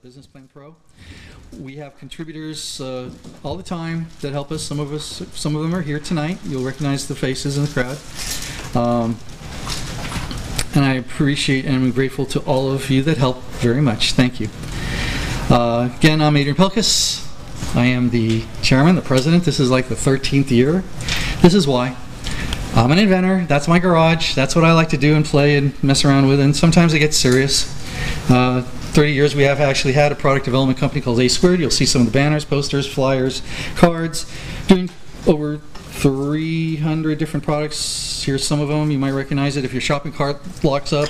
Business Plan Pro. We have contributors all the time that help us. Some of them are here tonight. You'll recognize the faces in the crowd. And I appreciate and I'm grateful to all of you that help very much. Thank you. Again, I'm Adrian Pelkis. I am the chairman, the president. This is like the 13th year. This is why. I'm an inventor. That's my garage. That's what I like to do and play and mess around with. And sometimes it gets serious. 30 years we have actually had a product development company called A Squared. You'll see some of the banners, posters, flyers, cards, doing over 300 different products. Here's some of them. You might recognize it if your shopping cart locks up.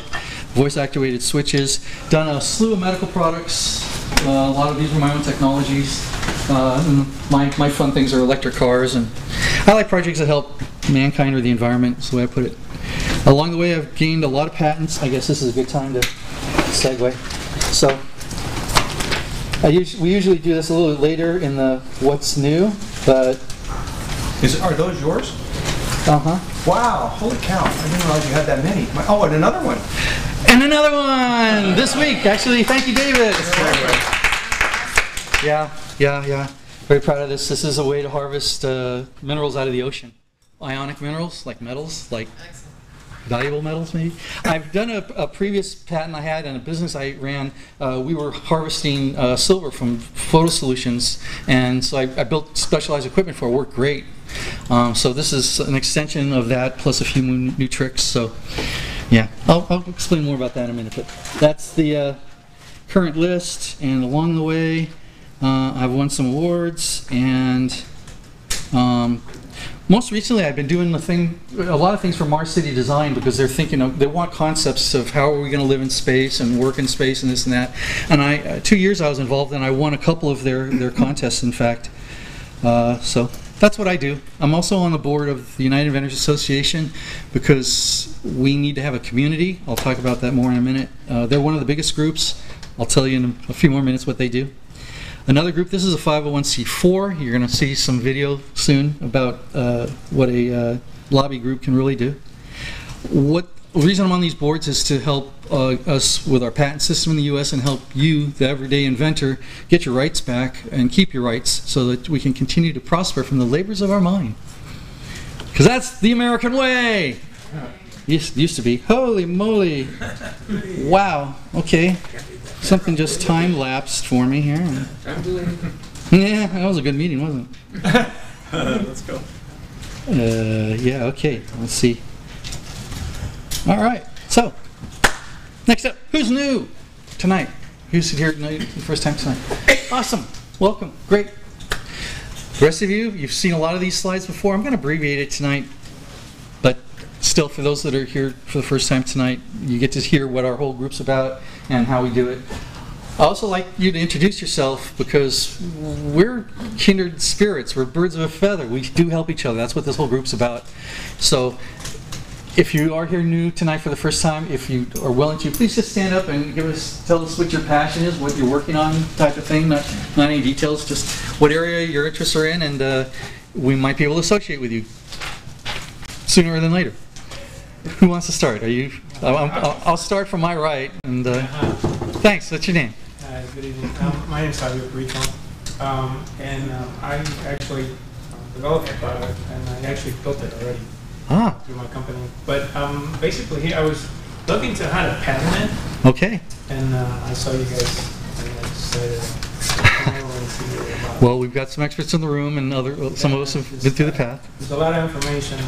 Voice activated switches. Done a slew of medical products. A lot of these were my own technologies. My fun things are electric cars, and I like projects that help mankind or the environment, is the way I put it. Along the way I've gained a lot of patents. I guess this is a good time to segue. So we usually do this a little later in the what's new, but are those yours? Uh-huh. Wow, holy cow, I didn't realize you had that many. Oh, and another one. And another one this week, actually. Thank you, David. Yeah. Very proud of this. This is a way to harvest minerals out of the ocean. Ionic minerals, like metals, like valuable metals, maybe. I've done a previous patent I had in a business I ran. We were harvesting silver from photo solutions, and so I built specialized equipment for it. It worked great. So this is an extension of that, plus a few new tricks. So, yeah, I'll explain more about that in a minute. But that's the current list, and along the way, I've won some awards, and most recently, I've been doing a lot of things for Mars City Design, because they're thinking they want concepts of how are we going to live in space and work in space and this and that. And 2 years I was involved, and I won a couple of their contests, in fact. So that's what I do. I'm also on the board of the United Inventors Association, because we need to have a community. I'll talk about that more in a minute. They're one of the biggest groups. I'll tell you in a few more minutes what they do. Another group, this is a 501c4. You're going to see some video soon about what a lobby group can really do. The reason I'm on these boards is to help us with our patent system in the US and help you, the everyday inventor, get your rights back and keep your rights so that we can continue to prosper from the labors of our mind. Because that's the American way! Used to be. Holy moly! Wow, okay. Something just time-lapsed for me here. Yeah, that was a good meeting, wasn't it? Let's go. Yeah, okay. Let's see. All right. So, next up, who's new tonight? Who's here tonight for the first time tonight? Awesome. Welcome. Great. The rest of you, you've seen a lot of these slides before. I'm going to abbreviate it tonight, but still, for those that are here for the first time tonight, you get to hear what our whole group's about and how we do it. I also like you to introduce yourself, because we're kindred spirits. We're birds of a feather. We do help each other. That's what this whole group's about. So if you are here new tonight for the first time, if you are willing to, please just stand up and tell us what your passion is, what you're working on, type of thing. Not any details, just what area your interests are in, and we might be able to associate with you sooner than later. Who wants to start? Are you? I'll start from my right. And thanks. What's your name? Good evening. My name is Fabio Perico, and I actually developed a product, and I actually built it already through my company. But basically, here I was looking to how to patent it. Okay. And I saw you guys, and I decided to come over and see what about. Well, we've got some experts in the room, and some of us have been through the path. There's a lot of information.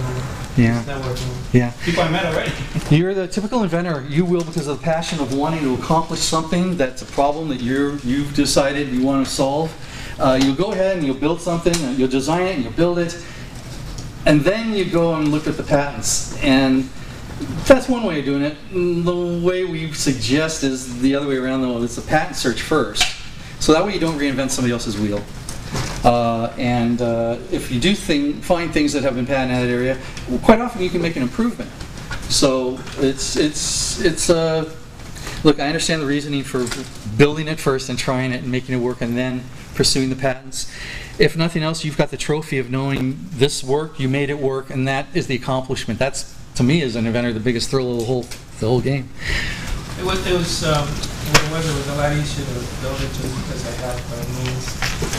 Yeah. Networking. Yeah. People I met already. You're the typical inventor. You will, because of the passion of wanting to accomplish something that's a problem that you've decided you want to solve. You'll go ahead and you'll build something, and you'll design it, and you'll build it, and then you go and look at the patents. And that's one way of doing it. The way we suggest is the other way around, though. It's a patent search first. So that way you don't reinvent somebody else's wheel. If you do find things that have been patented in that area, quite often you can make an improvement. So look, I understand the reasoning for building it first and trying it and making it work and then pursuing the patents. If nothing else, you've got the trophy of knowing this worked, you made it work, and that is the accomplishment. That's, to me, as an inventor, the biggest thrill of the whole game. it was a lot easier to build it just because I have means,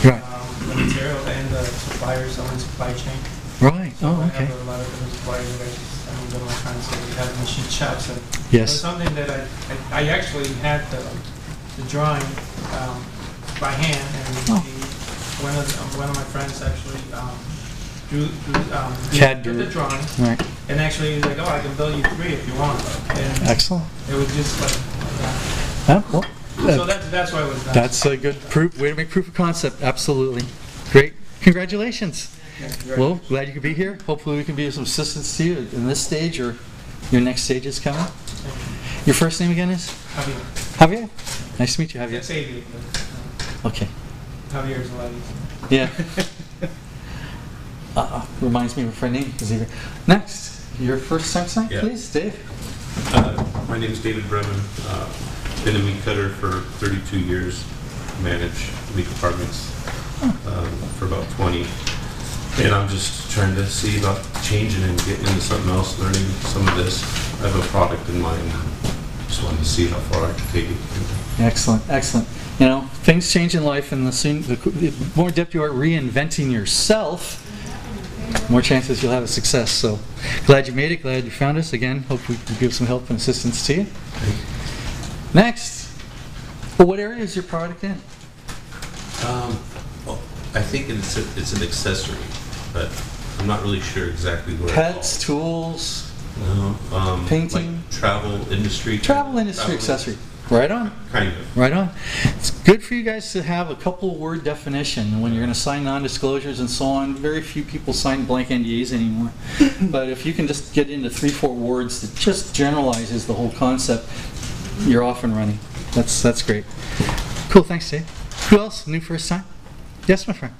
Right. the material and the suppliers on the supply chain. Right. So Oh, I okay. have a lot of different suppliers that I mean, that my friends say we have machine shops. And Yes. It's something that I actually had the drawing by hand, and Oh. one of my friends actually drew CAD did the drew. drawing, Right. and actually he was like, oh, I can build you 3 if you want. And Excellent. it was just like that. Well, So that's why it was done. that's a good proof. Way to make proof of concept. Absolutely. Great. Congratulations. Well, glad you could be here. Hopefully we can be of some assistance to you in this stage or your next stage is coming. Your first name again is? Javier. Javier? Nice to meet you, Javier. It's Xavier, but Okay. Javier is a lot easier. Yeah. Reminds me of a friend named Xavier. Next, your first time tonight, Yeah. please, Dave. My name is David Bremen. Been a meat cutter for 32 years. Manage meat departments for about 20. And I'm just trying to see about changing and getting into something else, learning some of this. I have a product in mind. Just wanted to see how far I can take it. Excellent, excellent. You know, things change in life, and the more adept you are at reinventing yourself, more chances you'll have a success. So, glad you made it. Glad you found us. Again, hope we can give some help and assistance to you. Next, well, what area is your product in? Well, I think it's an accessory, but I'm not really sure exactly where. Pets, tools, No, painting? like travel industry. travel industry accessory. Right on. Kind of. Right on. It's good for you guys to have a couple word definition when you're going to sign non-disclosures and so on. Very few people sign blank NDAs anymore. But if you can just get into 3-4 words that just generalizes the whole concept, you're off and running. That's great. Cool, thanks, Dave. Who else? New first time? Yes, my friend.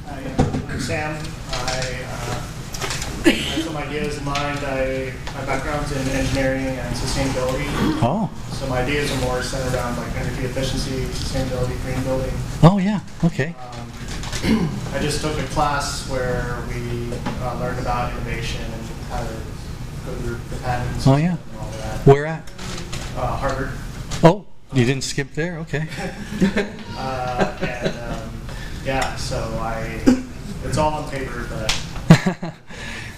Hi, I'm Sam. I have some ideas in mind. My background's in engineering and sustainability. Oh. So my ideas are more centered around like energy efficiency, sustainability, green building. Oh, yeah. Okay. I just took a class where we learned about innovation and how to go through the patents Oh, yeah. and all that. Where at? Harvard. Oh, you didn't skip there? Okay. Yeah, so it's all on paper, but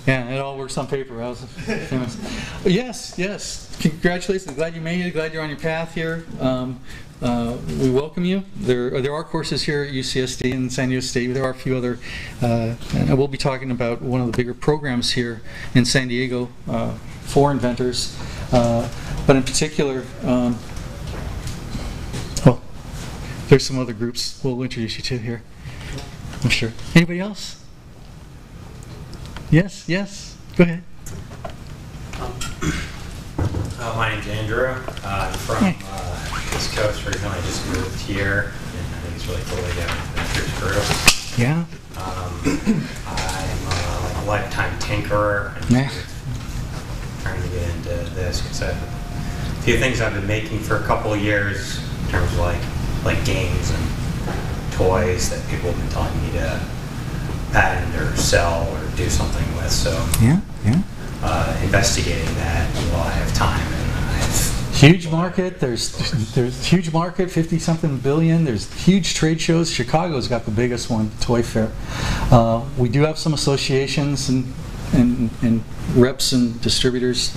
Yeah, it all works on paper. I was famous. Yes, yes. Congratulations. Glad you made it. Glad you're on your path here. We welcome you. There are courses here at UCSD and San Diego State. There are a few other, and we'll be talking about one of the bigger programs here in San Diego for inventors. But in particular, well, there's some other groups we'll introduce you to here, I'm sure. Anybody else? Yes, yes, go ahead. My name's Andrew. I'm from East Coast originally. I just moved here, and I think it's really cool to get Inventors Group. Yeah. I'm a lifetime tinkerer, and Yeah. trying to get into this because I have a few things I've been making for a couple of years in terms of like games and toys that people have been telling me to patent or sell or do something with. So Yeah, yeah. investigating that while I have time, and I have Huge market. There's huge market, 50-something billion. There's huge trade shows. Chicago's got the biggest one, Toy Fair. We do have some associations and reps and distributors.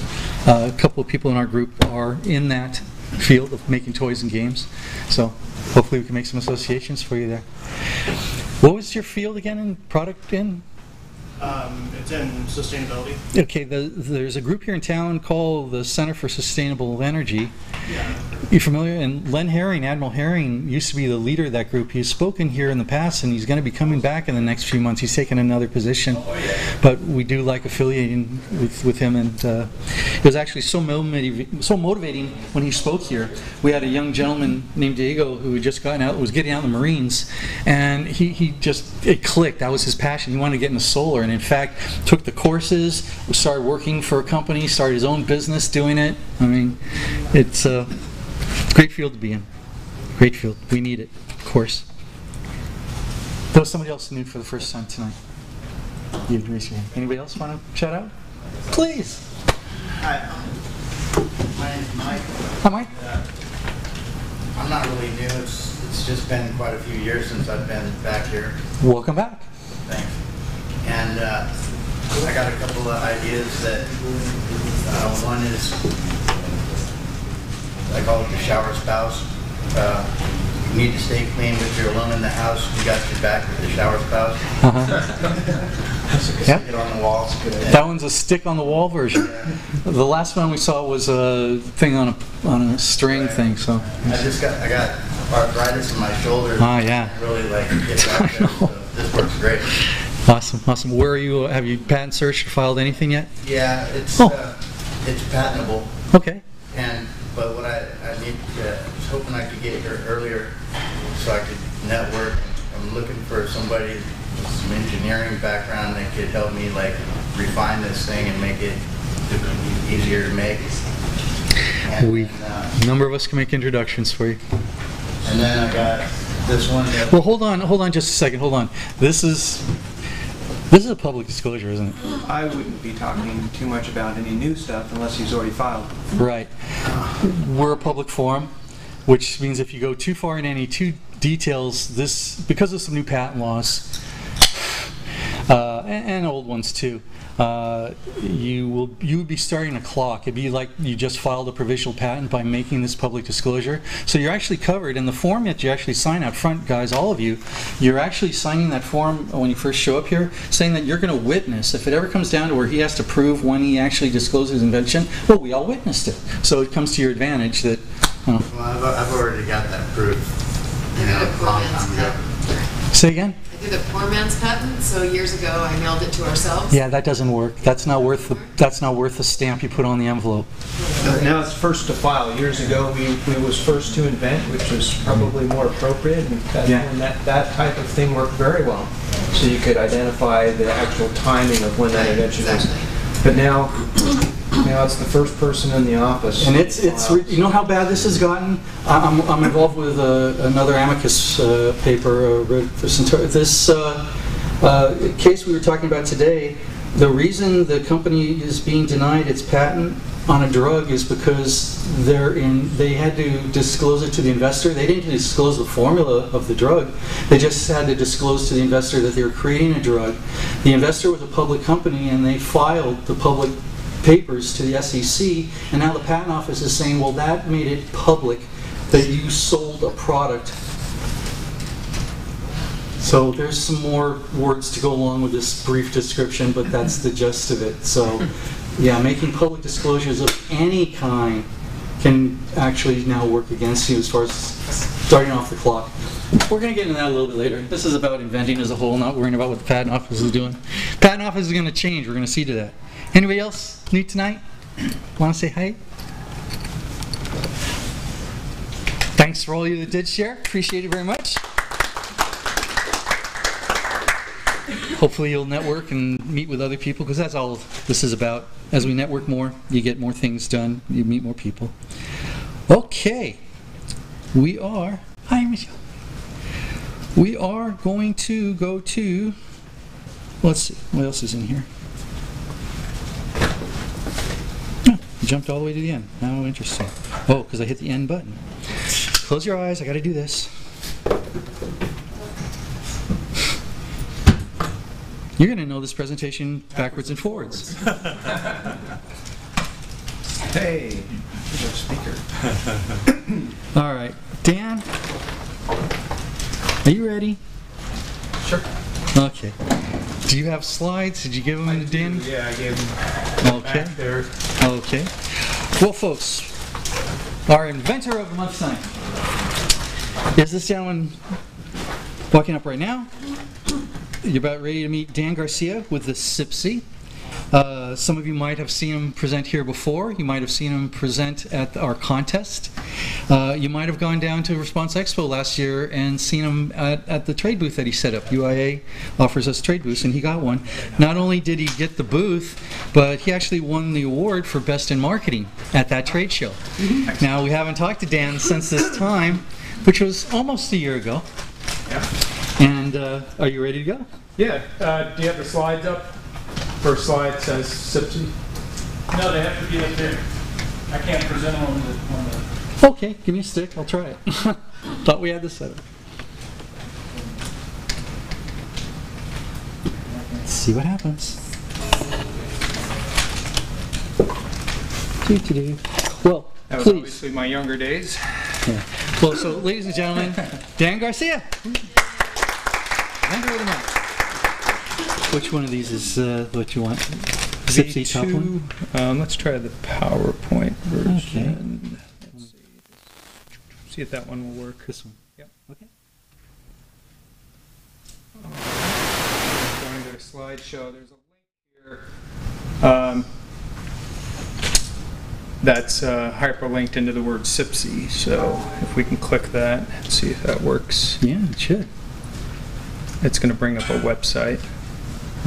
A couple of people in our group are in that field of making toys and games. So hopefully we can make some associations for you there. What was your field again and product in? it's in sustainability. Okay, there's a group here in town called the Center for Sustainable Energy. Yeah. You familiar? And Len Herring, Admiral Herring, used to be the leader of that group. He's spoken here in the past, and he's going to be coming back in the next few months. He's taken another position. Oh, yeah. But we do like affiliating with him, and it was actually so motivating when he spoke here. We had a young gentleman named Diego who had just gotten out, was getting out in the Marines, and it clicked. That was his passion. He wanted to get into solar, and in fact took the courses, started working for a company, started his own business doing it. I mean, it's a great field to be in. Great field. We need it, of course. There was somebody else new for the first time tonight. You'd raise your hand. Anybody else want to shout out? Please. Hi. My name's Mike. Hi, Mike. I'm not really new. It's just been quite a few years since I've been back here. Welcome back. Thanks. And I got a couple of ideas that one is, I call it the shower spouse. You need to stay clean if you're alone in the house. You got your back with the shower spouse. Yep. Get on the walls. That one's a stick on the wall version. The last one we saw was a thing on a string thing. So I got arthritis in my shoulders. Ah, yeah. I really like to get back there. So this works great. Awesome. Where are you? Have you patent searched or filed anything yet? Yeah, it's patentable. Okay. But what I was hoping I could get here earlier so I could network. I'm looking for somebody with some engineering background that could help me like refine this thing and make it easier to make. A number of us can make introductions for you. And then I got this one. Well, hold on just a second. Hold on. This is a public disclosure, isn't it? I wouldn't be talking too much about any new stuff unless he's already filed. Right. We're a public forum, which means if you go too far in any too details, because of some new patent laws, and old ones too, you would be starting a clock. It'd be like you just filed a provisional patent by making this public disclosure. So you're actually covered in the form that you actually sign out front, guys, all of you. You're actually signing that form when you first show up here, saying that you're going to witness. If it ever comes down to where he has to prove when he actually discloses his invention, well, we all witnessed it. So it comes to your advantage that. Well, I've already got that proof. A long time ago. Say again? I did a poor man's patent, so years ago I mailed it to ourselves. Yeah, that doesn't work. That's not worth the stamp you put on the envelope. Now it's first to file. Years ago, we was first to invent, which was probably more appropriate, and that type of thing worked very well. So you could identify the actual timing of when that invention was. But now it's the first person in the office. And it's you know how bad this has gotten? I'm involved with another amicus paper for Centaur. This case we were talking about today, the reason the company is being denied its patent on a drug is because they had to disclose it to the investor. They didn't disclose the formula of the drug. They just had to disclose to the investor that they were creating a drug. The investor was a public company, and they filed the public papers to the SEC, and now the patent office is saying, well, that made it public that you sold a product. So there's some more words to go along with this brief description, but that's the gist of it. So yeah, making public disclosures of any kind can actually now work against you as far as starting off the clock. We're going to get into that a little bit later. This is about inventing as a whole, not worrying about what the patent office is doing. Patent office is going to change. We're going to see to that. Anybody else new tonight? Want to say hi? Thanks for all you that did share. Appreciate it very much. Hopefully you'll network and meet with other people, because that's all this is about. As we network more, you get more things done, you meet more people. Okay. Hi Michelle. We are going to go to, let's see, what else is in here? Jumped all the way to the end. How interesting. Oh, because I hit the end button. Close your eyes. I got to do this. You're going to know this presentation backwards and forwards. Hey, there's our speaker. All right. Dan, are you ready? Sure. Okay. Do you have slides? Did you give them to Dan? Yeah, I gave them Okay. back there. Okay. Well, folks, our inventor of the month tonight is this gentleman walking up right now. You're about ready to meet Dan Garcia with the Sipsey. Some of you might have seen him present here before. You might have seen him present at our contest. You might have gone down to Response Expo last year and seen him at the trade booth that he set up. UIA offers us trade booths, and he got one. Not only did he get the booth, but he actually won the award for Best in Marketing at that trade show. Now, we haven't talked to Dan since this time, which was almost a year ago. Yeah. And are you ready to go? Yeah. Do you have the slides up? First slide says Sipsey. No, they have to be up there. I can't present on the Okay, give me a stick. I'll try it. Thought we had this set up. Let's see what happens. Well, That was please. obviously my younger days. Yeah. Well, so ladies and gentlemen, Dan Garcia. Thank you very much. Which one of these is what you want? Sipsey top one? Let's try the PowerPoint version. Let's see if that one will work. This one. Yep. Okay. Going to the slideshow. There's a link here. That's hyperlinked into the word Sipsey. So if we can click that and see if that works. Yeah, it should. It's going to bring up a website.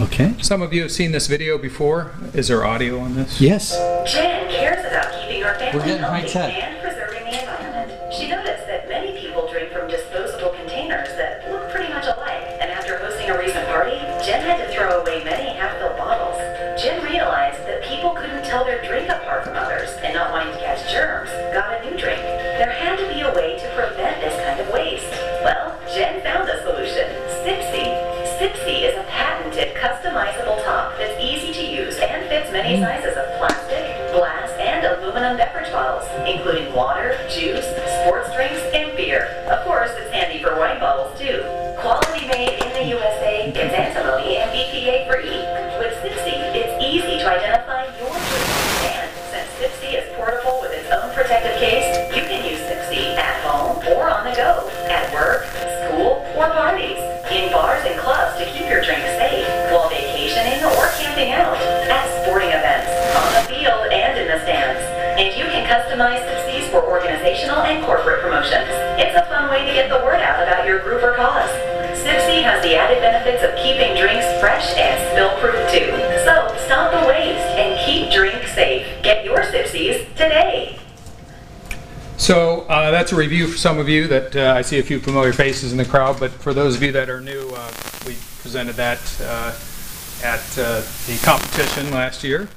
Okay. Some of you have seen this video before. Is there audio on this? Yes. Jen cares about keeping her family We're getting high healthy tech. and preserving the environment. She noticed that many people drink from disposable containers that look pretty much alike. And after hosting a recent party, Jen had to throw away many half-filled bottles. Jen realized that people couldn't tell their drink apart from others, and not wanting to catch germs, got a new drink. There had to be a way to prevent this kind of waste. Well, Jen found a solution. Sipsey. Sipsey is a patented, customizable top that's easy to use and fits many sizes of plastic, glass, and aluminum beverage bottles, including water, juice, sports drinks, and beer. Of course, it's handy for wine bottles, too. Quality made in the USA, it's antimony and BPA free. With Sipsey, it's easy to identify your drink. And since Sipsey is portable with its own protective case, you can use Sipsey at home or on the go, at work, school, or parties, in bars and clubs to keep your drink safe, while vacationing or camping out, at sporting events, on the field and in the stands. And you can customize Sipseys for organizational and corporate promotions. It's a fun way to get the word out about your group or cause. Sipsey has the added benefits of keeping drinks fresh and spill-proof too. So stop the waste and keep drinks safe. Get your Sipseys today. So that's a review for some of you that I see a few familiar faces in the crowd, but for those of you that are new, we presented that at the competition last year,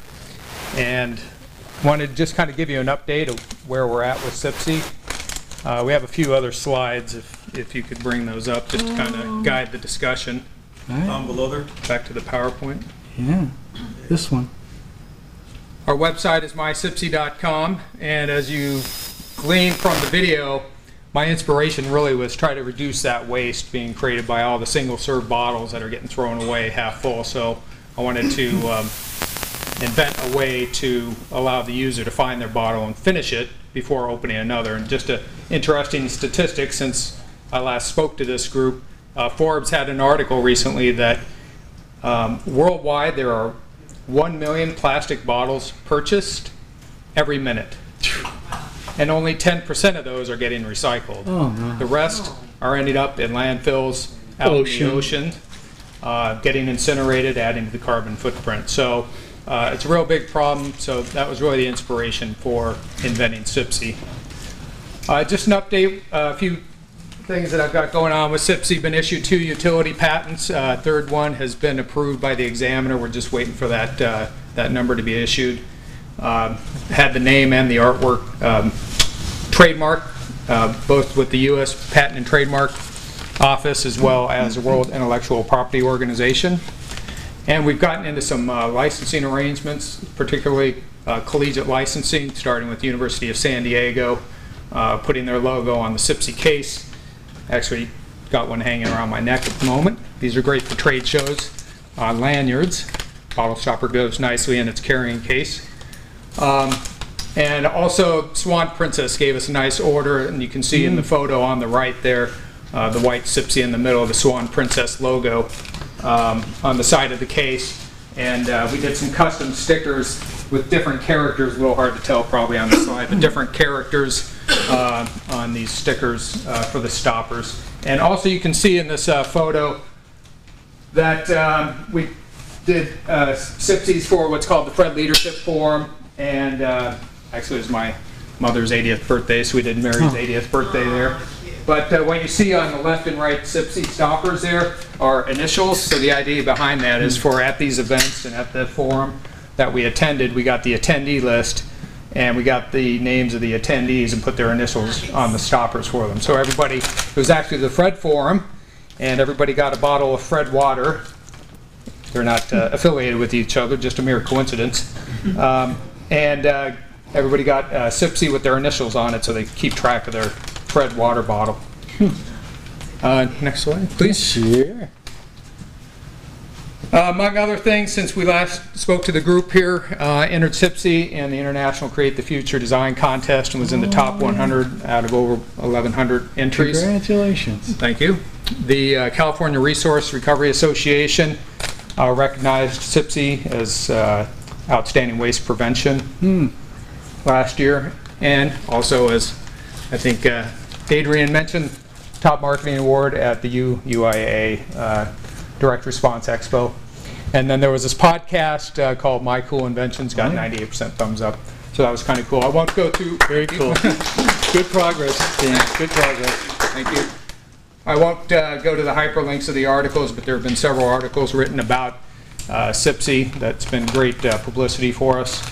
and wanted to just kind of give you an update of where we're at with Sipsey. We have a few other slides, if you could bring those up, just to kind of guide the discussion. Right. Below there. Back to the PowerPoint. Yeah. This one. Our website is mysipsey.com, and as you glean from the video, my inspiration really was try to reduce that waste being created by all the single-serve bottles that are getting thrown away half full. So I wanted to invent a way to allow the user to find their bottle and finish it before opening another. And just an interesting statistic, since I last spoke to this group, Forbes had an article recently that worldwide there are 1 million plastic bottles purchased every minute. And only 10% of those are getting recycled. Oh, no. The rest are ending up in landfills, out in the ocean, getting incinerated, adding to the carbon footprint. So it's a real big problem. So that was really the inspiration for inventing Sipsey. Just an update, a few things that I've got going on with Sipsey. Been issued 2 utility patents. Third one has been approved by the examiner. We're just waiting for that, that number to be issued. Had the name and the artwork trademark, both with the U.S. Patent and Trademark Office as well as the World Intellectual Property Organization. And we've gotten into some licensing arrangements, particularly collegiate licensing, starting with the University of San Diego, putting their logo on the Sipsey case. Actually got one hanging around my neck at the moment. These are great for trade shows, lanyards. Bottle stopper goes nicely in its carrying case. And also Swan Princess gave us a nice order, and you can see in the photo on the right there, the white Sipsey in the middle of the Swan Princess logo on the side of the case. And we did some custom stickers with different characters, a little hard to tell probably on the slide, but different characters on these stickers for the stoppers. And also you can see in this photo that we did Sipseys for what's called the Fred Leadership Forum, and actually it was my mother's 80th birthday, so we did Mary's 80th birthday there. But what you see on the left and right Sipsey stoppers there are initials, so the idea behind that is for at these events and at the forum that we attended, we got the attendee list, and we got the names of the attendees and put their initials on the stoppers for them. So everybody, it was actually the Fred Forum, and everybody got a bottle of Fred water. They're not affiliated with each other, just a mere coincidence. And everybody got Sipsey with their initials on it, so they keep track of their Fred water bottle. Next slide, please. Sure. Among other things, since we last spoke to the group here, entered Sipsey in the International Create the Future Design Contest and was in the top 100 out of over 1,100 entries. Congratulations. Thank you. The California Resource Recovery Association recognized Sipsey as Outstanding Waste Prevention last year, and also, as I think Adrian mentioned, Top Marketing Award at the UIA Direct Response Expo. And then there was this podcast called My Cool Inventions, got 98% thumbs up. So that was kind of cool. I won't go through. Very cool. Good progress, Dan. Good progress. Thank you. I won't go to the hyperlinks of the articles, but there have been several articles written about Sipsey. That's been great publicity for us.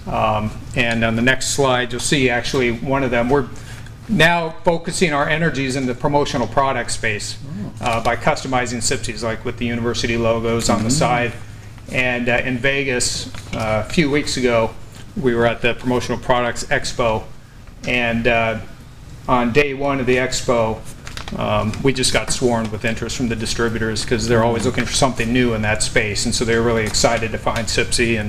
And on the next slide, you'll see actually one of them. We're now focusing our energies in the promotional product space by customizing Sipseys, like with the university logos on the side. And in Vegas, a few weeks ago, we were at the Promotional Products Expo, and on day one of the expo, we just got swarmed with interest from the distributors because they're always looking for something new in that space, and so they were really excited to find Sipsey,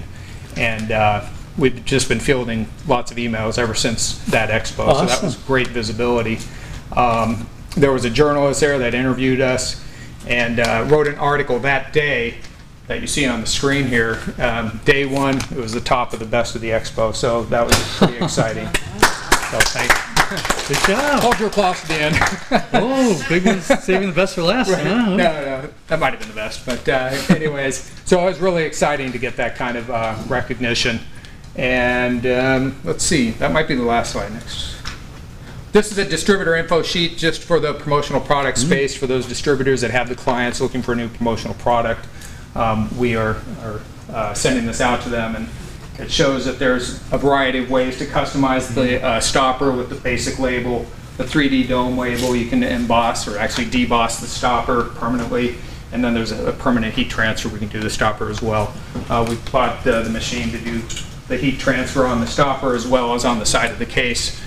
and we've just been fielding lots of emails ever since that expo. Awesome. So that was great visibility. There was a journalist there that interviewed us and wrote an article that day that you see on the screen here. Day one, it was the top of the best of the expo, so that was pretty exciting. So thanks. Good job. Hold your applause to the end. Oh, big one's saving the best for last. Right. Huh? No, that might have been the best. But anyways, so it was really exciting to get that kind of recognition. And let's see, that might be the last slide next. This is a distributor info sheet just for the promotional product space for those distributors that have the clients looking for a new promotional product. We are sending this out to them, and it shows that there's a variety of ways to customize the stopper with the basic label, the 3D dome label. You can emboss or actually deboss the stopper permanently, and then there's a permanent heat transfer. We can do the stopper as well. We bought the machine to do the heat transfer on the stopper as well as on the side of the case.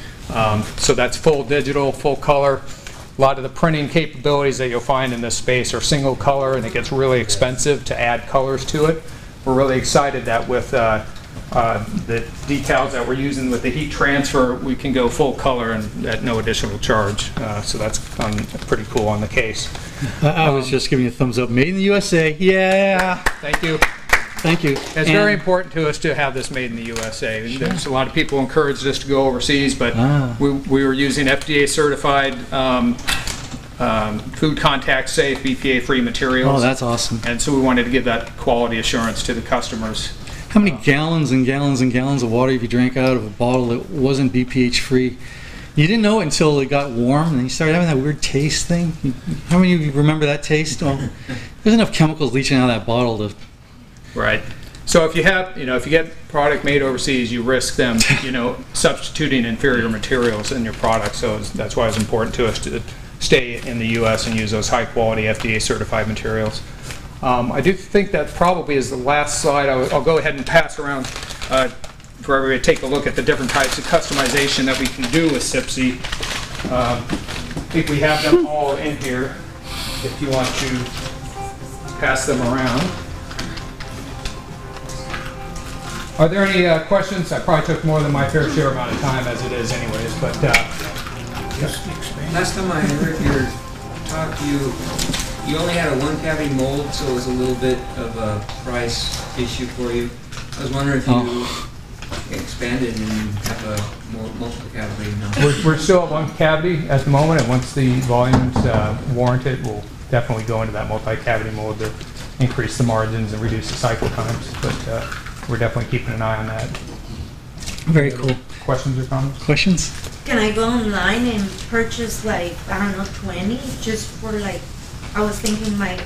So that's full digital, full color. A lot of the printing capabilities that you'll find in this space are single color, and it gets really expensive to add colors to it. We're really excited that with the decals that we're using with the heat transfer, we can go full color and at no additional charge. So that's pretty cool on the case. I was just giving you a thumbs up. Made in the USA. Yeah. Thank you. Thank you. It's very important to us to have this made in the USA. Sure. There's a lot of people encouraged us to go overseas, but we were using FDA certified, food contact safe, BPA free materials. Oh, that's awesome. And so we wanted to give that quality assurance to the customers. How many gallons and gallons and gallons of water have you drank out of a bottle that wasn't BPH free? You didn't know it until it got warm, and then you started having that weird taste thing. How many of you remember that taste? Well, there's enough chemicals leaching out of that bottle to... Right. So if you have, if you get product made overseas, you risk them, substituting inferior materials in your product. So that's why it's important to us to stay in the U.S. and use those high-quality FDA-certified materials. I do think that probably is the last slide. I'll go ahead and pass around for everybody to take a look at the different types of customization that we can do with Sipsey. I think we have them all in here if you want to pass them around. Are there any questions? I probably took more than my fair share amount of time as it is anyways, but last time I heard your talk, you only had a one cavity mold, so it was a little bit of a price issue for you. I was wondering if you expanded and have a multiple cavity now. We're still at one cavity at the moment, and once the volumes warrant it, we'll definitely go into that multi-cavity mold to increase the margins and reduce the cycle times. But we're definitely keeping an eye on that. Very cool. Questions or comments? Questions? Can I go online and purchase 20 just for I was thinking my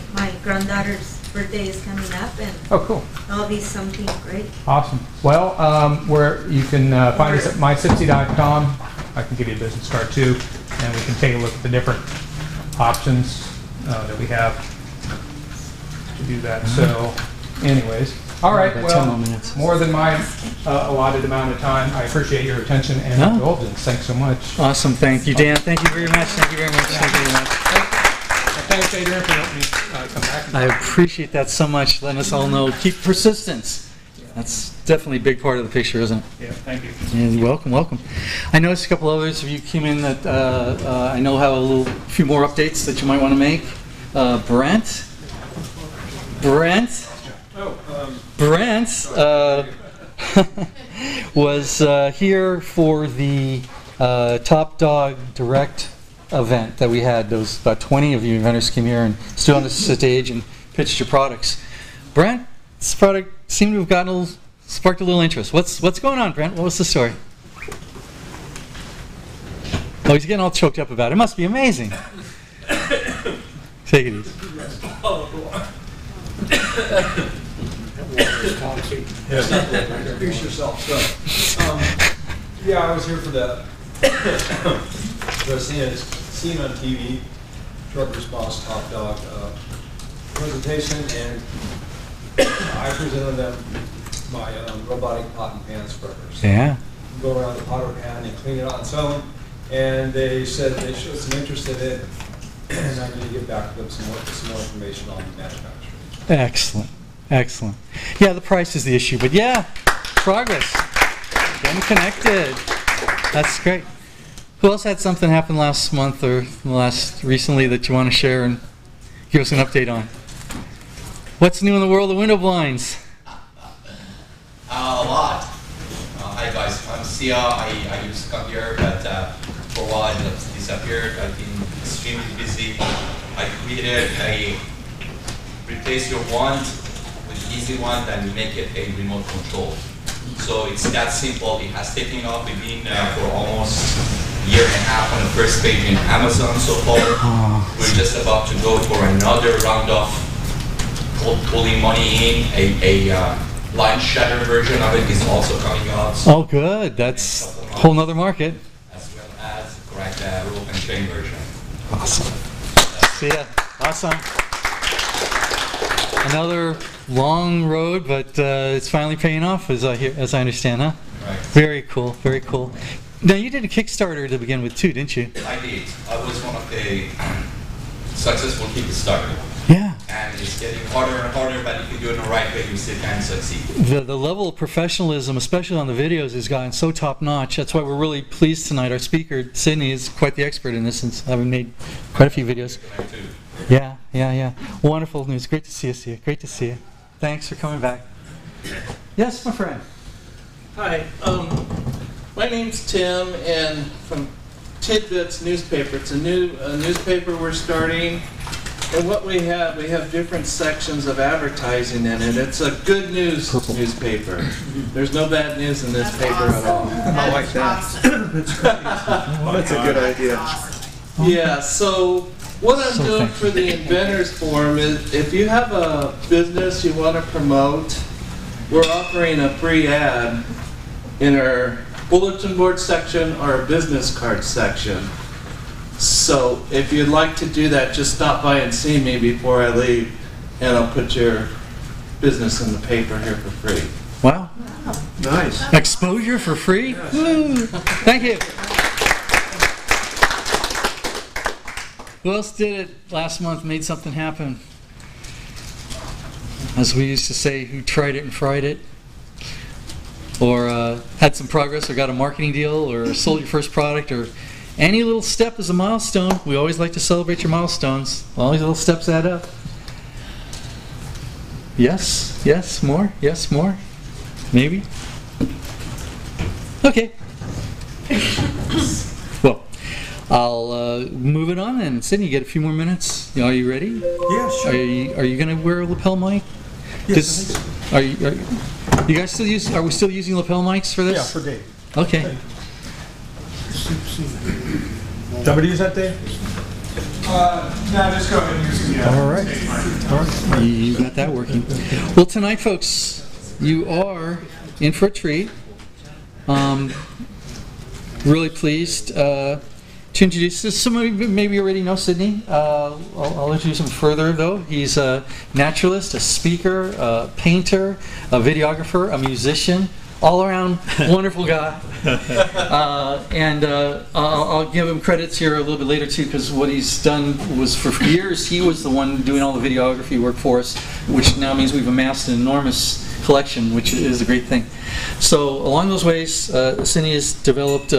granddaughter's birthday is coming up, and Oh, cool. that'll be something great. Awesome. Well, where you can find us at mysipsey.com. I can give you a business card too, and we can take a look at the different options that we have to do that. So, anyways, all right. About 10 more Well, minutes. more than my allotted amount of time. I appreciate your attention and No. indulgence. Thanks so much. Awesome. Thank you, Dan. Thank you very much. Thank you very much. Thank you very much. Thanks, Adrian, for letting me come back. I appreciate that so much. Letting us all know. Keep persistence. That's definitely a big part of the picture, isn't it? Yeah, thank you. Yeah, you're welcome, welcome. I noticed a couple others of you came in that I know have a few more updates that you might want to make. Brent was here for the Top Dog Direct event that we had. Those about 20 of you inventors came here and stood on the stage and pitched your products. Brent, this product seemed to have gotten sparked a little interest. What's going on, Brent? What was the story? Oh, he's getting all choked up about it. It must be amazing. Take it easy. Introduce yourself. So, yeah, I was here for the seen on TV, Trucker's Boss Top Dog presentation, and I presented them my robotic pot and pan spreaders. Yeah. You go around the pot or pan and clean it on its own, and they said they showed some interest in it, and I need to get back to them some more information on the manufacturing. Excellent. Excellent. Yeah, the price is the issue, but yeah, progress. Getting connected. That's great. Who else had something happen last month or recently that you want to share and give us an update on? What's new in the world of window blinds? A lot. Hi guys, I'm Sia. I used to come here, but for a while I disappeared. I've been extremely busy. I created a replace your wand with easy wand and make it a remote control. So it's that simple. It has taken off. We've been for almost a year and a half on the first page in Amazon so far. We're just about to go for another round of pulling money in. A line shutter version of it is also coming out. So Oh, good. That's a whole nother market. as well as correct rope and chain version. Awesome. See ya. Awesome. Another long road, but it's finally paying off, as I understand, huh? Right. Very cool. Very cool. Now you did a Kickstarter to begin with too, didn't you? I did. I was one of the successful Kickstarter. Yeah. And it's getting harder and harder, but if you do it the right way, you still can succeed. The level of professionalism, especially on the videos, has gotten so top notch. That's why we're really pleased tonight. Our speaker, Sydney, is quite the expert in this, since having made quite a few videos. Yeah. Wonderful news. Great to see you, Sia. Great to see you. Thanks for coming back. Yes, my friend. Hi, my name's Tim, and from Tidbits newspaper. It's a new newspaper we're starting, and what we have different sections of advertising in it. It's a good news newspaper. There's no bad news in this paper at all. I like that. That's a good idea. Yeah, so what I'm doing for the Inventors Forum is, if you have a business you want to promote, we're offering a free ad in our bulletin board section or a business card section. So if you'd like to do that, just stop by and see me before I leave, and I'll put your business in the paper here for free. Wow. Nice. Exposure for free? Woo. Thank you. Who else did it last month, made something happen? As we used to say, who tried it and fried it? Or had some progress, or got a marketing deal, or sold your first product, or any little step is a milestone. We always like to celebrate your milestones. All these little steps add up. Yes, more, maybe. Okay. Well, I'll move it on, and Sydney, you get a few more minutes. Are you ready? Yeah, sure. Are you going to wear a lapel mic? Yes, Are you guys still using? Are we still using lapel mics for this? Yeah, for Dave. Okay. Do you want me to use that, Dave? No, just go ahead and use the All right. stage mic. All right. You got that working. Well, tonight, folks, you are in for a treat. Really pleased to introduce this. Some of you maybe already know Sydney. I'll introduce him further, though. He's a naturalist, a speaker, a painter, a videographer, a musician, all-around wonderful guy. I'll give him credits here a little bit later, too, because what he's done was, for years, he was the one doing all the videography work for us, which now means we've amassed an enormous collection, which is a great thing. So along those ways, Sydney has developed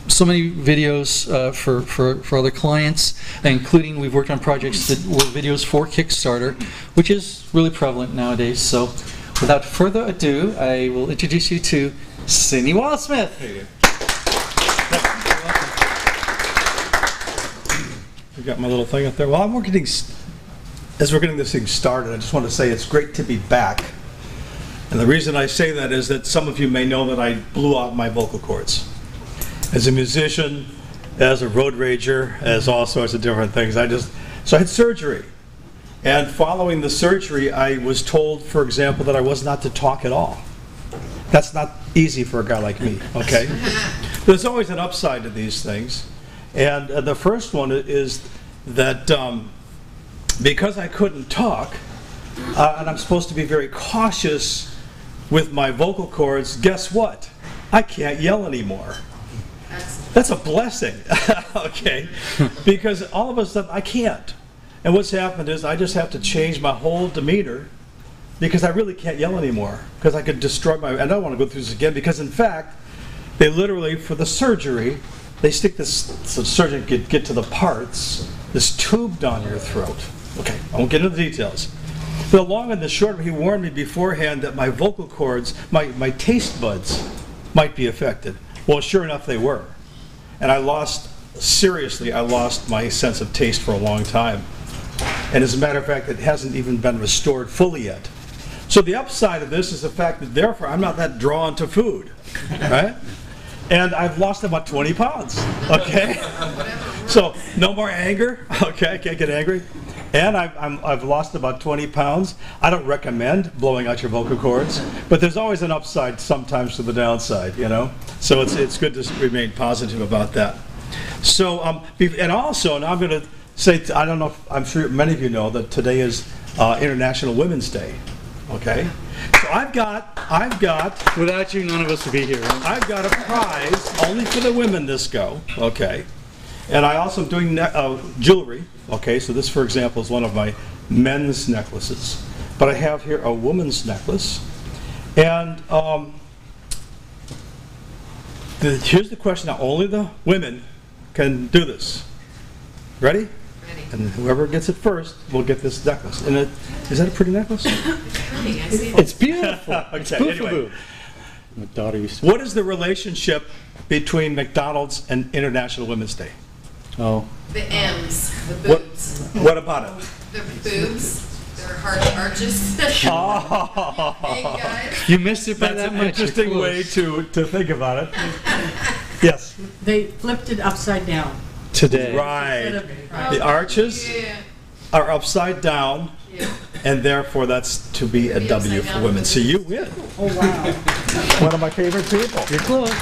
so many videos for other clients, including we've worked on projects that were videos for Kickstarter, which is really prevalent nowadays. So without further ado, I will introduce you to Sydney Wallace-Smith. Hey, you got my little thing up there. Well, as we're getting this thing started, I just want to say it's great to be back. And the reason I say that is that some of you may know that I blew out my vocal cords. As a musician, as a road rager, as all sorts of different things. So I had surgery. And following the surgery, I was told, for example, that I was not to talk at all. That's not easy for a guy like me, okay? There's always an upside to these things. And the first one is that because I couldn't talk, and I'm supposed to be very cautious with my vocal cords, guess what? I can't yell anymore. That's a blessing, okay? Because all of a sudden I can't. And what's happened is I just have to change my whole demeanor because I really can't yell anymore because I could destroy my, I don't want to go through this again because in fact, they literally, for the surgery, they stick this, so the surgeon could get to the parts, this tube down your throat. Okay, I won't get into the details. The long and the short, he warned me beforehand that my vocal cords, my taste buds might be affected. Well, sure enough, they were. And I lost my sense of taste for a long time. And as a matter of fact, it hasn't even been restored fully yet. So the upside of this is the fact that therefore I'm not that drawn to food, right? And I've lost about 20 pounds, okay? So no more anger, okay, I can't get angry. And I've lost about 20 pounds. I don't recommend blowing out your vocal cords, but there's always an upside sometimes to the downside, you know? So it's good to remain positive about that. So, and also, and I'm going to say, I don't know, I'm sure many of you know that today is International Women's Day, okay? So I've got, without you, none of us would be here. Right? I've got a prize only for the women this go, okay? And I also am doing jewelry, okay? So this, for example, is one of my men's necklaces. But I have here a woman's necklace. And here's the question. Now, only the women can do this. Ready? Ready. And whoever gets it first will get this necklace. And is that a pretty necklace? It's pretty, I see it. It's beautiful. Okay, it's anyway. My daughter used to. What is the relationship between McDonald's and International Women's Day? Oh. The M's, the boobs. What about it? The boobs, their heart arches. Oh. Big guys. You missed it by That's that an much. interesting You're way close. to think about it. Yes. They flipped it upside down. Today. Right. Oh, The arches yeah. are upside down, Yeah. and therefore that's to be a Be W upside for down. women. So you win. Oh, wow. One of my favorite people. You're close.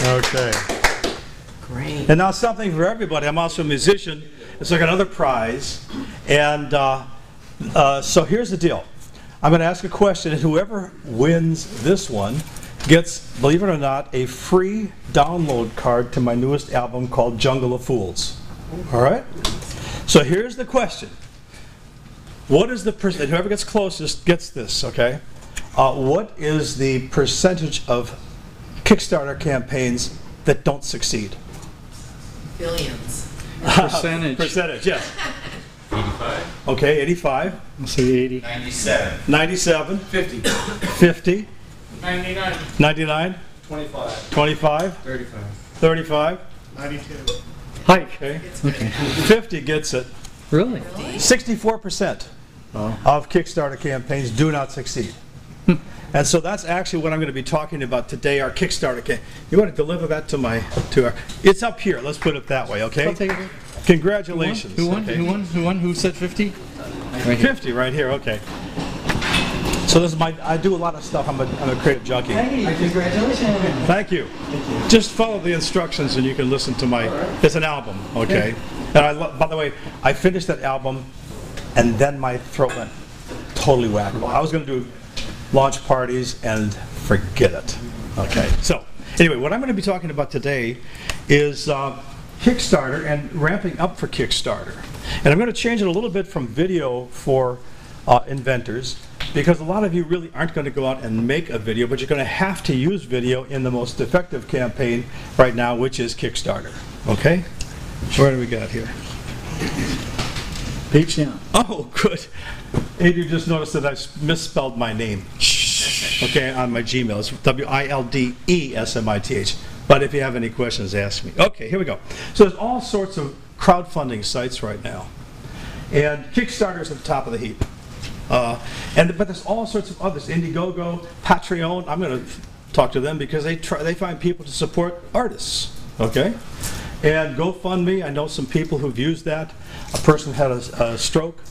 Okay. Great. And now something for everybody. I'm also a musician, so I got another prize. And so here's the deal. I'm going to ask a question, and whoever wins this one gets, believe it or not, a free download card to my newest album called Jungle of Fools. All right? So here's the question. What is the percent, whoever gets closest gets this, okay? What is the percentage of Kickstarter campaigns that don't succeed? Billions. Percentage. Percentage, yes. 85. Okay, 85. Let's say 80. 97. 97. 50. 50. 99. 99. 25. 25. 35. 35. 92. Hike. Okay. Okay. 50 gets it. Really? 64% of Kickstarter campaigns do not succeed. And so that's actually what I'm going to be talking about today, our Kickstarter campaign. You want to deliver that to our, it's up here, let's put it that way, okay? I'll take it. Congratulations. Who won? Okay. Who won? Who said 50? Right here. 50 right here, okay. So this is I do a lot of stuff, I'm a creative junkie. Hey, congratulations. Thank you. Just follow the instructions and you can listen to it's an album, okay? And by the way, I finished that album and then my throat went totally whackable. I was going to do launch parties and forget it, okay? So anyway, what I'm going to be talking about today is Kickstarter and ramping up for Kickstarter. And I'm going to change it a little bit from video for inventors, because a lot of you really aren't going to go out and make a video, but you're going to have to use video in the most effective campaign right now, which is Kickstarter. Okay? What do we got here? Page down. Oh, good. Adrian just noticed that I misspelled my name. Okay, on my Gmail. It's WILDESMITH. But if you have any questions, ask me. Okay, here we go. So there's all sorts of crowdfunding sites right now. And Kickstarter's at the top of the heap. But there's all sorts of others. Indiegogo, Patreon. I'm going to talk to them because they find people to support artists. Okay? And GoFundMe, I know some people who've used that. A person had a stroke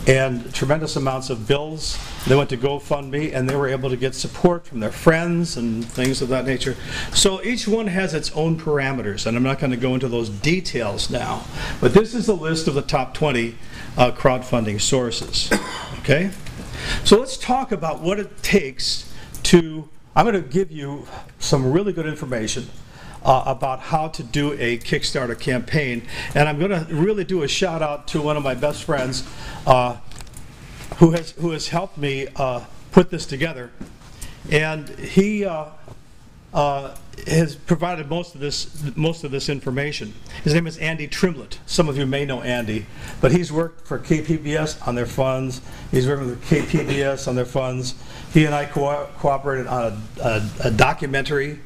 and tremendous amounts of bills. They went to GoFundMe and they were able to get support from their friends and things of that nature. So each one has its own parameters, and I'm not going to go into those details now. But this is a list of the top 20 crowdfunding sources. Okay? So let's talk about what it takes to, I'm going to give you some really good information about how to do a Kickstarter campaign. And I'm going to really do a shout out to one of my best friends who has helped me put this together. And he has provided most of this information. His name is Andy Trimlett. Some of you may know Andy, but he's worked for KPBS on their funds. He's working with KPBS on their funds. He and I cooperated on a documentary,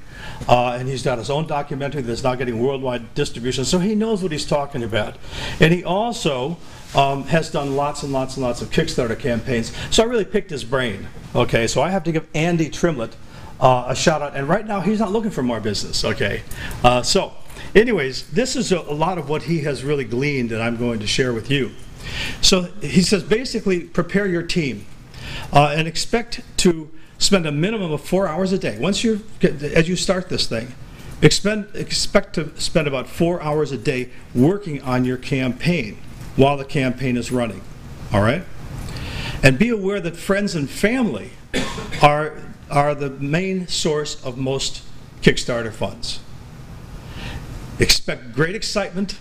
and he's got his own documentary that's now getting worldwide distribution, so he knows what he's talking about. And he also has done lots and lots and lots of Kickstarter campaigns, so I really picked his brain. Okay, so I have to give Andy Trimlett a shout out, and right now he's not looking for more business. Okay, so anyways, this is a lot of what he has really gleaned and I'm going to share with you. So he says basically prepare your team and expect to spend a minimum of 4 hours a day. As you start this thing, expect to spend about 4 hours a day working on your campaign while the campaign is running. All right? And be aware that friends and family are the main source of most Kickstarter funds. Expect great excitement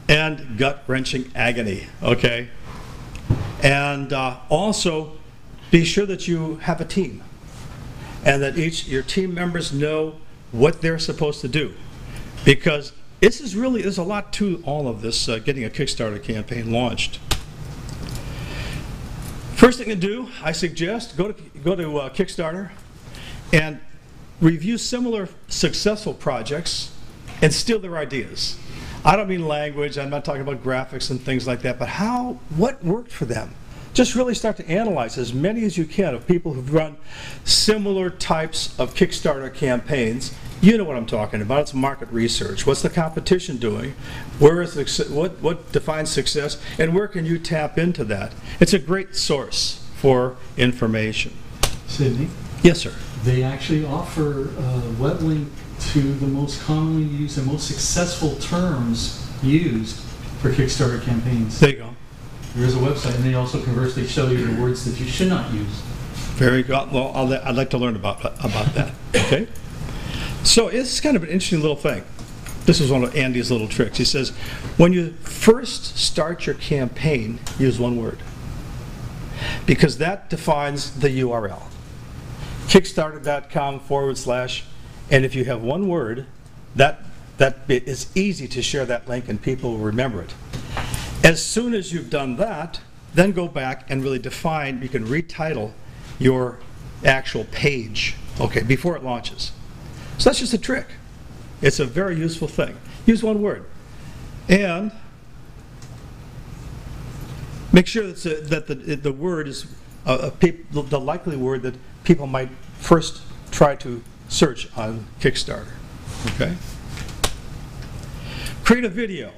and gut-wrenching agony, okay? And also be sure that you have a team and that your team members know what they're supposed to do, because there's a lot to all of this getting a Kickstarter campaign launched. First thing to do, I suggest, go to Kickstarter and review similar successful projects and steal their ideas. I don't mean language, I'm not talking about graphics and things like that, but what worked for them? Just really start to analyze as many as you can of people who've run similar types of Kickstarter campaigns. You know what I'm talking about. It's market research. What's the competition doing? What defines success? And where can you tap into that? It's a great source for information. Sidney? Yes, sir. They actually offer a web link to the most commonly used and most successful terms used for Kickstarter campaigns. There you go. There is a website, and they also conversely show you the words that you should not use. Very good. Well, I'd like to learn about that. Okay. So it's kind of an interesting little thing. This is one of Andy's little tricks. He says, when you first start your campaign, use one word, because that defines the URL. Kickstarter.com /, and if you have one word, that is easy to share that link and people will remember it. As soon as you've done that, then go back and really define, you can retitle your actual page, okay, before it launches. So that's just a trick. It's a very useful thing. Use one word. And make sure that the word is the likely word that people might first try to search on Kickstarter, okay? Create a video.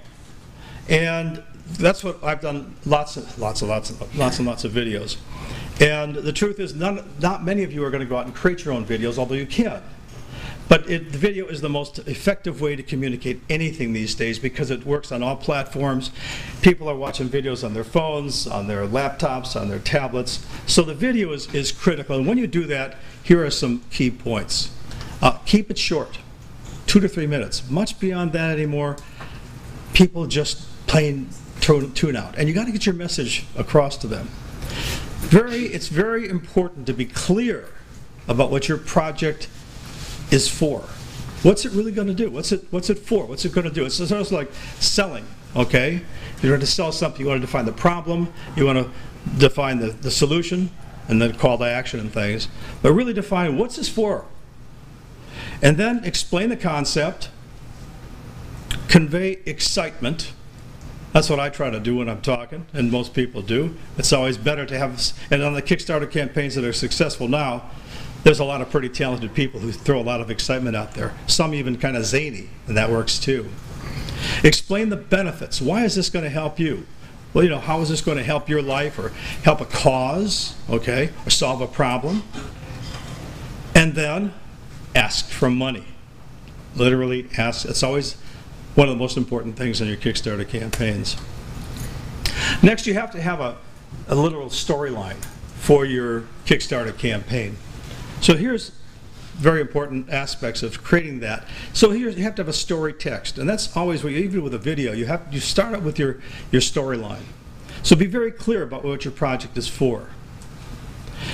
And that's what I've done lots and lots of videos. And the truth is, not many of you are going to go out and create your own videos, although you can. But the video is the most effective way to communicate anything these days because it works on all platforms. People are watching videos on their phones, on their laptops, on their tablets. So the video is critical. And when you do that, here are some key points. Keep it short, 2 to 3 minutes. Much beyond that anymore, people just plain tune out. And you got to get your message across to them. It's very important to be clear about what your project is for. What's it really going to do? What's it for? What's it going to do? It's sort of like selling, okay? You're going to sell something, you want to define the problem, you want to define the solution, and then call to action and things. But really define what's this for? And then explain the concept, convey excitement. That's what I try to do when I'm talking, and most people do. It's always better to have, and on the Kickstarter campaigns that are successful now, there's a lot of pretty talented people who throw a lot of excitement out there. Some even kind of zany, and that works too. Explain the benefits. Why is this going to help you? Well, you know, how is this going to help your life or help a cause, okay, or solve a problem? And then ask for money. Literally ask. It's always one of the most important things in your Kickstarter campaigns. Next, you have to have a literal storyline for your Kickstarter campaign. So here's very important aspects of creating that. So here you have to have a story text, and that's always what even with a video, you start out with your storyline. So be very clear about what your project is for.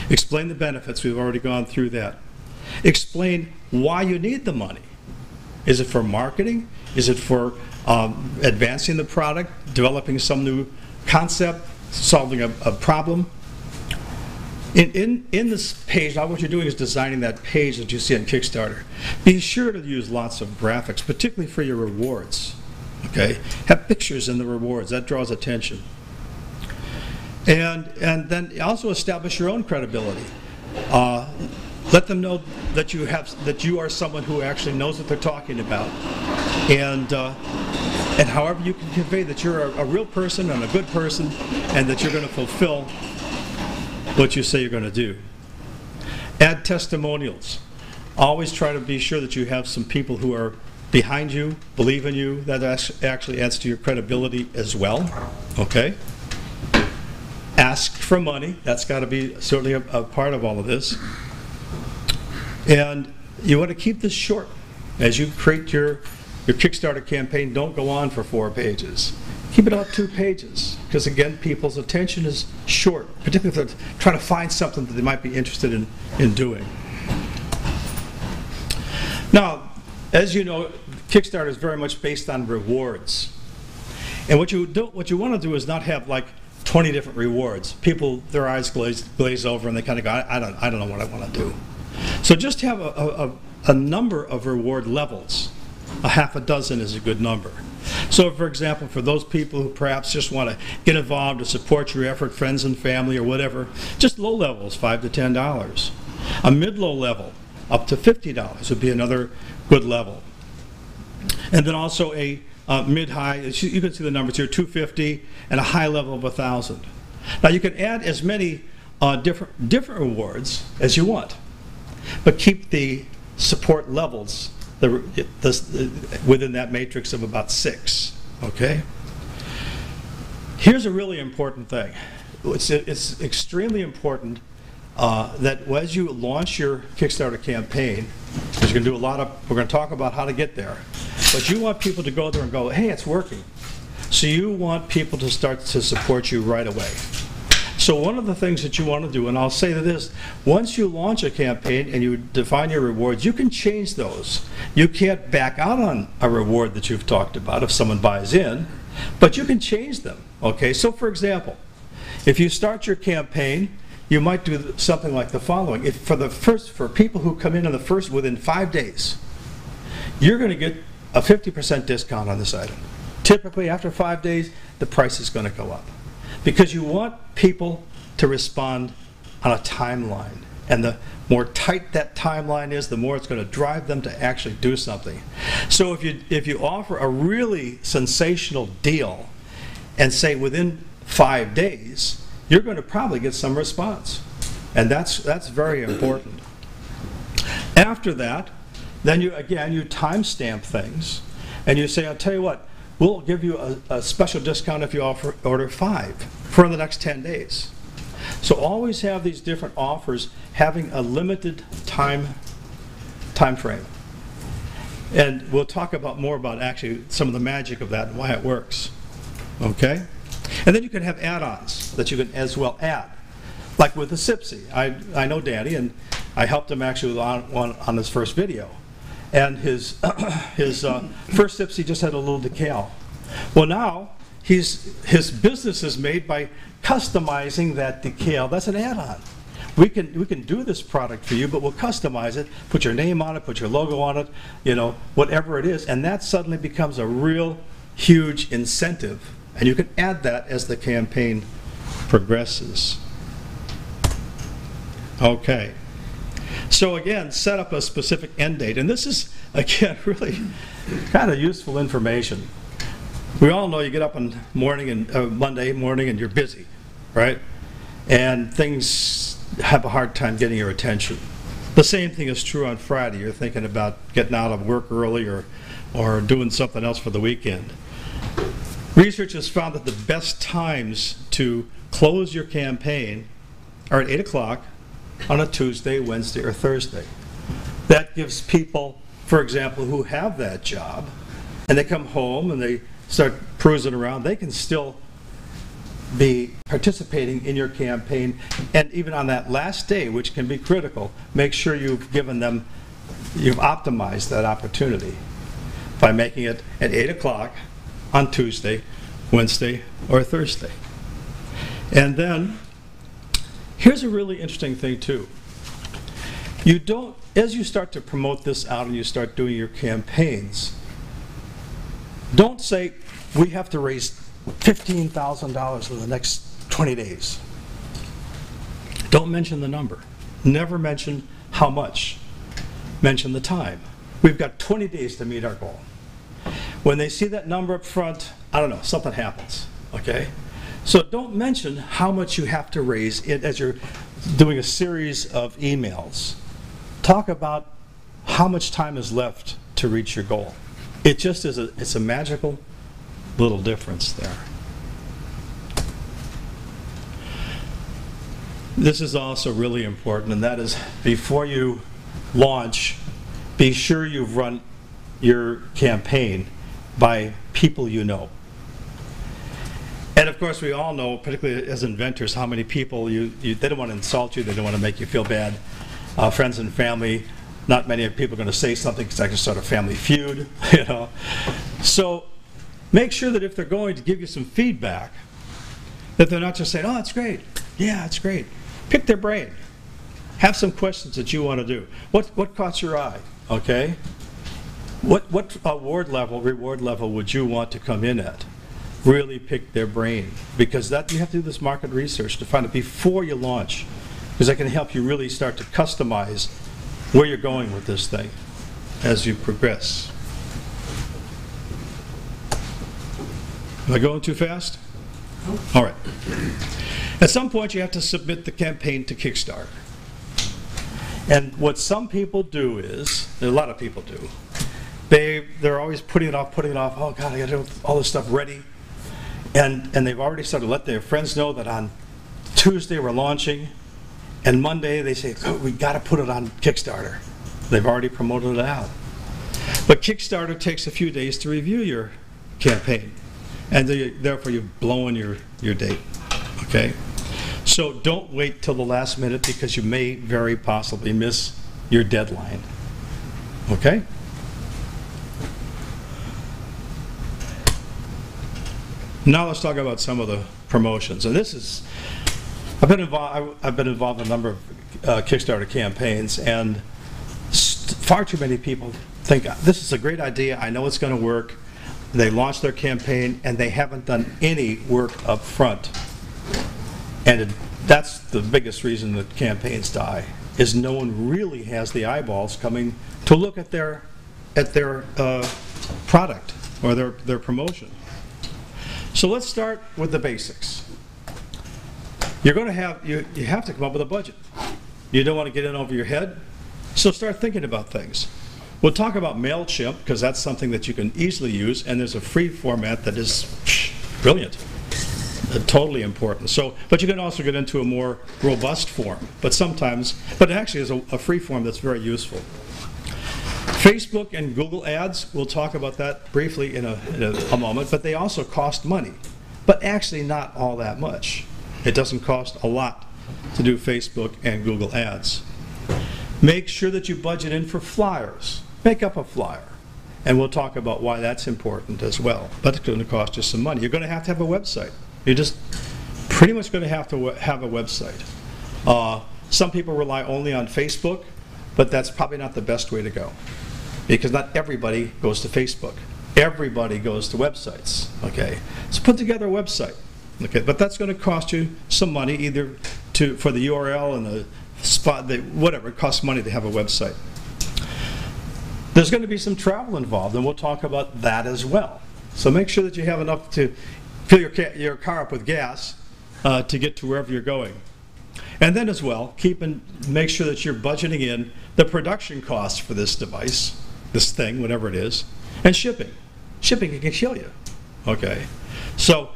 Explain the benefits. We've already gone through that. Explain why you need the money. Is it for marketing? Is it for advancing the product, developing some new concept, solving a problem? In this page, now what you're doing is designing that page that you see on Kickstarter. Be sure to use lots of graphics, particularly for your rewards. Okay, have pictures in the rewards. That draws attention. And then also establish your own credibility. Let them know that you are someone who actually knows what they're talking about, and however you can convey that you're a real person and a good person, and that you're going to fulfill what you say you're going to do. Add testimonials. Always try to be sure that you have some people who are behind you, believe in you. That actually adds to your credibility as well. Okay. Ask for money. That's got to be certainly a part of all of this. And you want to keep this short. As you create your Kickstarter campaign, don't go on for 4 pages. Keep it about 2 pages, because again, people's attention is short, particularly if they're trying to find something that they might be interested in doing. Now, as you know, Kickstarter is very much based on rewards. And what you want to do is not have like 20 different rewards. People, their eyes glaze over and they kind of go, I don't know what I want to do. So just have a number of reward levels. A half a dozen is a good number. So for example, for those people who perhaps just want to get involved to support your effort, friends and family or whatever, just low levels, $5 to $10. A mid-low level, up to $50 would be another good level. And then also a mid-high, you can see the numbers here, $250, and a high level of $1,000. Now you can add as many different rewards as you want, but keep the support levels within that matrix of about 6. Okay. Here's a really important thing. It's extremely important that as you launch your Kickstarter campaign, because you're going to do we're going to talk about how to get there, but you want people to go there and go, hey, it's working. So you want people to start to support you right away. So one of the things that you want to do, and I'll say this, once you launch a campaign and you define your rewards, you can change those. You can't back out on a reward that you've talked about if someone buys in, but you can change them. Okay, so for example, if you start your campaign, you might do something like the following. For people who come in within 5 days, you're going to get a 50% discount on this item. Typically, after 5 days, the price is going to go up, because you want people to respond on a timeline. And the more tight that timeline is, the more it's going to drive them to actually do something. So if you offer a really sensational deal, and say within 5 days, you're going to probably get some response. And that's very important. After that, then you timestamp things, and you say, I'll tell you what, we'll give you a special discount if you order 5 for the next 10 days. So always have these different offers having a limited time frame. And we'll talk more about actually some of the magic of that and why it works. Okay? And then you can have add-ons that you can as well add. Like with the Sipsey. I know Danny, and I helped him actually on his first video. And his first Sipsey just had a little decal. Well, now his business is made by customizing that decal. That's an add-on. We can do this product for you, but we'll customize it, put your name on it, put your logo on it, you know, whatever it is, and that suddenly becomes a real huge incentive. And you can add that as the campaign progresses. Okay. So again, set up a specific end date. And this is, again, really kind of useful information. We all know you get up on Monday morning and you're busy, right? And things have a hard time getting your attention. The same thing is true on Friday. You're thinking about getting out of work early or doing something else for the weekend. Research has found that the best times to close your campaign are at 8 o'clock on a Tuesday, Wednesday, or Thursday. That gives people, for example, who have that job, and they come home and they start cruising around, they can still be participating in your campaign, and even on that last day, which can be critical, make sure you've optimized that opportunity by making it at 8 o'clock on Tuesday, Wednesday, or Thursday. And then, here's a really interesting thing too. You don't, as you start to promote this out and you start doing your campaigns, don't say, we have to raise $15,000 in the next 20 days. Don't mention the number. Never mention how much. Mention the time. We've got 20 days to meet our goal. When they see that number up front, I don't know, something happens, okay? So don't mention how much you have to raise as you're doing a series of emails. Talk about how much time is left to reach your goal. It just is it's a magical little difference there. This is also really important, and that is before you launch, be sure you've run your campaign by people you know. And of course, we all know, particularly as inventors, how many people they don't want to insult you, they don't want to make you feel bad. Friends and family, not many people are going to say something because I can start a family feud, you know. So make sure that if they're going to give you some feedback, that they're not just saying, oh, it's great, yeah, it's great. Pick their brain. Have some questions that you want to do. What caught your eye, okay? What reward level would you want to come in at? Really pick their brain, because that you have to do this market research to find it before you launch, because that can help you really start to customize where you're going with this thing as you progress. Am I going too fast? All right. At some point you have to submit the campaign to Kickstarter. And what some people do is, a lot of people do, they're always putting it off, oh God, I gotta do all this stuff ready. And they've already started to let their friends know that on Tuesday we're launching, and Monday they say, oh, we gotta put it on Kickstarter. They've already promoted it out. But Kickstarter takes a few days to review your campaign, and therefore you've blown your date, okay? So don't wait till the last minute, because you may very possibly miss your deadline, okay? Now let's talk about some of the promotions. And this is, I've been involved in a number of Kickstarter campaigns, and far too many people think, this is a great idea, I know it's going to work. They launch their campaign and they haven't done any work up front. And that's the biggest reason that campaigns die, is no one really has the eyeballs coming to look at their product or their promotion. So let's start with the basics. You're going to have, you have to come up with a budget. You don't want to get in over your head, so start thinking about things. We'll talk about MailChimp, because that's something that you can easily use, and there's a free format that is brilliant, totally important. So, but you can also get into a more robust form, but it actually is a free form that's very useful. Facebook and Google ads, we'll talk about that briefly in a moment, but they also cost money, but actually not all that much. It doesn't cost a lot to do Facebook and Google ads. Make sure that you budget in for flyers. Make up a flyer, and we'll talk about why that's important as well, but it's going to cost you some money. You're going to have a website. You're just pretty much going to have a website. Some people rely only on Facebook, but that's probably not the best way to go, because not everybody goes to Facebook. Everybody goes to websites, okay? So put together a website, okay? But that's going to cost you some money, either for the URL and the spot, whatever, it costs money to have a website. There's going to be some travel involved, and we'll talk about that as well. So make sure that you have enough to fill your car up with gas to get to wherever you're going. And then as well, make sure that you're budgeting in the production costs for this device, this thing, whatever it is, and shipping. Shipping can kill you, okay? So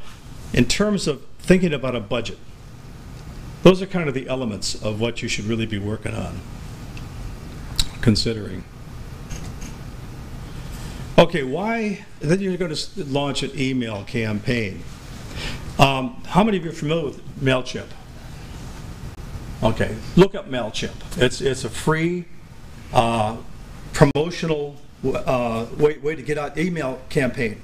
in terms of thinking about a budget, those are kind of the elements of what you should really be working on, considering. Okay, why? Then you're going to launch an email campaign. How many of you are familiar with MailChimp? Okay, look up MailChimp. It's a free promotional way to get out email campaign.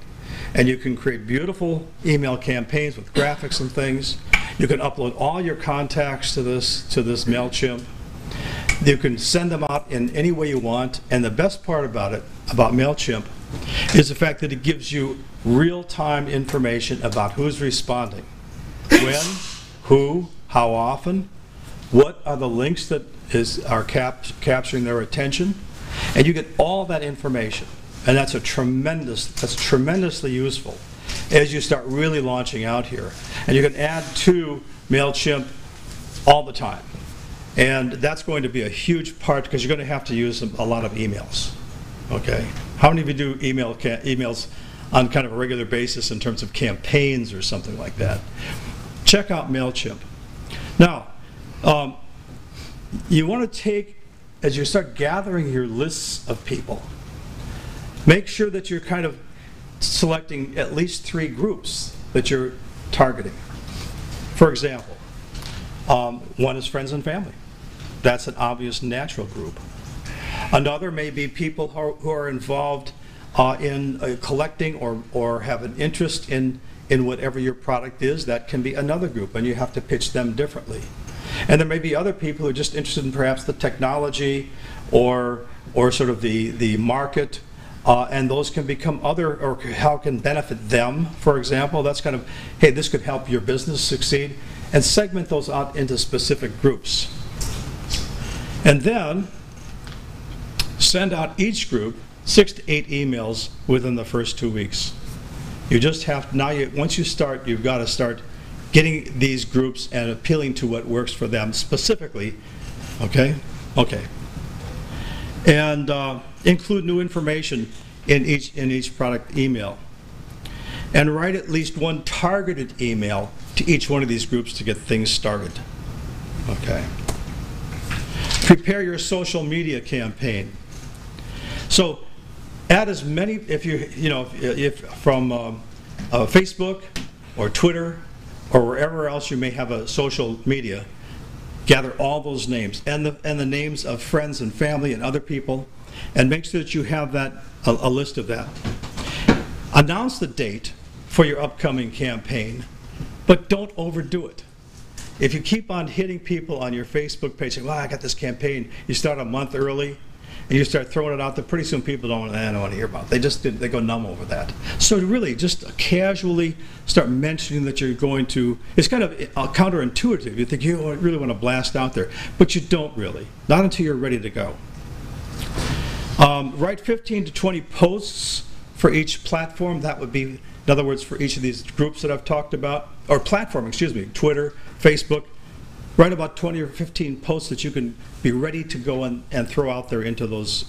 And you can create beautiful email campaigns with graphics and things. You can upload all your contacts to this MailChimp. You can send them out in any way you want. And the best part about MailChimp is the fact that it gives you real-time information about who's responding, when, who, how often, what are the links that are capturing their attention, and you get all that information. And that's tremendously useful as you start really launching out here. And you can add to MailChimp all the time. And that's going to be a huge part, because you're going to have to use a lot of emails. Okay? How many of you do emails on kind of a regular basis in terms of campaigns or something like that? Check out MailChimp. Now, you want to take, as you start gathering your lists of people, make sure that you're kind of selecting at least 3 groups that you're targeting. For example, one is friends and family. That's an obvious natural group. Another may be people who are involved in collecting or have an interest in whatever your product is. That can be another group, and you have to pitch them differently. And there may be other people who are just interested in perhaps the technology or sort of the market, and those can become or how it can benefit them, for example. That's kind of, hey, this could help your business succeed, and segment those out into specific groups. And then send out each group 6 to 8 emails within the first 2 weeks. You just have, once you start, you've got to start getting these groups and appealing to what works for them specifically, okay? Okay. And include new information in each product email. And write at least one targeted email to each one of these groups to get things started, okay? Prepare your social media campaign. So add as many, if from Facebook or Twitter or wherever else you may have a social media, gather all those names and the names of friends and family and other people, and make sure that you have a list of that. Announce the date for your upcoming campaign, but don't overdo it. If you keep on hitting people on your Facebook page saying, well, I got this campaign, you start a month early, and you start throwing it out there, pretty soon people don't want to hear about it. They go numb over that. So really, just casually start mentioning that you're going to, it's kind of counterintuitive. You think you really want to blast out there, but you don't really. Not until you're ready to go. Write 15 to 20 posts for each platform. That would In other words, for each of these groups that I've talked about, or platform, excuse me, Twitter, Facebook, write about 20 or 15 posts that you can be ready to go and throw out there into those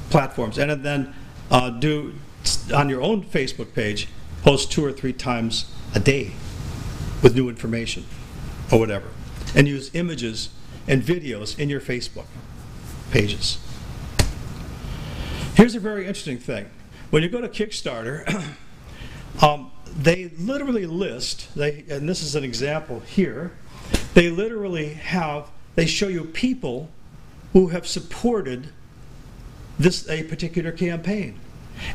platforms. And then do, on your own Facebook page, post 2 or 3 times a day with new information or whatever. And use images and videos in your Facebook pages. Here's a very interesting thing. When you go to Kickstarter, they literally list, and this is an example here, they literally they show you people who have supported a particular campaign.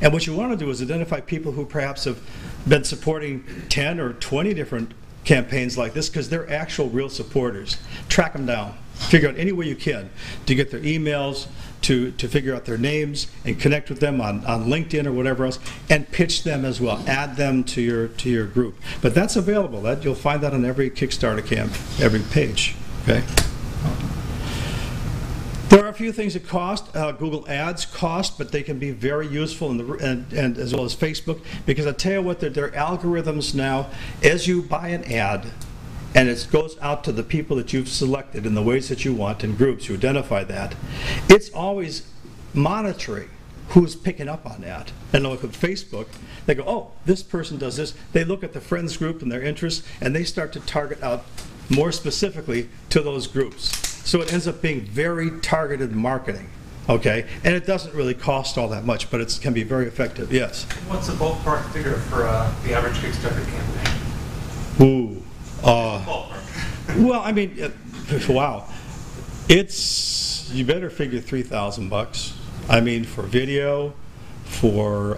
And what you want to do is identify people who perhaps have been supporting 10 or 20 different campaigns like this, because they're actual real supporters. Track them down. Figure out any way you can to get their emails, to figure out their names and connect with them on LinkedIn or whatever else, and pitch them as well. Add them to your group. But that's available. You'll find that on every Kickstarter every page. Okay. There are a few things that cost. Google Ads cost, but they can be very useful, and as well as Facebook, because I tell you what, there are algorithms now. As you buy an ad, and it goes out to the people that you've selected in the ways that you want in groups, you identify that, it's always monitoring who's picking up on that. And look at Facebook, they go, oh, this person does this. They look at the friends group and their interests, and they start to target out more specifically to those groups. So it ends up being very targeted marketing, okay? And it doesn't really cost all that much, but it can be very effective, yes? What's the ballpark figure for the average Kickstarter campaign? Ooh. Well, I mean, wow. You better figure $3,000. I mean, for video, for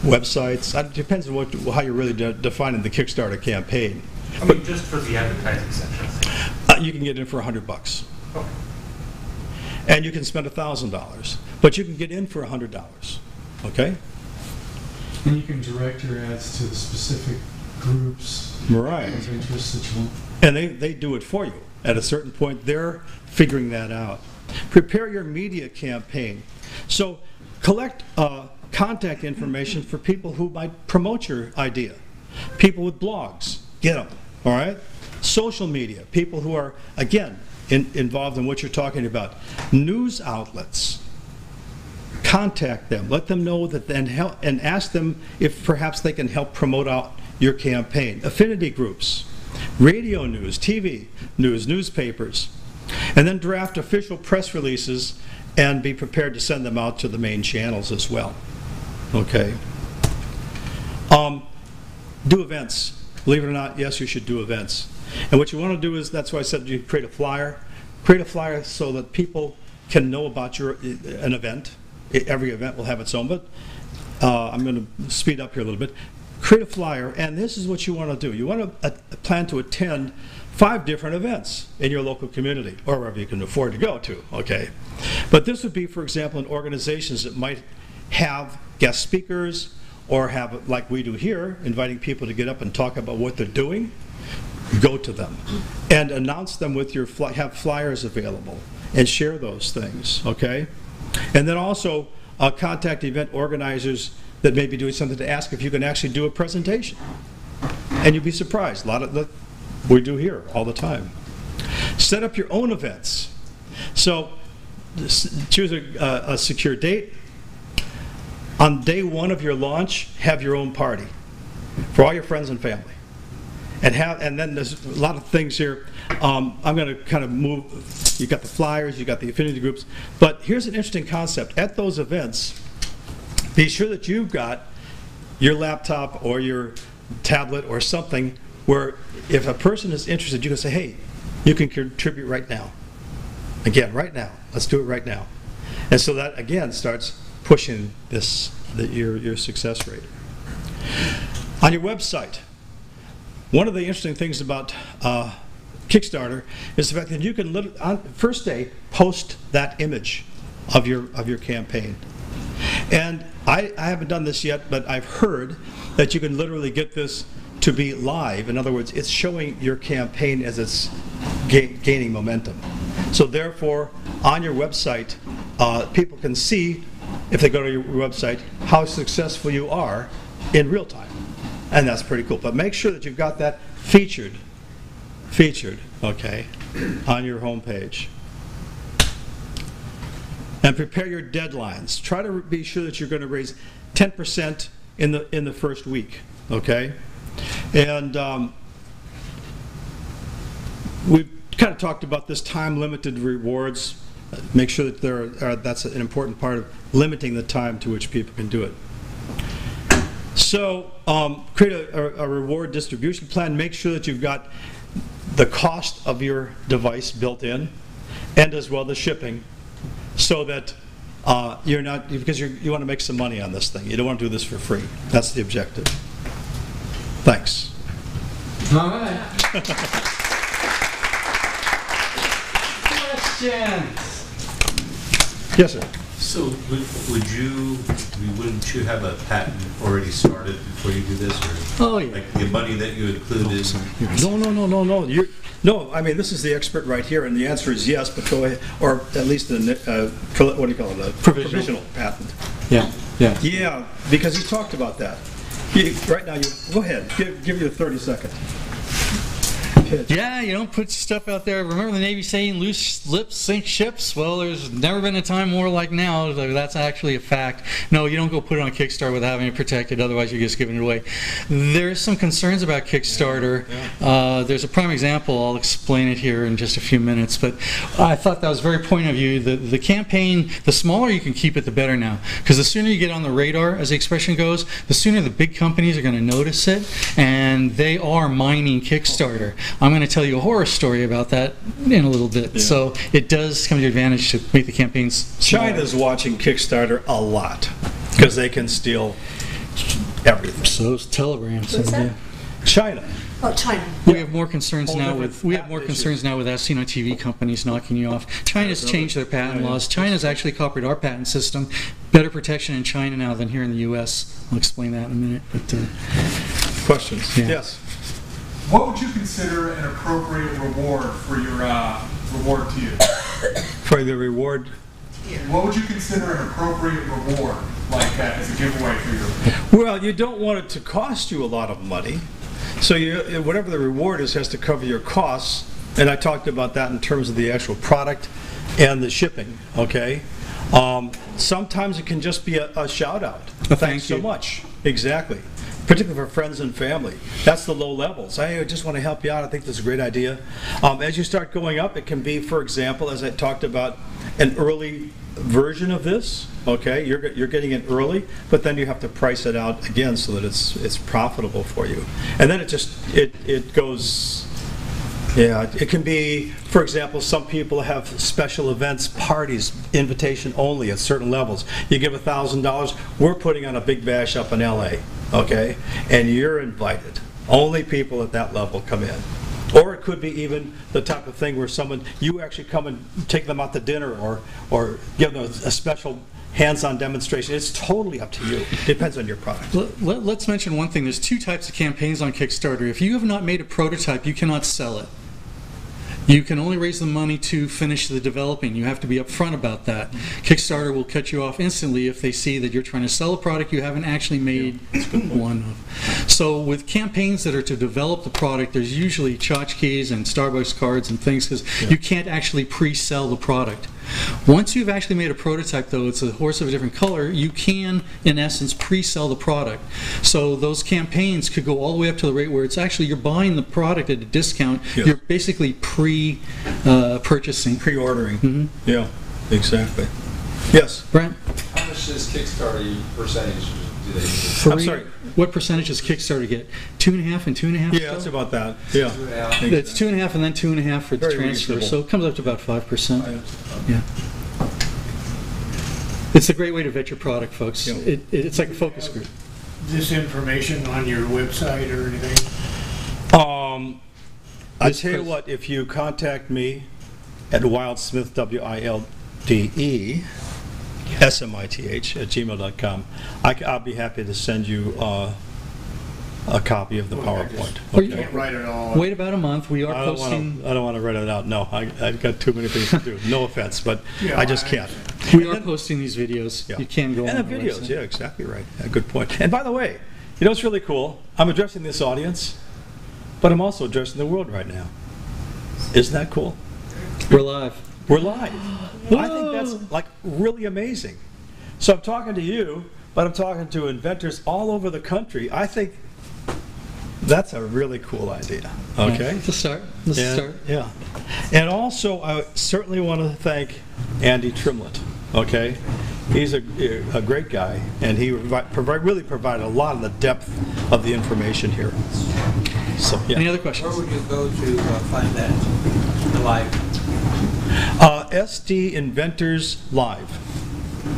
websites. It depends on how you're really defining the Kickstarter campaign. I mean, just for the advertising section. You can get in for $100. Okay. And you can spend $1,000, but you can get in for $100. Okay. And you can direct your ads to the specific groups right. of interest that you want. And they do it for you. At a certain point, they're figuring that out. Prepare your media campaign. So collect contact information for people who might promote your idea. People with blogs, get them, all right? Social media, people who are, again, involved in what you're talking about. News outlets, contact them, let them know that, and ask them if perhaps they can help promote out your campaign. Affinity groups, radio news, TV news, newspapers, and then draft official press releases and be prepared to send them out to the main channels as well. Okay. Do events. Believe it or not, yes, you should do events. And what you want to do is, that's why I said you create a flyer. Create a flyer so that people can know about an event. Every event will have its own, but I'm going to speed up here a little bit. Create a flyer, and this is what you want to do. You want to plan to attend 5 different events in your local community, or wherever you can afford to go to, okay? But this would be, for example, in organizations that might have guest speakers, or have, like we do here, inviting people to get up and talk about what they're doing. Go to them and announce them with have flyers available and share those things, okay? And then also contact event organizers that may be doing something to ask if you can actually do a presentation. And you'd be surprised. A lot of we do here all the time. Set up your own events. So choose a secure date. On day 1 of your launch, have your own party for all your friends and family. And then there's a lot of things here. I'm going to kind of move. You've got the flyers, you've got the affinity groups. But here's an interesting concept. At those events, be sure that you've got your laptop or your tablet or something where if a person is interested, you can say, hey, you can contribute right now. Again, right now. Let's do it right now. And so that, again, starts pushing your success rate. On your website, one of the interesting things about Kickstarter is the fact that you can, on first day, post that image of your campaign. And I haven't done this yet, but I've heard that you can literally get this to be live. In other words, it's showing your campaign as it's gaining momentum. So therefore, on your website, people can see if they go to your website, how successful you are in real time. And that's pretty cool. But make sure that you've got that featured, okay, on your home page. And prepare your deadlines. Try to be sure that you're going to raise 10% in the first week, okay? And we've kind of talked about this time-limited rewards. Make sure that that's an important part of limiting the time to which people can do it. So create a reward distribution plan. Make sure that you've got the cost of your device built in, and as well the shipping, so that you're not, because you want to make some money on this thing. You don't want to do this for free. That's the objective. Thanks. All right. Questions? Yes, sir. So wouldn't you have a patent already started before you do this, or oh yeah, like the money that you included? No, I mean, this is the expert right here, and the answer is yes, but go ahead, or at least what do you call it, a provisional patent. Yeah. Yeah, because he talked about that. Right now, go ahead, give you a 30-second. Yeah, you don't put stuff out there. Remember the Navy saying, loose lips sink ships? Well, there's never been a time more like now. That's actually a fact. No, you don't go put it on Kickstarter without having it protected, otherwise you're just giving it away. There's some concerns about Kickstarter. There's a prime example. I'll explain it here in just a few minutes, but I thought that was very point of view. The campaign, the smaller you can keep it, the better now, because the sooner you get on the radar, as the expression goes, the sooner the big companies are going to notice it, and they are mining Kickstarter. I'm going to tell you a horror story about that in a little bit. Yeah. So it does come to your advantage to make the campaigns smaller. China's watching Kickstarter a lot because they can steal everything. So those telegrams. Who's that? China. Oh, China. We have more concerns now with concerns now with as seen on TV companies knocking you off. China's changed their patent laws. China's actually copied our patent system. Better protection in China now than here in the U.S. I'll explain that in a minute. But questions? Yeah. Yes. What would you consider an appropriate reward for your reward to you? For the reward? What would you consider an appropriate reward, like as a giveaway for your? Well, you don't want it to cost you a lot of money. So whatever the reward is has to cover your costs. And I talked about that in terms of the actual product and the shipping, okay? Sometimes it can just be a shout out. Thanks so much. Exactly. Particularly for friends and family. That's the low levels. I just want to help you out. I think that's a great idea. As you start going up, it can be, for example, as I talked about, an early version of this. Okay, you're getting it early, but then you have to price it out again so that it's profitable for you. And then it goes. Yeah, it can be, for example, some people have special events, parties, invitation only at certain levels. You give $1,000, we're putting on a big bash up in LA, okay? And you're invited. Only people at that level come in. Or it could be even the type of thing where you actually come and take them out to dinner or give them a special hands-on demonstration. It's totally up to you. Depends on your product. Let's mention one thing. There's two types of campaigns on Kickstarter. If you have not made a prototype, you cannot sell it. You can only raise the money to finish the developing. You have to be upfront about that. Kickstarter will cut you off instantly if they see that you're trying to sell a product you haven't actually made one of. So with campaigns that are to develop the product, there's usually tchotchkes and Starbucks cards and things because you can't actually pre-sell the product. Once you've actually made a prototype, though, it's a horse of a different color, you can, in essence, pre-sell the product. So those campaigns could go all the way up to the rate where it's actually you're buying the product at a discount. Yes. You're basically pre-purchasing. Pre-ordering. Mm-hmm. Yeah, exactly. Yes, Brent? How much is Kickstarter percentage do they? I'm sorry. What percentage does Kickstarter get? 2.5 and 2.5? Yeah, it's about that. Yeah. It's 2.5 and then 2.5 for the transfer, reasonable. So it comes up to about 5%. Yeah. It's a great way to vet your product, folks. Yeah. It's like a focus group. This information on your website or anything? I tell you what, if you contact me at Wildsmith, WILDE, SMITH @gmail.com. I'll be happy to send you a copy of the PowerPoint. Okay. You can't write it all. Wait about a month. We are posting. I don't want to write it out. No, I've got too many things to do. No offense, but I just can't. We are posting these videos. Yeah. You can go on And the our videos, website. yeah, exactly right. Yeah, good point. And by the way, you know what's really cool? I'm addressing this audience, but I'm also addressing the world right now. Isn't that cool? We're live. We're live. I think that's like really amazing. So I'm talking to you, but I'm talking to inventors all over the country. I think that's a really cool idea. Okay? Let's start. Let's start. Yeah. And also, I certainly want to thank Andy Trimlett. Okay? He's a great guy, and he really provided a lot of the depth of the information here. So, yeah. Any other questions? Where would you go to find that live? SD Inventors Live.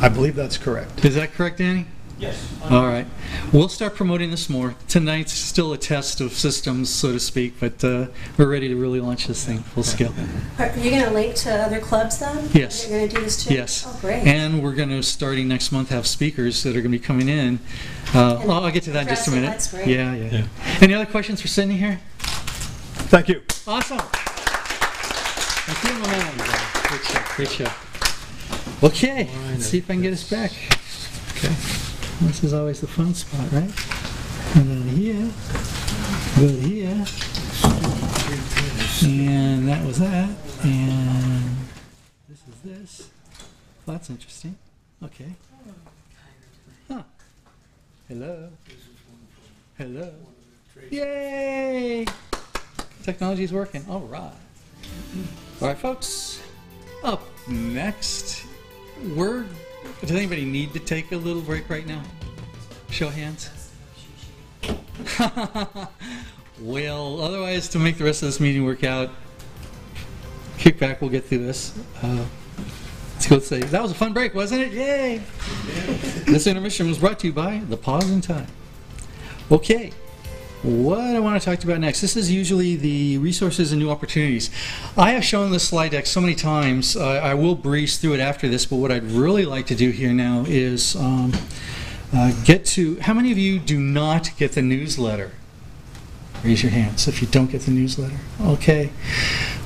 I believe that's correct. Is that correct, Danny? Yes. All right. We'll start promoting this more. Tonight's still a test of systems, so to speak, but we're ready to really launch this thing full scale. Are you going to link to other clubs then? Yes. You're going to do this too? Yes. Oh, great. And we're going to, starting next month, have speakers that are going to be coming in. I'll get to that in just a minute. That's great. Yeah. Any other questions for Cindy here? Thank you. Awesome. Thank you, my man. Great show. Great show. Okay. Let's see if I can get us back. Okay. This is always the fun spot, right? And then here. Go to here. And that was that. And this is this. Well, that's interesting. Okay. Huh. Hello. Hello. Yay! Technology's working. All right. All right, folks. Up next, does anybody need to take a little break right now? Show of hands. Well, otherwise, to make the rest of this meeting work out, kick back, we'll get through this. Let's go say, that was a fun break, wasn't it? Yay! This intermission was brought to you by The Pause in Time. Okay. What I want to talk to you about next, this is usually the resources and new opportunities. I have shown this slide deck so many times, I will breeze through it after this, but what I'd really like to do here now is get to, how many of you do not get the newsletter? Raise your hands if you don't get the newsletter. Okay.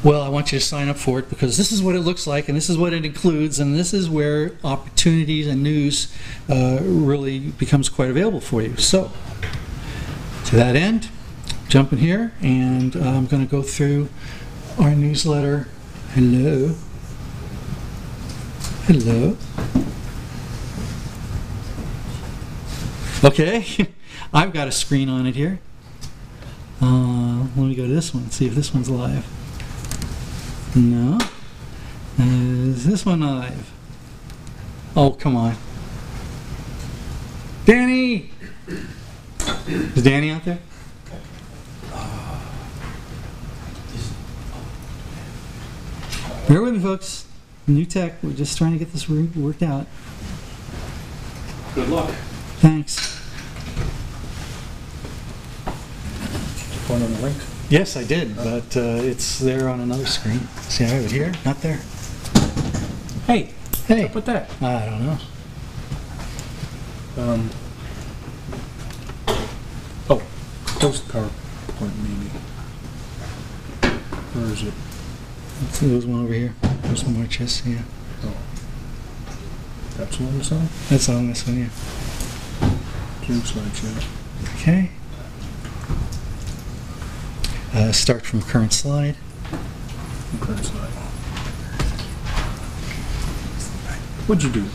Well, I want you to sign up for it because this is what it looks like and this is what it includes and this is where opportunities and news really becomes quite available for you. So, to that end, jump in here and I'm going to go through our newsletter. Hello. Hello. Okay, I've got a screen on it here. Let me go to this one, see if this one's live. No. Is this one live? Oh, come on. Danny! Is Danny out there? Bear with me, folks. New tech. We're just trying to get this worked out. Good luck. Thanks. Point on the link. Yes, I did, but it's there on another screen. See, I have it here, not there. Hey, what's up with that? I don't know. Postcard point maybe. Where is it? Let's see, there's one over here. There's one more chest, yeah. Oh. That's on this side? That's on this one, yeah. Two sides, yeah. Okay. Start from current slide. Current slide. What'd you do?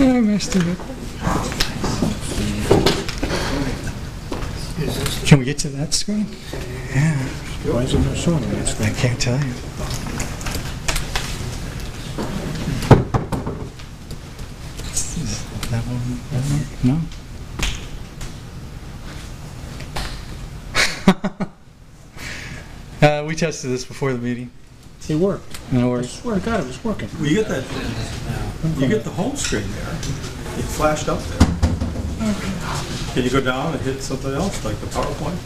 I messed it up. Can we get to that screen? Yeah. Why is it not showing me? I can't tell you. Is that one? No? We tested this before the meeting. It worked. And it worked. I swear to God, it was working. Well, you get that. You get the home screen there. It flashed up there. Can you go down and hit something else, like the PowerPoint?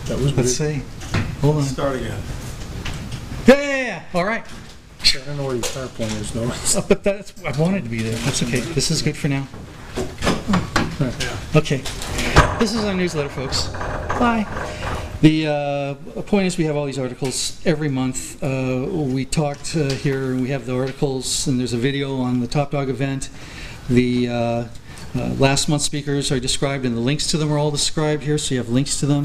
That was Let's see. Hold on. Start again. Yeah. All right. I don't know where your PowerPoint is, though. But that's, I wanted to be there. That's okay. This is good for now. Okay. This is our newsletter, folks. Bye. The point is we have all these articles every month. We talked here, we have the articles, and there's a video on the Top Dog event. The last month's speakers are described, and the links to them are all described here, so you have links to them.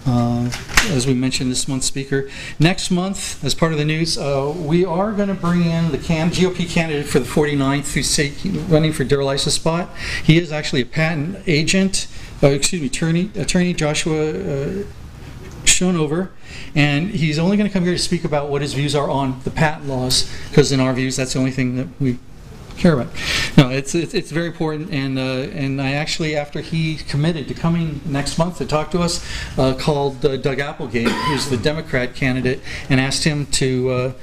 As we mentioned, this month's speaker. Next month, as part of the news, we are going to bring in the GOP candidate for the 49th who's running for Darrell Issa's spot. He is actually a patent agent, attorney Joshua Schonover, and he's only going to come here to speak about what his views are on the patent laws, because in our views, that's the only thing that we care about. No, it's very important, and I actually, after he committed to coming next month to talk to us, called Doug Applegate, who's the Democrat candidate, and asked him to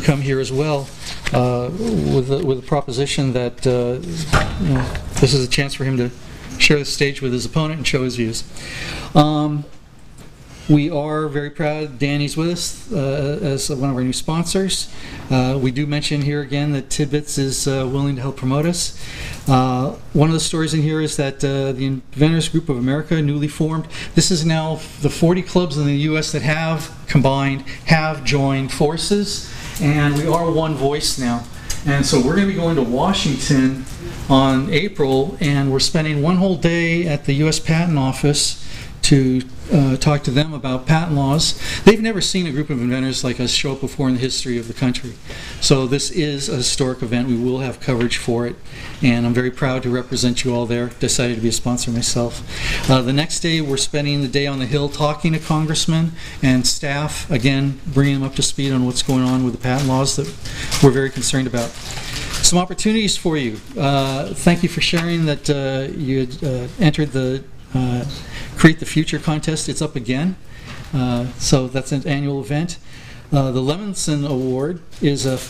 come here as well with a proposition that this is a chance for him to share the stage with his opponent and show his views. We are very proud Danny's with us as one of our new sponsors. We do mention here again that Tidbits is willing to help promote us. One of the stories in here is that the Inventors Group of America, newly formed, this is now the 40 clubs in the U.S. that have joined forces, and we are one voice now. And so we're going to be going to Washington on April, and we're spending one whole day at the U.S. Patent Office to talk to them about patent laws. They've never seen a group of inventors like us show up before in the history of the country. So this is a historic event. We will have coverage for it, and I'm very proud to represent you all there. Decided to be a sponsor myself. The next day, we're spending the day on the Hill talking to congressmen and staff, again, bringing them up to speed on what's going on with the patent laws that we're very concerned about. Some opportunities for you. Thank you for sharing that you had entered the Create the Future contest. It's up again. So that's an annual event. The Levinson Award is a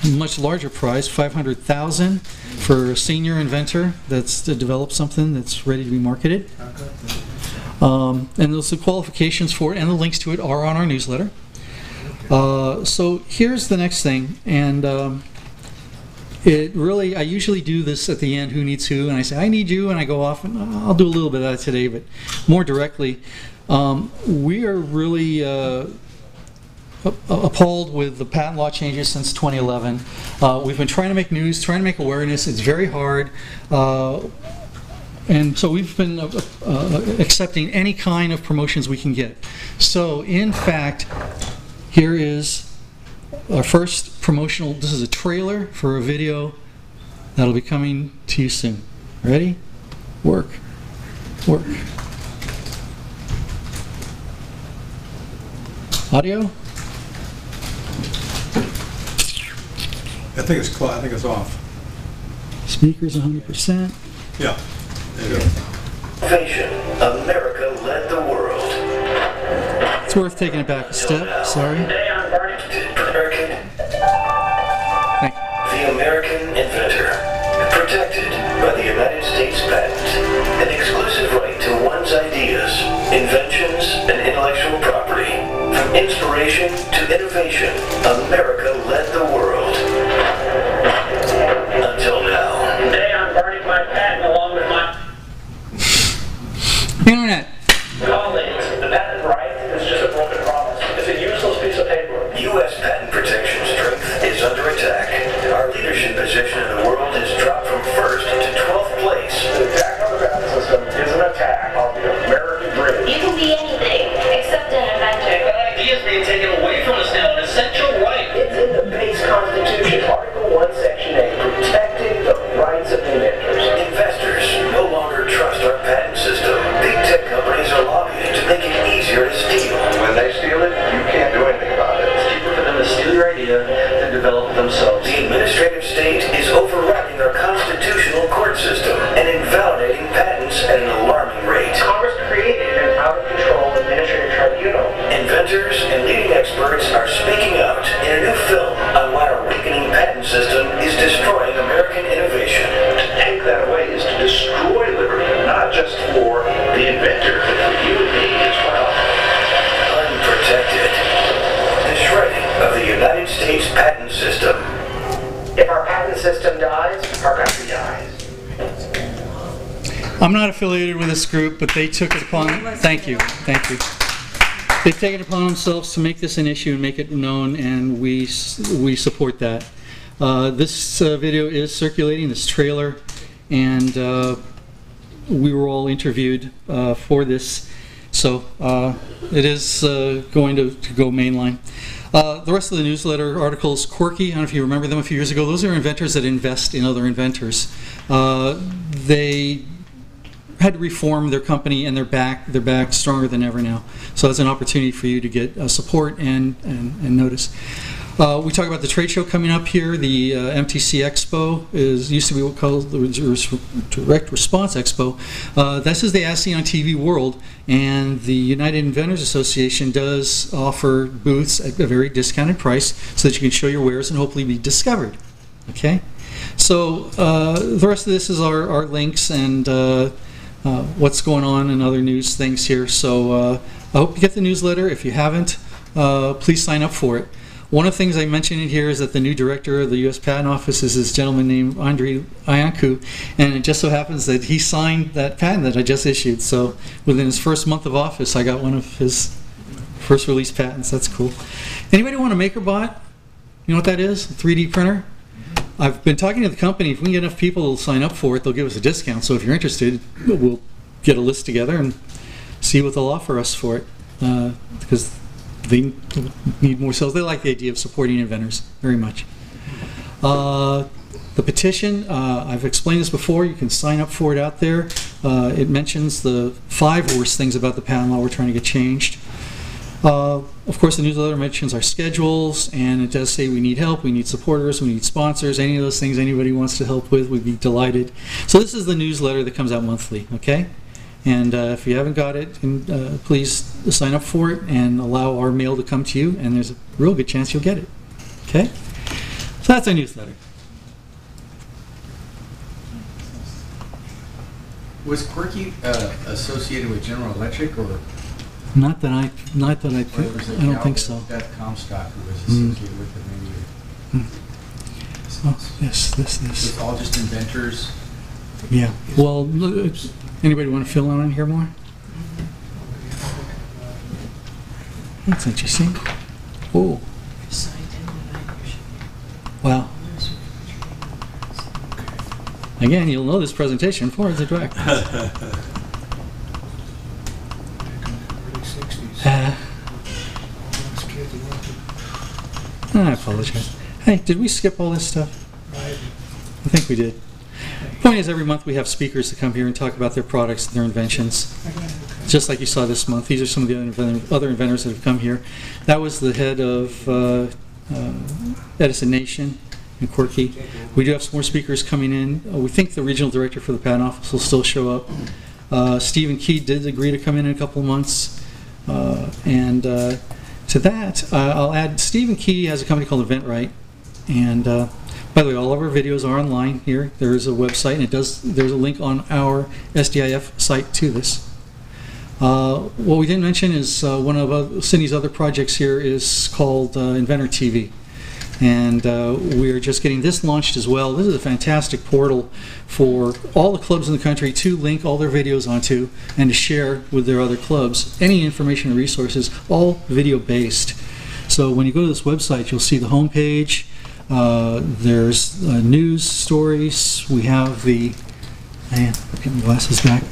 much larger prize, $500,000 for a senior inventor that's developed something that's ready to be marketed. And those qualifications for it and the links to it are on our newsletter. So here's the next thing, and it really, I usually do this at the end, who needs who, and I say, I need you, and I go off, and I'll do a little bit of that today, but more directly, we are really appalled with the patent law changes since 2011. We've been trying to make news, trying to make awareness. It's very hard. And so we've been accepting any kind of promotions we can get. So, in fact, here is our first promotional, this is a trailer for a video that'll be coming to you soon. Ready? Work. Work. Audio? I think it's off. Speakers 100%. Yeah. There you go. Innovation. America led the world. It's worth taking it back a step. Sorry. The American inventor, protected by the United States patent, an exclusive right to one's ideas, inventions, and intellectual property. From inspiration to innovation, America led the world. Until now. Today I'm burning my patent along with my Internet. colleagues. The patent right is just a broken promise. It's a useless piece of paper. U.S. patent protection strength is under attack. Our leadership position in the world has dropped from 1st to 12th place. The attack on the patent system is an attack on the American dream. You can be anything except an inventor. That idea is being taken away from us now, an essential right. It's in the base constitution, Article 1, Section 8, protecting the rights of inventors. Investors no longer trust our patent system. Big tech companies are lobbying to make it easier to steal. When they steal it, you can't do anything about it. It's cheaper for them to steal your idea than develop it themselves. The administrative state is overriding our constitutional court system and invalidating patents at an alarming rate. Congress created an out-of-control administrative tribunal. Inventors and leading experts are speaking out in a new film on why our weakening patent system is destroying American innovation. To take that away is to destroy liberty, not just for the inventor, but for you and me as well. Unprotected. The shredding of the United States patent system. If our patent system dies, our country dies. I'm not affiliated with this group, but they took it upon. Thank you. Thank you. they've taken it upon themselves to make this an issue and make it known, and we support that. This video is circulating, this trailer, and we were all interviewed for this, so it is going to go mainline. The rest of the newsletter articles, Quirky, I don't know if you remember them a few years ago. Those are inventors that invest in other inventors. They had to reform their company, and they're back stronger than ever now. So it's an opportunity for you to get support and notice. We talk about the trade show coming up here. The MTC Expo used to be what we call the Direct Response Expo. This is the ASEAN TV World, and the United Inventors Association does offer booths at a very discounted price so that you can show your wares and hopefully be discovered. Okay? So the rest of this is our links and what's going on and other news things here. So I hope you get the newsletter. If you haven't, please sign up for it. One of the things I mentioned in here is that the new director of the U.S. Patent Office is this gentleman named Andre Iancu, and it just so happens that he signed that patent that I just issued. So within his first month of office, I got one of his first release patents. That's cool. Anybody want a MakerBot? You know what that is? A 3D printer? I've been talking to the company. If we can get enough people to sign up for it, they'll give us a discount. So if you're interested, we'll get a list together and see what they'll offer us for it, because they need more sales. They like the idea of supporting inventors very much. The petition, I've explained this before. You can sign up for it out there. It mentions the 5 worst things about the patent law we're trying to get changed. Of course, the newsletter mentions our schedules, and it does say we need help, we need supporters, we need sponsors, any of those things anybody wants to help with, we'd be delighted. So this is the newsletter that comes out monthly, okay? And if you haven't got it, please sign up for it and allow our mail to come to you, and there's a real good chance you'll get it. Okay? So that's our newsletter. Was Quirky associated with General Electric, or? Not that I don't think so. Beth Comstock who was associated with it, maybe. Oh, this. It's all just inventors. Yeah. Well, anybody want to fill in on here more? That's interesting. Oh. Wow. Again, you'll know this presentation forwards and back. I apologize. Hey, did we skip all this stuff? I think we did. The point is, every month we have speakers that come here and talk about their products and their inventions. Just like you saw this month. These are some of the other inventors that have come here. That was the head of Edison Nation and Quirky. We do have some more speakers coming in. We think the regional director for the patent office will still show up. Stephen Key did agree to come in a couple of months. To that, I'll add, Stephen Key has a company called InventRight. And by the way, all of our videos are online here. There is a website, and there's a link on our SDIF site to this. What we didn't mention is one of Cindy's other projects here is called Inventor TV. And we're just getting this launched as well. This is a fantastic portal for all the clubs in the country to link all their videos onto and to share with their other clubs. Any information or resources, all video based. So when you go to this website, you'll see the homepage. There's news stories. We have the, I'm getting my glasses back.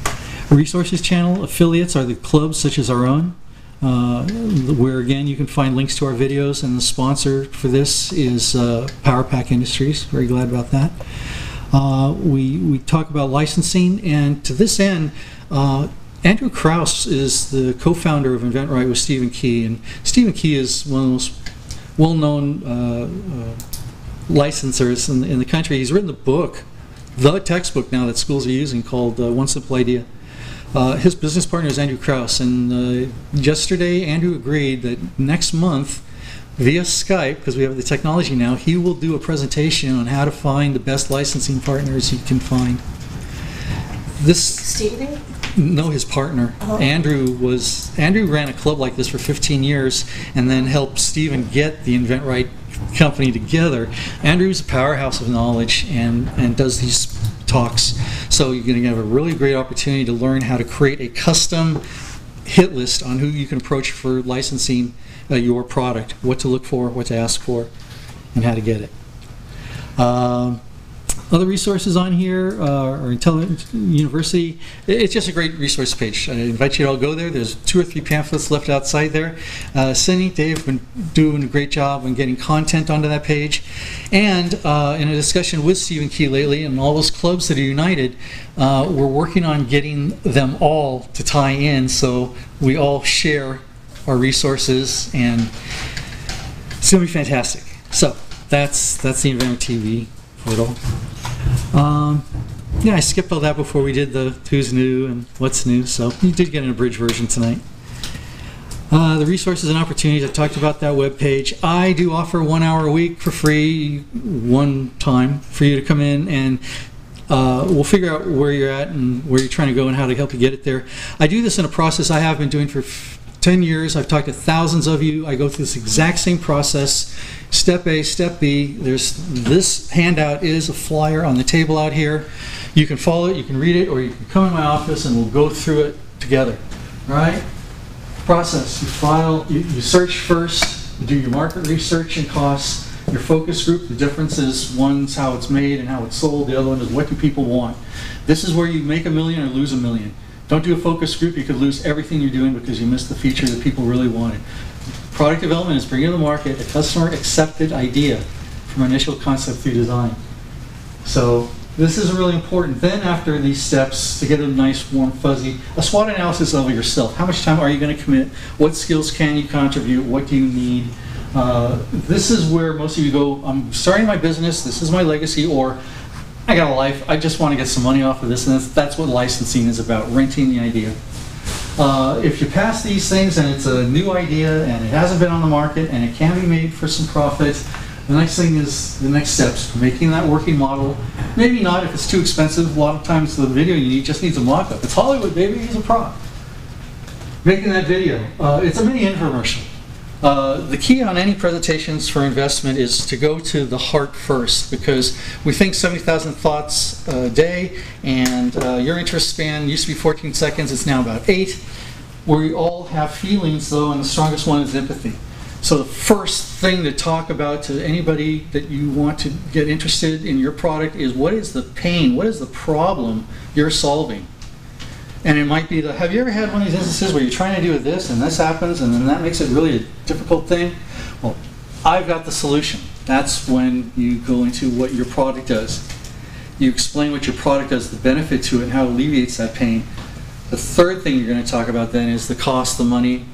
Resources channel. Affiliates are the clubs such as our own. Where again you can find links to our videos, and the sponsor for this is PowerPack Industries. Very glad about that. We talk about licensing, and to this end, Andrew Krause is the co-founder of InventRight with Stephen Key, and Stephen Key is one of the most well-known licensors in the country. He's written the book, the textbook now that schools are using, called One Simple Idea. His business partner is Andrew Krause, and yesterday Andrew agreed that next month, via Skype, because we have the technology now, he will do a presentation on how to find the best licensing partners he can find. Stephen? No, his partner. Oh. Andrew ran a club like this for 15 years and then helped Stephen get the InventRight company together. Andrew's a powerhouse of knowledge and does these talks. So you're going to have a really great opportunity to learn how to create a custom hit list on who you can approach for licensing your product, what to look for, what to ask for, and how to get it. Other resources on here are Intelligent University. It's just a great resource page. I invite you to all go there. There's 2 or 3 pamphlets left outside there. Cindy, Dave have been doing a great job on getting content onto that page. And in a discussion with Stephen Key lately, and all those clubs that are united, we're working on getting them all to tie in so we all share our resources, and it's going to be fantastic. So that's the Inventor TV portal. Yeah, I skipped all that before we did the who's new and what's new, so you did get an abridged version tonight. The resources and opportunities, I talked about that webpage. I do offer 1 hour a week for free, one time, for you to come in, and we'll figure out where you're at and where you're trying to go and how to help you get it there. I do this in a process I have been doing for 10 years. I've talked to thousands of you. I go through this exact same process. Step A, step B. This handout is a flyer on the table out here. You can follow it, you can read it, or you can come in my office and we'll go through it together. All right? Process. You file, you search first, you do your market research and costs, your focus group. The difference is one's how it's made and how it's sold. The other one is what do people want. This is where you make $1 million or lose $1 million. Don't do a focus group. You could lose everything you're doing because you missed the feature that people really wanted. Product development is bringing to the market a customer-accepted idea from initial concept through design. So this is really important. Then after these steps, to get a nice, warm, fuzzy, a SWOT analysis of yourself. How much time are you going to commit? What skills can you contribute? What do you need? This is where most of you go, I'm starting my business, this is my legacy, or I got a life, I just want to get some money off of this, and that's what licensing is about, renting the idea. If you pass these things and it's a new idea and it hasn't been on the market and it can be made for some profit, the next thing is the next steps, making that working model. Maybe not if it's too expensive. A lot of times the video you need just needs a mock-up. It's Hollywood, baby, use a prop. Making that video. It's a mini infomercial. The key on any presentations for investment is to go to the heart first, because we think 70,000 thoughts a day, and your interest span used to be 14 seconds, it's now about 8. We all have feelings though, and the strongest one is empathy. So the first thing to talk about to anybody that you want to get interested in your product is, what is the pain, what is the problem you're solving? And it might be the, have you ever had one of these instances where you're trying to do this and this happens and then that makes it really a difficult thing? Well, I've got the solution. That's when you go into what your product does. You explain what your product does, the benefit to it, and how it alleviates that pain. The third thing you're going to talk about then is the cost, the money,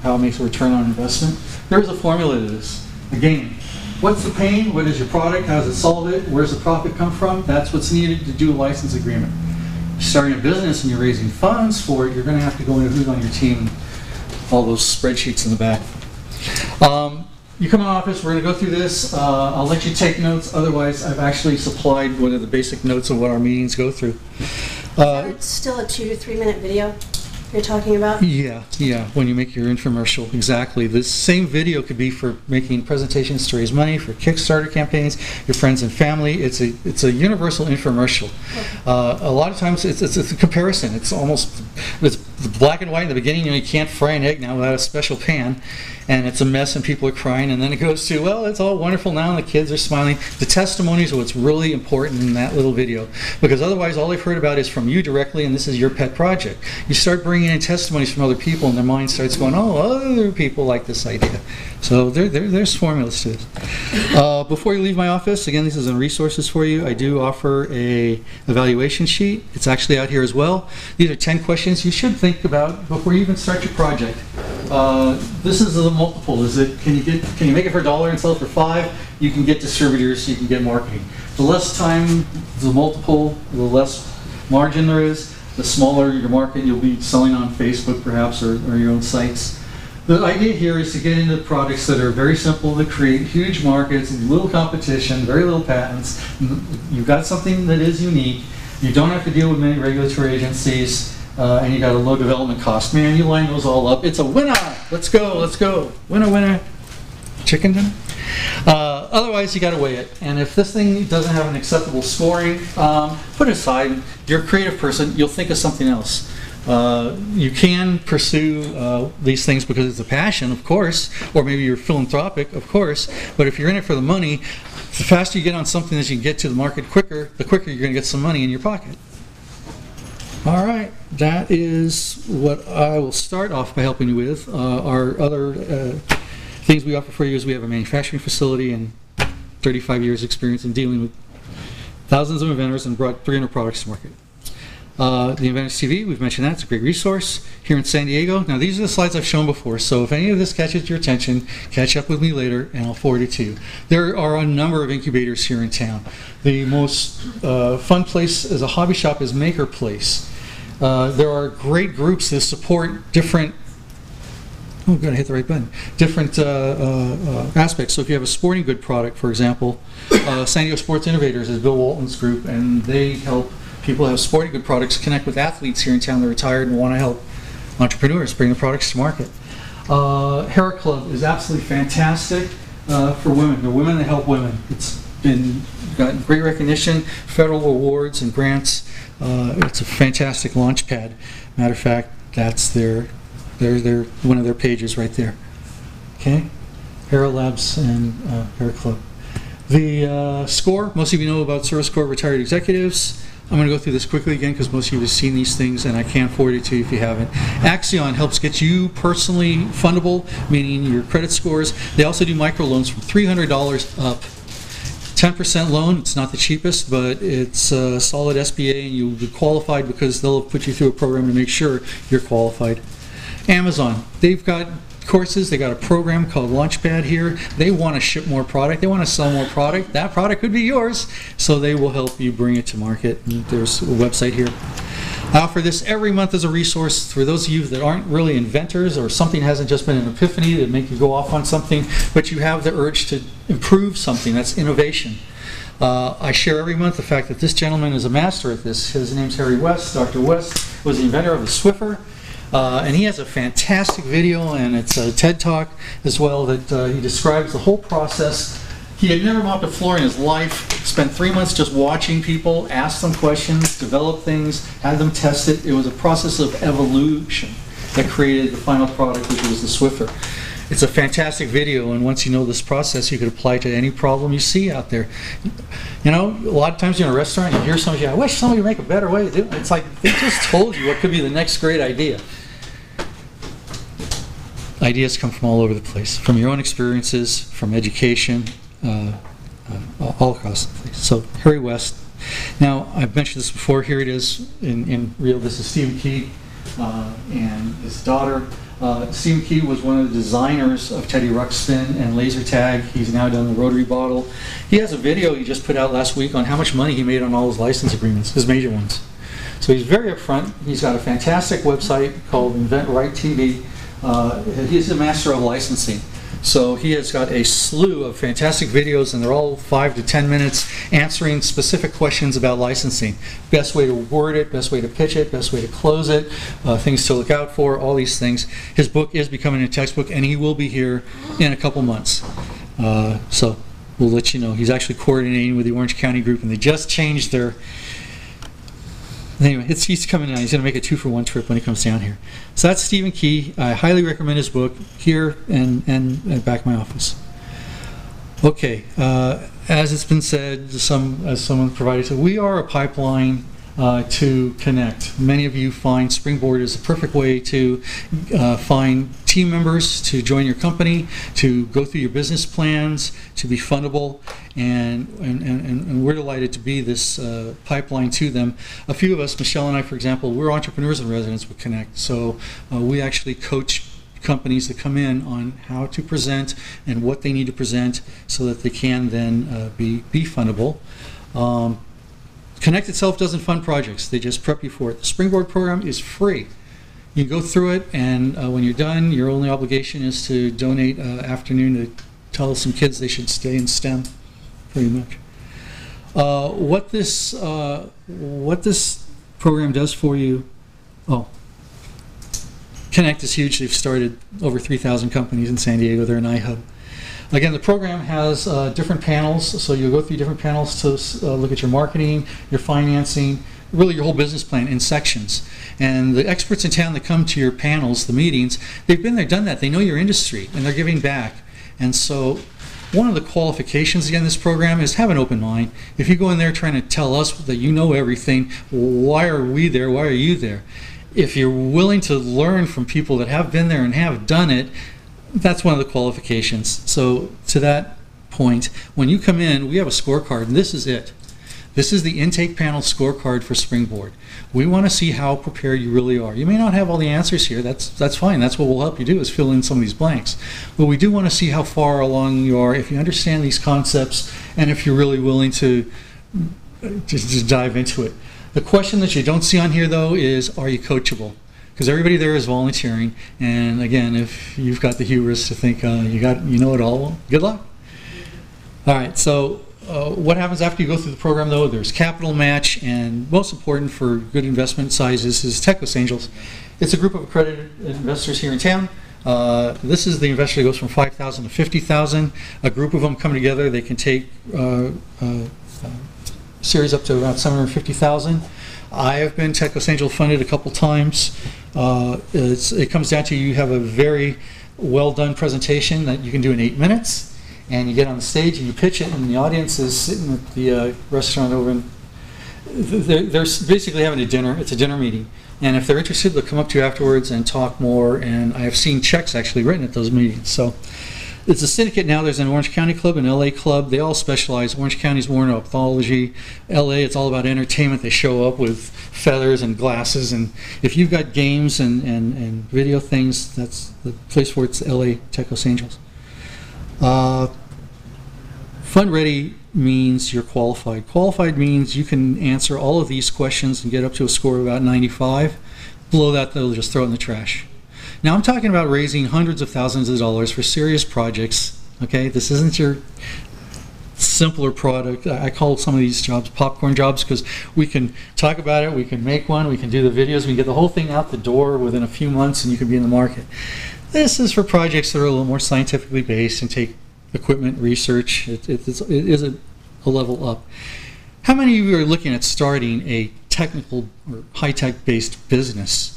how it makes a return on investment. There's a formula to this. Again, what's the pain? What is your product? How does it solve it? Where's the profit come from? That's what's needed to do a license agreement. Starting a business and you're raising funds for it, you're going to have to go into who's on your team, all those spreadsheets in the back. You come in office, we're going to go through this. I'll let you take notes. Otherwise, I've actually supplied one of the basic notes of what our meetings go through. It's still a 2 to 3 minute video you're talking about? Yeah, when you make your infomercial, exactly. This same video could be for making presentations to raise money for Kickstarter campaigns, your friends and family. It's a universal infomercial. A lot of times it's a comparison. It's black and white in the beginning. You can't fry an egg now without a special pan, and it's a mess and people are crying, and then it goes to, well, it's all wonderful now and the kids are smiling. The testimonies are what's really important in that little video, because otherwise all they've heard about is from you directly, and this is your pet project. You start bringing in testimonies from other people and their mind starts going, oh, other people like this idea. So there's formulas to this. Before you leave my office, again, this is on resources for you. I do offer a evaluation sheet. It's actually out here as well. These are 10 questions you should think about before you even start your project. This is the multiple. Can you make it for $1 and sell it for $5? You can get distributors, you can get marketing. The less time, the multiple, the less margin there is, the smaller your market. You'll be selling on Facebook perhaps, or your own sites. The idea here is to get into products that are very simple to create, huge markets, little competition, very little patents. You've got something that is unique. You don't have to deal with many regulatory agencies, and you got a low development cost. Man, you line those all up. It's a winner. Let's go, let's go. Winner, winner. Chicken dinner? Otherwise, you got to weigh it. And if this thing doesn't have an acceptable scoring, put it aside. You're a creative person. You'll think of something else. You can pursue these things because it's a passion, of course, or maybe you're philanthropic, of course, but if you're in it for the money, the faster you get on something that you can get to the market quicker, the quicker you're going to get some money in your pocket. All right, that is what I will start off by helping you with. Our other things we offer for you is we have a manufacturing facility and 35 years experience in dealing with thousands of inventors and brought 300 products to market. The Inventors TV, we've mentioned that, it's a great resource here in San Diego. Now these are the slides I've shown before, so if any of this catches your attention, catch up with me later and I'll forward it to you. There are a number of incubators here in town. The most fun place as a hobby shop is Maker Place. There are great groups that support different, oh good, I hit the right button, different aspects. So if you have a sporting good product, for example, San Diego Sports Innovators is Bill Walton's group, and they help people who have sporting good products connect with athletes here in town that are retired and want to help entrepreneurs bring the products to market. Hera Club is absolutely fantastic for women. They're women that help women. It's been gotten great recognition, federal awards and grants. It's a fantastic launch pad. Matter of fact, that's their one of their pages right there. Okay, Hera Labs and Hera Club. The SCORE, most of you know about Service Corps retired executives. I'm going to go through this quickly again because most of you have seen these things and I can't forward it to you if you haven't. Axion helps get you personally fundable, meaning your credit scores. They also do microloans from $300 up. 10% loan, it's not the cheapest, but it's a solid SBA and you'll be qualified because they'll put you through a program to make sure you're qualified. Amazon, they've got courses, they got a program called Launchpad here. They want to ship more product, they want to sell more product. That product could be yours, so they will help you bring it to market. And there's a website here. I offer this every month as a resource for those of you that aren't really inventors or something hasn't just been an epiphany that make you go off on something, but you have the urge to improve something. That's innovation. I share every month the fact that this gentleman is a master at this. His name's Harry West. Dr. West was the inventor of the Swiffer. And he has a fantastic video, and it's a TED Talk as well that he describes the whole process. He had never mopped a floor in his life, spent 3 months just watching people, asked them questions, developed things, had them test it. It was a process of evolution that created the final product, which was the Swiffer. It's a fantastic video, and once you know this process, you could apply it to any problem you see out there. You know, a lot of times you're in a restaurant, you hear somebody, I wish somebody would make a better way to do it. It's like, they just told you what could be the next great idea. Ideas come from all over the place, from your own experiences, from education, all across the place. So, Harry West. Now, I've mentioned this before. Here it is in real. This is Stephen Key and his daughter. Stephen Key was one of the designers of Teddy Ruxpin and laser tag. He's now done the rotary bottle. He has a video he just put out last week on how much money he made on all his license agreements, his major ones. So he's very upfront. He's got a fantastic website called Invent Right TV. He's a master of licensing. So he has got a slew of fantastic videos, and they're all 5 to 10 minutes answering specific questions about licensing. Best way to word it, best way to pitch it, best way to close it, things to look out for, all these things. His book is becoming a textbook, and he will be here in a couple months. So we'll let you know. He's actually coordinating with the Orange County group, and they just changed their... Anyway, he's coming down. He's going to make a 2-for-1 trip when he comes down here. So that's Stephen Key. I highly recommend his book here and back in my office. Okay, as it's been said, as someone provided, so we are a pipeline to connect. Many of you find Springboard is the perfect way to find team members to join your company, to go through your business plans, to be fundable, and we're delighted to be this pipeline to them. A few of us, Michelle and I, for example, we're entrepreneurs in residence with Connect, so we actually coach companies that come in on how to present and what they need to present so that they can then be fundable. Connect itself doesn't fund projects, they just prep you for it. The Springboard program is free. You go through it, and when you're done, your only obligation is to donate afternoon to tell some kids they should stay in STEM, pretty much. What this program does for you, Connect is huge. They've started over 3,000 companies in San Diego. They're an iHub. Again, the program has different panels, so you'll go through different panels to look at your marketing, your financing, really your whole business plan in sections. And the experts in town that come to your panels, the meetings, they've been there, done that. They know your industry, and they're giving back. And so one of the qualifications, again, this program is have an open mind. If you go in there trying to tell us that you know everything, why are we there? Why are you there? If you're willing to learn from people that have been there and have done it, that's one of the qualifications. So to that point, when you come in, we have a scorecard, and this is it. This is the intake panel scorecard for Springboard. We want to see how prepared you really are. You may not have all the answers here. That's fine. That's what we'll help you do, is fill in some of these blanks. But we do want to see how far along you are, if you understand these concepts, and if you're really willing to just dive into it. The question that you don't see on here, though, is, are you coachable? Because everybody there is volunteering, and again, if you've got the hubris to think you know it all, well, good luck. All right, so what happens after you go through the program, though? There's capital match, and most important for good investment sizes is Techos Angels. It's a group of accredited investors here in town. This is the investor that goes from 5,000 to 50,000. A group of them come together. They can take series up to around 750,000. I have been Techos Angel funded a couple times. It comes down to you have a very well done presentation that you can do in 8 minutes, and you get on the stage and you pitch it, and the audience is sitting at the restaurant over in, they're basically having a dinner. It's a dinner meeting, and if they're interested, they'll come up to you afterwards and talk more, and I have seen checks actually written at those meetings. So it's a syndicate now. There's an Orange County club, an LA club. They all specialize. Orange County's more in ophthalmology. LA, it's all about entertainment. They show up with feathers and glasses, and if you've got games and video things, that's the place for it. It's LA Techos Angels. Fund ready means you're qualified. Qualified means you can answer all of these questions and get up to a score of about 95. Below that, they'll just throw it in the trash. Now, I'm talking about raising hundreds of thousands of dollars for serious projects. Okay, this isn't your simpler product. I call some of these jobs popcorn jobs, because we can talk about it, we can make one, we can do the videos, we can get the whole thing out the door within a few months, and you can be in the market. This is for projects that are a little more scientifically based and take equipment research. It is a level up. How many of you are looking at starting a technical or high-tech based business?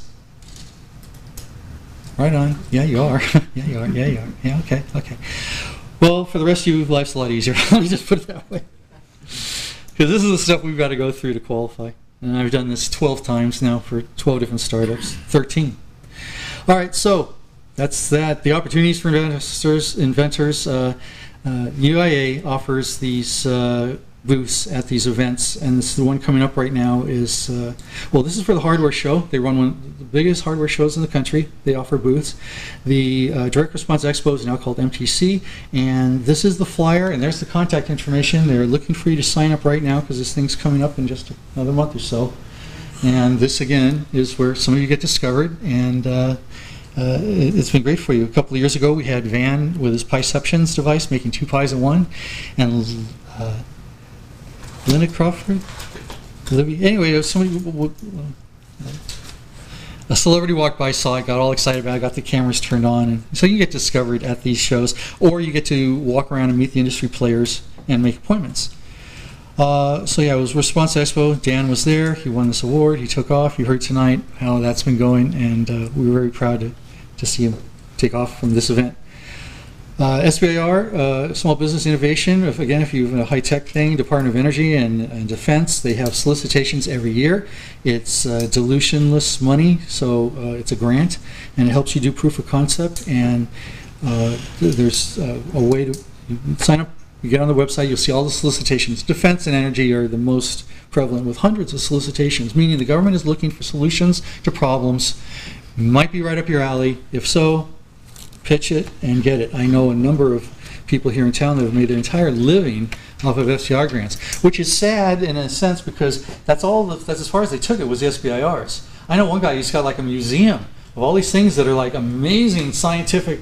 Right on. Yeah, you are. Yeah, you are. Yeah, you are. Yeah, okay, okay. Well, for the rest of you, life's a lot easier. Let me just put it that way. Because this is the stuff we've got to go through to qualify. And I've done this 12 times now for 12 different startups. 13. All right, so that's that. The opportunities for inventors. UIA offers these booths at these events, and this is the one coming up right now is, well, this is for the hardware show. They run one of the biggest hardware shows in the country. They offer booths. The Direct Response Expo is now called MTC, and this is the flyer, and there's the contact information. They're looking for you to sign up right now, because this thing's coming up in just another month or so. And this, again, is where some of you get discovered, and it's been great for you. A couple of years ago, we had Van with his Piceptions device making 2 pies in one, and Linda Crawford, Libby. Anyway, there was somebody, a celebrity walked by, saw it, got all excited about it, got the cameras turned on, and so you get discovered at these shows, or you get to walk around and meet the industry players and make appointments. So yeah, it was Response Expo. Dan was there. He won this award. He took off. You heard tonight how that's been going, and we were very proud to see him take off from this event. SBIR, Small Business Innovation. If you have a high-tech thing, Department of Energy and Defense, they have solicitations every year. It's dilutionless money, so it's a grant, and it helps you do proof of concept. And there's a way to sign up. You get on the website, you'll see all the solicitations. Defense and energy are the most prevalent, with hundreds of solicitations, meaning the government is looking for solutions to problems. Might be right up your alley. If so, pitch it and get it. I know a number of people here in town that have made their entire living off of SBIR grants, which is sad in a sense, because that's as far as they took it was the SBIRs. I know one guy, he's got like a museum of all these things that are like amazing scientific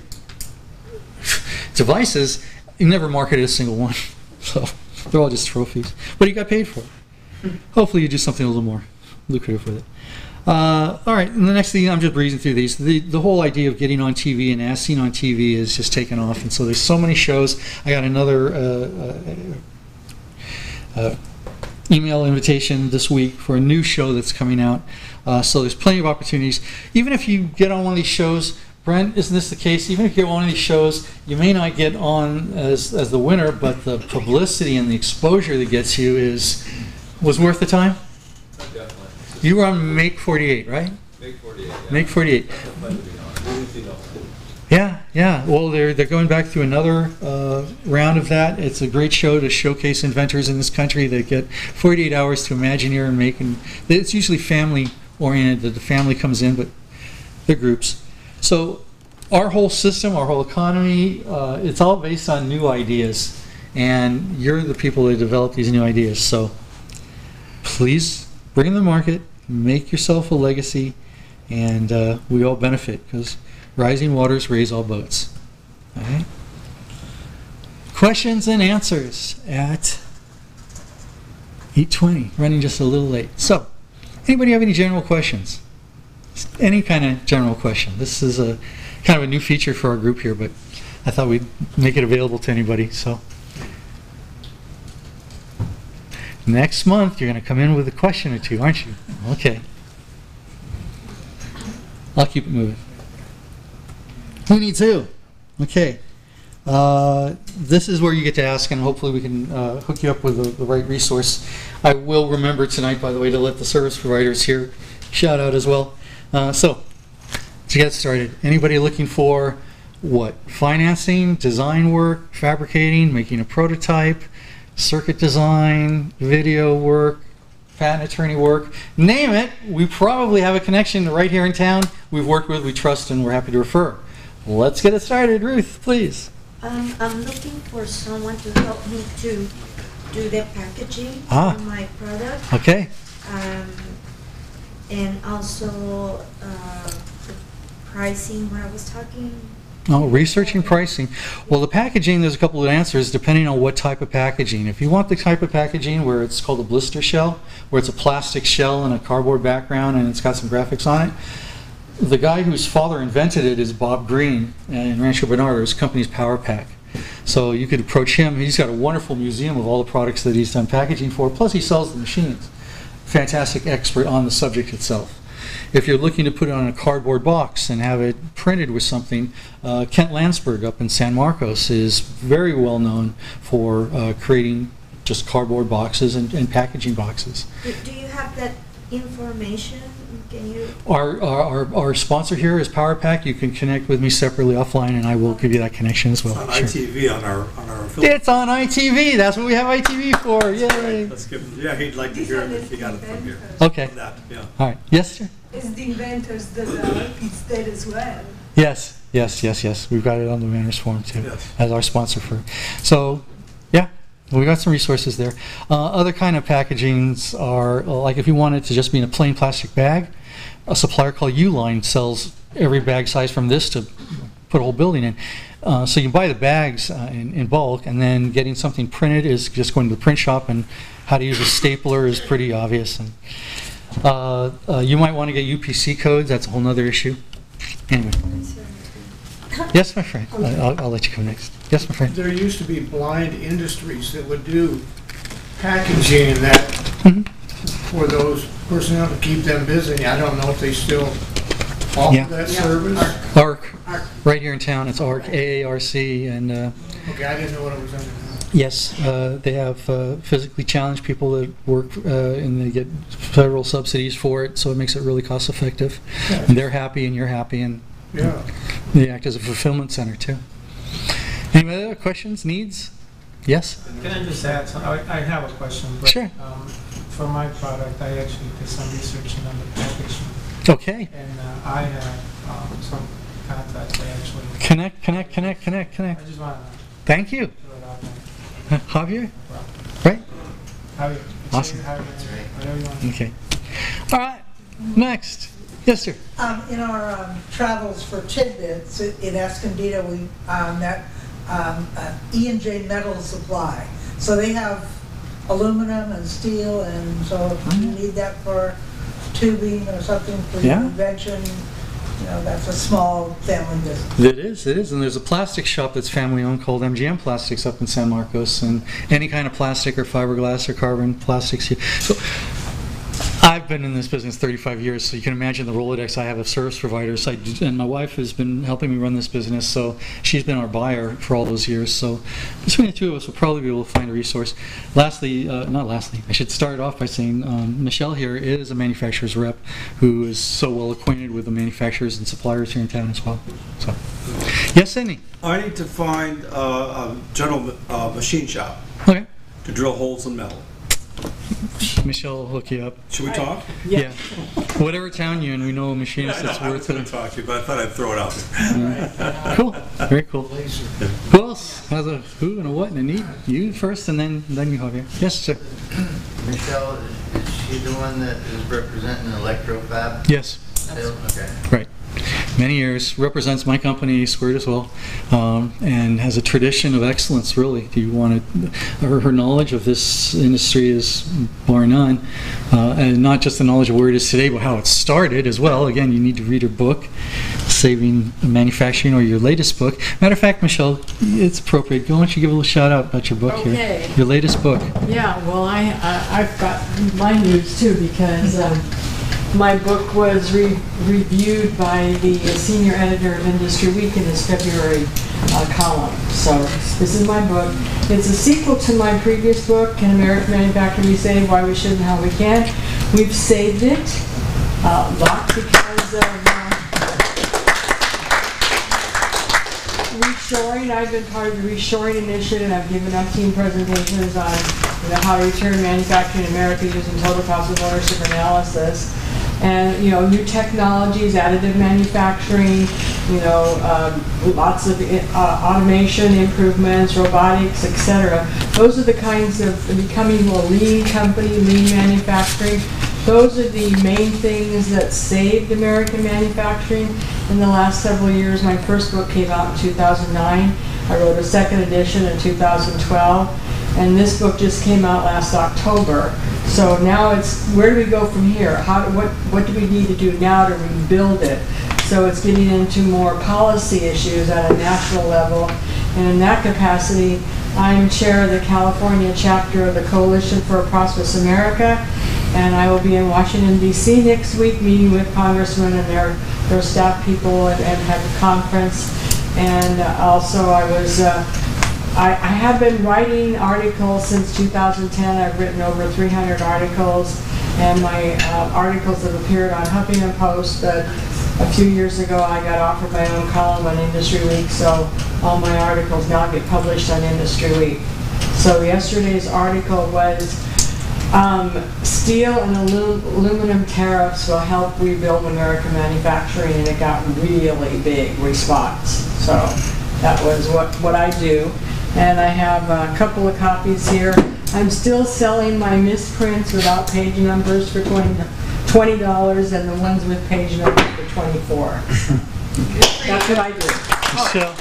devices. He never marketed a single one, so they're all just trophies. But he got paid for it. Hopefully you do something a little more lucrative with it. All right, and the next thing, I'm just breezing through these. The whole idea of getting on TV and as seen on TV is just taken off, and so there's so many shows. I got another email invitation this week for a new show that's coming out. So there's plenty of opportunities. Even if you get on one of these shows, Brent, isn't this the case? Even if you get on one of these shows, you may not get on as the winner, but the publicity and the exposure that gets you was worth the time? Definitely. You were on Make 48, right? Make 48, yeah. Make 48. Yeah. Well, they're going back through another round of that. It's a great show to showcase inventors in this country that get 48 hours to Imagineer and make. And it's usually family-oriented, that the family comes in, but they're groups. So our whole system, our whole economy, it's all based on new ideas. And you're the people that develop these new ideas. So please bring them to the market, make yourself a legacy, and we all benefit, because rising waters raise all boats. All right? Questions and answers at 8:20, running just a little late. So, anybody have any general questions? Any kind of general question. This is a kind of a new feature for our group here, but I thought we'd make it available to anybody. So, next month you're going to come in with a question or two, aren't you? Okay. I'll keep it moving. Who needs who? Okay. This is where you get to ask, and hopefully we can hook you up with the right resource. I will remember tonight, by the way, to let the service providers here shout out as well. So, to get started, anybody looking for what? Financing, design work, fabricating, making a prototype, circuit design, video work, patent attorney work, name it. We probably have a connection right here in town we've worked with, we trust, and we're happy to refer. Let's get it started. Ruth, please. I'm looking for someone to help me to do the packaging for my product. Okay. And also the pricing, what I was talking. Oh, researching pricing. Well, the packaging, there's a couple of answers depending on what type of packaging. If you want the type of packaging where it's called a blister shell, where it's a plastic shell and a cardboard background and it's got some graphics on it, the guy whose father invented it is Bob Green in Rancho Bernardo. His company's Power Pack. So you could approach him. He's got a wonderful museum of all the products that he's done packaging for, plus he sells the machines. Fantastic expert on the subject itself. If you're looking to put it on a cardboard box and have it printed with something, Kent Landsberg up in San Marcos is very well known for creating just cardboard boxes and packaging boxes. Do you have that information? Can you? Our sponsor here is Power Pack. You can connect with me separately offline, and I will give you that connection as well. It's on ITV on our affiliate. It's on ITV. That's what we have ITV for. Yay! Let's give him. Yeah, he'd like to hear it if you got it from here. Okay. From that, yeah. All right. Yes, sir. Is the Inventors that it's there as well? Yes. We've got it on the Inventors Forum too, yes, as our sponsor for. So, yeah, we got some resources there. Other kind of packagings are like if you want it to just be in a plain plastic bag. A supplier called Uline sells every bag size from this to put a whole building in. So you buy the bags in bulk, and then getting something printed is just going to the print shop, and how to use a stapler is pretty obvious. And you might want to get UPC codes. That's a whole other issue. Anyway. Yes, my friend. I'll let you come next. Yes, my friend. There used to be blind industries that would do packaging and that for those personnel to keep them busy. I don't know if they still offer that service. ARC. Right here in town. It's ARC, AARC, and okay, I didn't know what it was under. yes, they have physically challenged people that work, and they get federal subsidies for it, so it makes it really cost effective. Yeah. And they're happy, and you're happy, and they act as a fulfillment center too. Any other questions, needs? Yes? Can I just add something? I have a question. But, sure. For my product, I actually did some research on the packaging. Okay. And I have some contacts. I actually connect. I just want to. Thank you. Javier? Right? Javier. Awesome. Javier, whatever you want. Okay. All right. Next. Yes, sir. In our travels for Tidbits in Escondido, we met E&J Metal Supply. So they have aluminum and steel, and so if you need that for tubing or something for your invention, You know, that's a small family business. It is, and there's a plastic shop that's family-owned called MGM Plastics up in San Marcos, and any kind of plastic or fiberglass or carbon plastics. So I've been in this business 35 years, so you can imagine the Rolodex I have of service providers. And my wife has been helping me run this business, so she's been our buyer for all those years. So between the two of us, we'll probably be able to find a resource. Not lastly, I should start off by saying Michelle here is a manufacturer's rep who is so well acquainted with the manufacturers and suppliers here in town as well. So, yes, Sydney? I need to find a general machine shop. Okay. To drill holes in metal. Michelle will hook you up. Should we talk? Yeah. Whatever town you're in, we know a machinist that's I was worth going it. to talk to you, but I thought I'd throw it out there. Cool. Very cool. Who else has a who and a what and a need? You first, and then you have here. Yes, sir. Michelle, is she the one that is representing Electrofab? Yes. Still? Okay. Right. Many years, represents my company, Squared as well, and has a tradition of excellence, really. Do you want to, her knowledge of this industry is bar none, and not just the knowledge of where it is today, but how it started as well. Again, you need to read her book, Saving Manufacturing, or your latest book. Matter of fact, Michelle, it's appropriate. Why don't you give a little shout out about your book Okay. here? Your latest book. Yeah, well, I've got my news too, because my book was reviewed by the senior editor of Industry Week in his February column. So this is my book. It's a sequel to my previous book, Can American Manufacturing Be Saved? Why We Should and How We Can. We've saved it a lot because of reshoring. I've been part of the reshoring initiative. I've given up team presentations on how to return manufacturing in America using total cost of ownership analysis. And new technologies, additive manufacturing, lots of automation improvements, robotics, etc. Those are the kinds of becoming a lean company, lean manufacturing. Those are the main things that saved American manufacturing in the last several years. My first book came out in 2009. I wrote a second edition in 2012. And this book just came out last October. So now it's, where do we go from here? What do we need to do now to rebuild it? So it's getting into more policy issues at a national level. And in that capacity, I'm chair of the California chapter of the Coalition for a Prosperous America. And I will be in Washington, D.C. next week meeting with congressmen and their staff people and have a conference. And also I have been writing articles since 2010. I've written over 300 articles, and my articles have appeared on Huffington Post. A few years ago, I got offered my own column on Industry Week, so all my articles now get published on Industry Week. So yesterday's article was Steel and aluminum tariffs will help rebuild American manufacturing, and it got really big response. So that was what I do. And I have a couple of copies here. I'm still selling my misprints without page numbers for $20 and the ones with page numbers for $24. That's what I do. Michelle,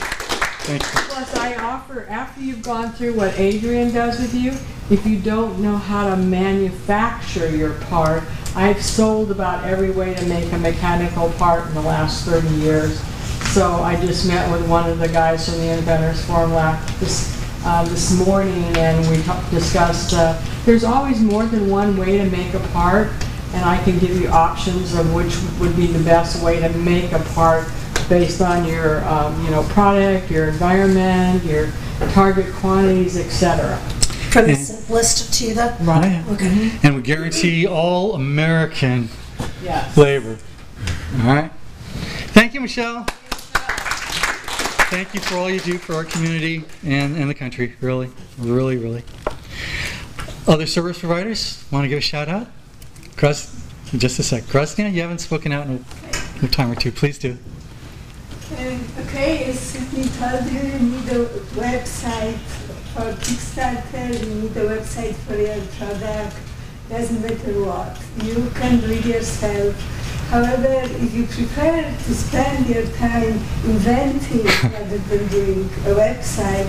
thank you. Plus I offer, after you've gone through what Adrian does with you, if you don't know how to manufacture your part, I've sold about every way to make a mechanical part in the last 30 years. So I just met with one of the guys from the Inventors Forum this morning, and we discussed there's always more than one way to make a part, and I can give you options of which would be the best way to make a part based on your product, your environment, your target quantities, etc. From the simplest to the right. Okay. And we guarantee all American labor. All right. Thank you, Michelle. Thank you for all you do for our community and the country. Really, really, really. Other service providers want to give a shout out? Just a sec. Krasnia, you haven't spoken out in a time or two. Please do. Okay, as we told you, you need a website for Kickstarter, you need a website for your product, doesn't matter what. You can do it yourself. However, if you prefer to spend your time inventing rather than doing a website,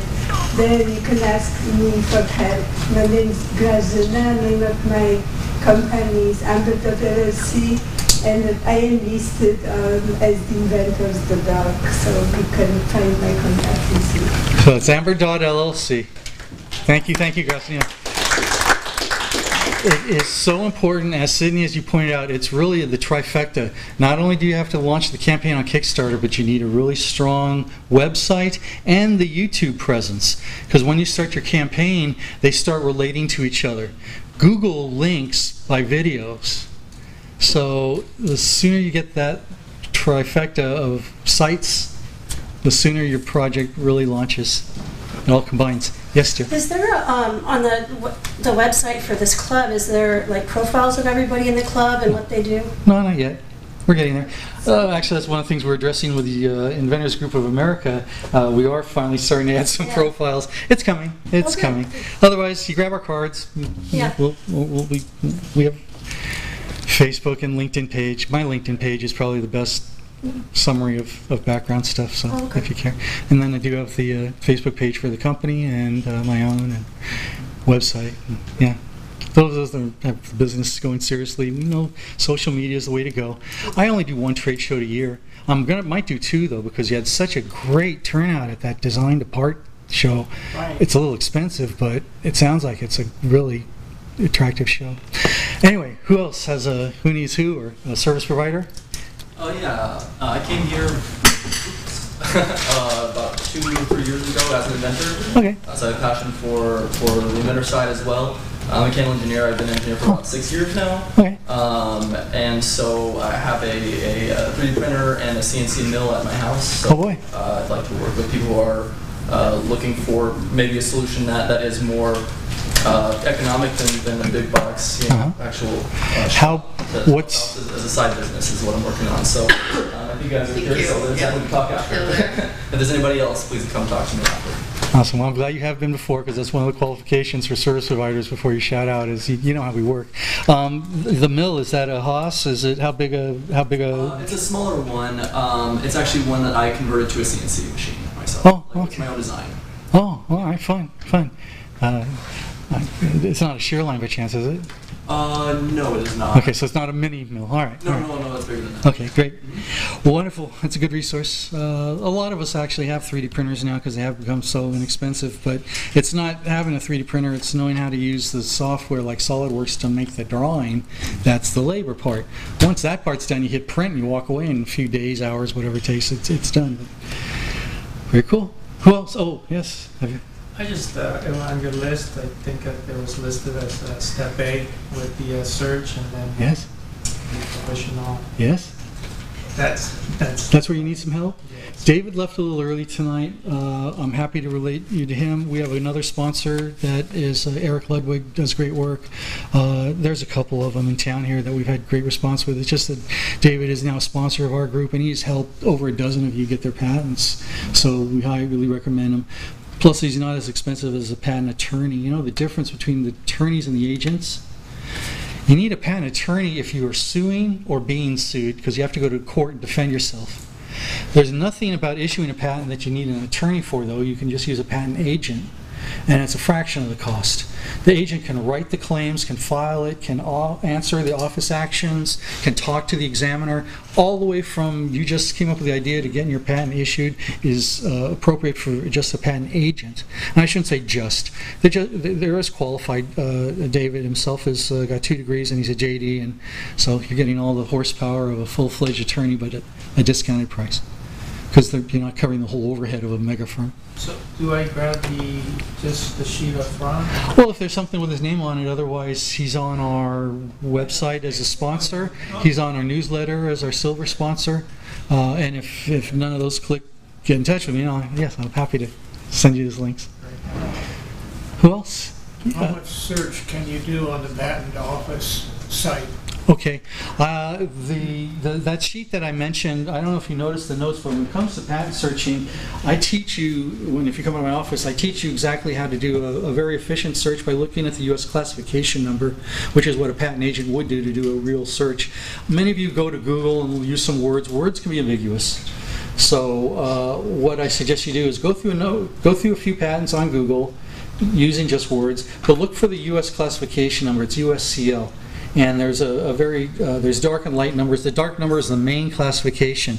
then you can ask me for help. My name is Grażyna, name of my company is Ambertop LLC. And I am listed as the inventors.org, so you can find my contact with. So it's amber.llc. Thank you, Graciela. It is so important, as Sydney, as you pointed out, it's really the trifecta. Not only do you have to launch the campaign on Kickstarter, but you need a really strong website and the YouTube presence. Because when you start your campaign, they start relating to each other. Google links by videos. So the sooner you get that trifecta of sites, the sooner your project really launches. It all combines. Yes, Joe? Is there, on the website for this club, is there like profiles of everybody in the club and what they do? No, not yet. We're getting there. Actually, that's one of the things we're addressing with the Inventors Group of America. We are finally starting to add some profiles. It's coming. It's coming. Otherwise, you grab our cards. Yeah. We have Facebook and LinkedIn page. My LinkedIn page is probably the best summary of background stuff, so if you care. And then I do have the Facebook page for the company and my own and website. Yeah. Those that have the business going seriously, you know, social media is the way to go. I only do one trade show a year. Might do two though, because you had such a great turnout at that Design to Part show. Right. It's a little expensive, but it sounds like it's a really attractive show. Anyway, who else has who needs who, or a service provider? Oh yeah, I came here about 2 or 3 years ago as an inventor. Okay. So I have a passion for the inventor side as well. I'm a mechanical engineer. I've been an engineer for about 6 years now. Okay. And so I have a 3D printer and a CNC mill at my house. So, oh boy. I'd like to work with people who are looking for maybe a solution that is more economic than the big box, you know, actual. What's as a side business is what I'm working on. So if you guys are curious, we can talk after. If there's anybody else, please come talk to me after. Awesome. Well, I'm glad you have been before, because that's one of the qualifications for service providers before you shout out is you know how we work. The mill, is that a Haas? Is it how big a? It's a smaller one. It's actually one that I converted to a CNC machine myself. Oh, okay. It's my own design. Oh, all right, fine. It's not a shear line by chance, is it? No, it is not. Okay, so it's not a mini mill. All right. No, it's bigger than that. Okay, great. Wonderful. That's a good resource. A lot of us actually have 3D printers now because they have become so inexpensive, but it's not having a 3D printer, it's knowing how to use the software like SolidWorks to make the drawing. That's the labor part. Once that part's done, you hit print and you walk away in a few days, hours, whatever it takes, it's done. Very cool. Who else? Oh, yes. Have you? I just, on your list, I think that it was listed as step A with the search and then yes. The professional. Yes. That's where you need some help? Yes. David left a little early tonight. I'm happy to relate you to him. We have another sponsor that is Eric Ludwig, does great work. There's a couple of them in town here that we've had great response with. It's just that David is now a sponsor of our group, and he's helped over a dozen of you get their patents. So we highly recommend him. Plus, he's not as expensive as a patent attorney. You know the difference between the attorneys and the agents? You need a patent attorney if you are suing or being sued, because you have to go to court and defend yourself. There's nothing about issuing a patent that you need an attorney for, though. You can just use a patent agent, and it's a fraction of the cost. The agent can write the claims, can file it, can answer the office actions, can talk to the examiner, all the way from you just came up with the idea to getting your patent issued is appropriate for just a patent agent. And I shouldn't say just. They're as qualified. David himself has got 2 degrees and he's a JD, and so you're getting all the horsepower of a full-fledged attorney, but at a discounted price, because you're not covering the whole overhead of a mega firm. So do I grab just the sheet up front? Well, if there's something with his name on it, otherwise he's on our website as a sponsor. He's on our newsletter as our silver sponsor. And if none of those get in touch with me, yes, I'm happy to send you those links. Who else? How much search can you do on the patent office site? Okay, that sheet that I mentioned, I don't know if you noticed the notes, but when it comes to patent searching, I teach you, if you come to my office, I teach you exactly how to do a very efficient search by looking at the U.S. classification number, which is what a patent agent would do to do a real search. Many of you go to Google and will use some words. Words can be ambiguous. So what I suggest you do is go through a few patents on Google using just words, but look for the U.S. classification number. It's USCL. And there's there's dark and light numbers. The dark number is the main classification.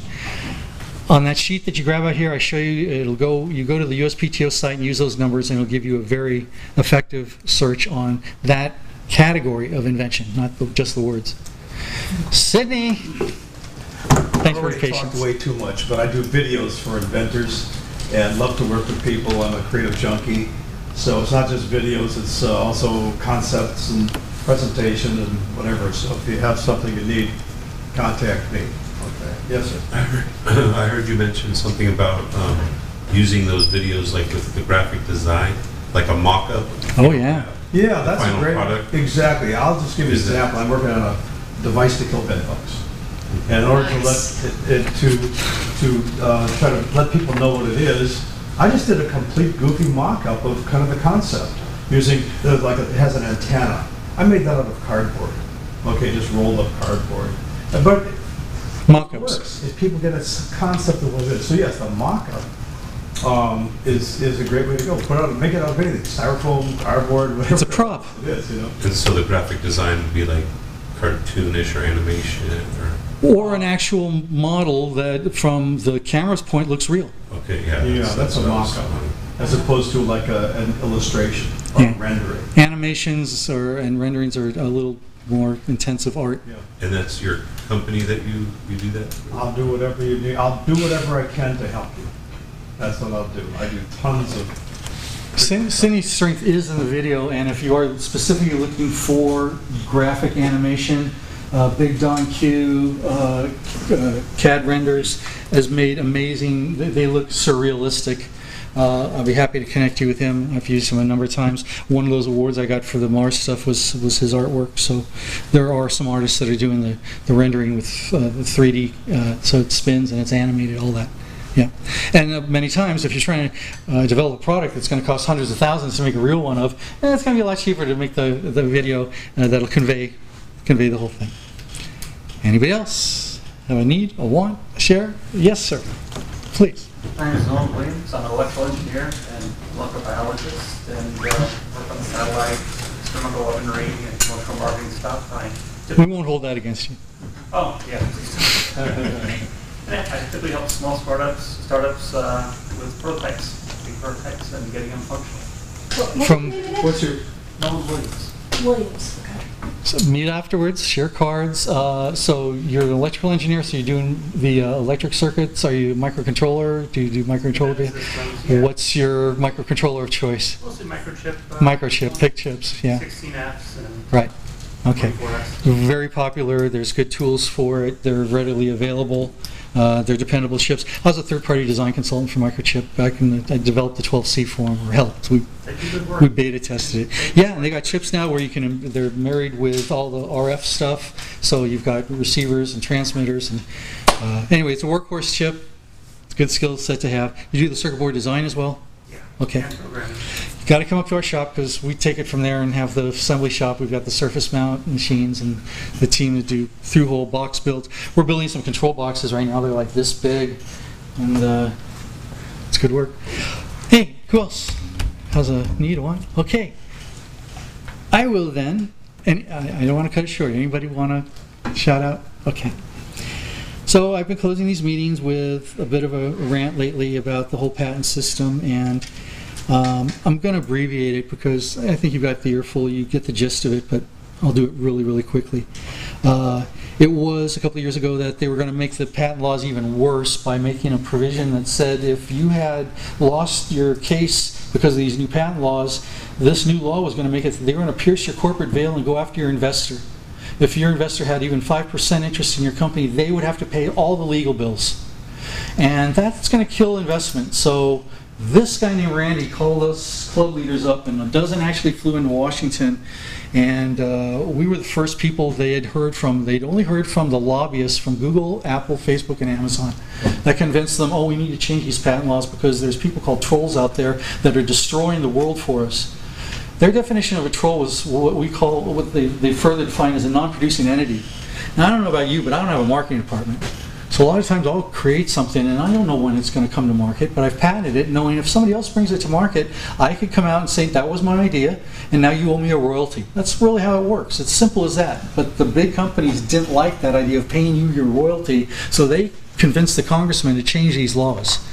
On that sheet that you grab out here, I show you, you go to the USPTO site and use those numbers, and it'll give you a very effective search on that category of invention, not just the words. Sydney, thanks for your patience. Talked way too much, but I do videos for inventors and love to work with people. I'm a creative junkie, so it's not just videos, it's also concepts and presentation and whatever. So if you have something you need, contact me. Okay. Yes, sir. I heard you mention something about using those videos like with the graphic design, like a mock-up. Oh yeah. Yeah, that's a great product. Exactly. I'll just give you an example. I'm working on a device to kill bedbugs. And in order to try to let people know what it is, I just did a complete goofy mock-up of kind of the concept using it has an antenna. I made that out of cardboard. Okay, just rolled up cardboard. But mock-ups. If people get a concept of what it is. So yes, the mock-up is a great way to go. Put out, make it out of anything, styrofoam, cardboard, whatever. It's a prop. It is, you know. And so the graphic design would be like cartoonish or animation or an actual model that from the camera's point looks real. Okay, yeah. Yeah, that's a mock-up, as opposed to like an illustration or rendering. Animations and renderings are a little more intensive art. Yeah. And that's your company that you do that? I'll do whatever you need. I'll do whatever I can to help you. That's what I'll do. I do tons of... Cindy's strength is in the video, and if you are specifically looking for graphic animation, Big Don Q, CAD renders has made amazing, they look surrealistic. I'll be happy to connect you with him. I've used him a number of times. One of those awards I got for the Mars stuff was his artwork. So there are some artists that are doing the rendering with the 3D, so it spins and it's animated, all that. Yeah, and many times if you're trying to develop a product that's going to cost hundreds of thousands to make a real one of, it's going to be a lot cheaper to make the video that'll convey the whole thing. Anybody else have a need, a want, a share? Yes, sir. Please. My name is Nolan Williams. I'm an electrical engineer and molecular biologist, and work on the satellite, experimental weaponry, and commercial marketing stuff. We won't hold that against you. Oh, yeah. I typically help small startups with prototypes, big prototypes, and getting them functional. What's your... Nolan Williams. Williams, okay. So meet afterwards, share cards. So you're an electrical engineer, so you're doing the electric circuits. Are you a microcontroller? Do you do microcontroller? Yeah. What's your microcontroller of choice? Mostly microchip. Microchip, PIC chips, yeah. 16 apps. And right. Okay. 24 Very popular. There's good tools for it. They're readily available. They're dependable chips. I was a third-party design consultant for Microchip back in I developed the 12C form, or helped. We beta tested it. Yeah, and they got chips now where they're married with all the RF stuff. So you've got receivers and transmitters. And anyway, it's a workhorse chip. It's a good skill set to have. You do the circuit board design as well? Yeah. Okay. You got to come up to our shop because we take it from there and have the assembly shop. We've got the surface mount machines and the team that do through-hole box builds. We're building some control boxes right now. They're like this big, and it's good work. Hey, who else has a need or want? Okay. I will then, and I don't want to cut it short. Anybody want to shout out? Okay. So I've been closing these meetings with a bit of a rant lately about the whole patent system, and I'm going to abbreviate it because I think you've got the earful, you get the gist of it, but I'll do it really, really quickly. It was a couple of years ago that they were going to make the patent laws even worse by making a provision that said if you had lost your case because of these new patent laws, this new law was going to make it, they were going to pierce your corporate veil and go after your investor. If your investor had even 5% interest in your company, they would have to pay all the legal bills. And that's going to kill investment. So this guy named Randy called us club leaders up, and a dozen actually flew into Washington. And we were the first people they had heard from. They'd only heard from the lobbyists from Google, Apple, Facebook, and Amazon that convinced them, oh, we need to change these patent laws because there's people called trolls out there that are destroying the world for us. Their definition of a troll was what we call, what they further define as a non-producing entity. Now, I don't know about you, but I don't have a marketing department. So So a lot of times I'll create something and I don't know when it's going to come to market, but I've patented it knowing if somebody else brings it to market, I could come out and say, that was my idea, and now you owe me a royalty. That's really how it works. It's simple as that. But the big companies didn't like that idea of paying you your royalty, so they convinced the congressman to change these laws.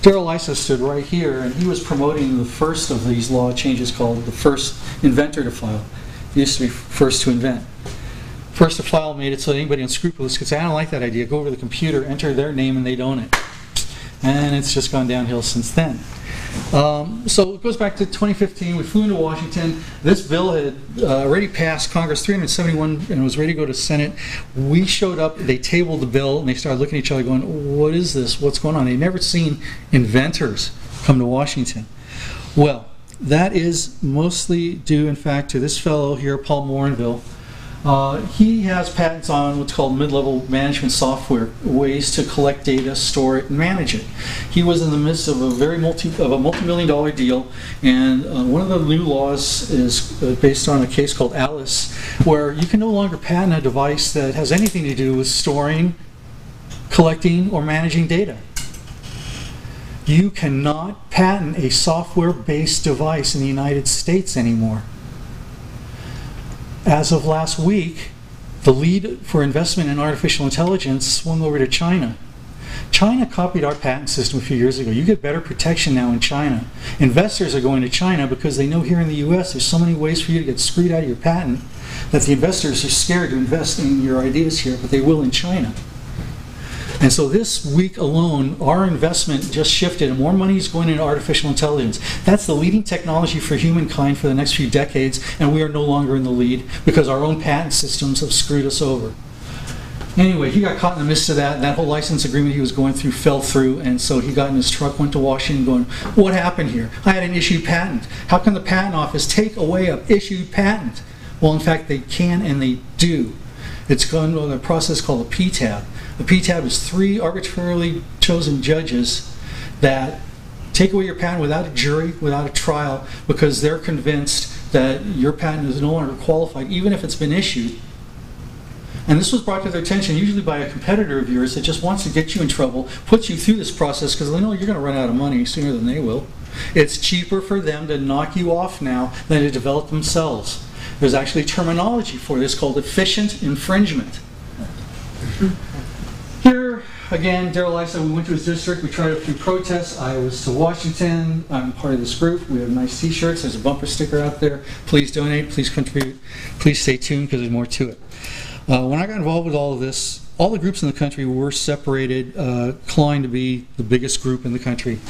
Darrell Issa stood right here, and he was promoting the first of these law changes called the first inventor to file. It used to be first to invent. First to file made it so anybody unscrupulous could say, I don't like that idea, go over to the computer, enter their name, and they'd own it. And it's just gone downhill since then. So it goes back to 2015. We flew into Washington. This bill had already passed Congress 371 and was ready to go to Senate. We showed up, they tabled the bill, and they started looking at each other going, what is this? What's going on? They'd never seen inventors come to Washington. Well, that is mostly due, in fact, to this fellow here, Paul Morinville. He has patents on what's called mid-level management software, ways to collect data, store it, and manage it. He was in the midst of a multi-million-dollar deal, and one of the new laws is based on a case called Alice, where you can no longer patent a device that has anything to do with storing, collecting, or managing data. You cannot patent a software-based device in the United States anymore. As of last week, the lead for investment in artificial intelligence swung over to China. China copied our patent system a few years ago. You get better protection now in China. Investors are going to China because they know here in the US there's so many ways for you to get screwed out of your patent that the investors are scared to invest in your ideas here, but they will in China. And so this week alone, our investment just shifted and more money is going into artificial intelligence. That's the leading technology for humankind for the next few decades, and we are no longer in the lead because our own patent systems have screwed us over. Anyway, he got caught in the midst of that, and that whole license agreement he was going through fell through, and so he got in his truck, went to Washington going, what happened here? I had an issued patent. How can the patent office take away an issued patent? Well, in fact, they can and they do. It's gone through a process called a PTAB. The PTAB is 3 arbitrarily chosen judges that take away your patent without a jury, without a trial, because they're convinced that your patent is no longer qualified, even if it's been issued. And this was brought to their attention usually by a competitor of yours that just wants to get you in trouble, puts you through this process because they know you're going to run out of money sooner than they will. It's cheaper for them to knock you off now than to develop themselves. There's actually terminology for this called efficient infringement. Here, again, Darrell Issa, we went to his district, we tried a few protests. I was to Washington, I'm part of this group. We have nice t-shirts, there's a bumper sticker out there. Please donate, please contribute, please stay tuned because there's more to it. When I got involved with all of this, all the groups in the country were separated, clawing to be the biggest group in the country.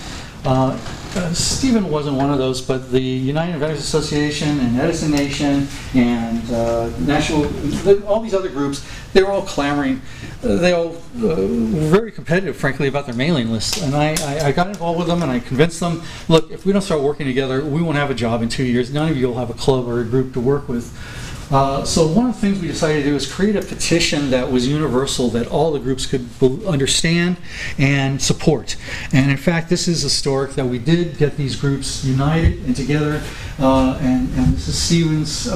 Stephen wasn't one of those, but the United Inventors Association and Edison Nation and all these other groups, they were all clamoring. They all were very competitive, frankly, about their mailing lists. And I got involved with them and I convinced them, look, if we don't start working together, we won't have a job in 2 years. None of you will have a club or a group to work with. So one of the things we decided to do is create a petition that was universal, that all the groups could understand and support. And in fact, this is historic that we did get these groups united and together, and this is Stephen's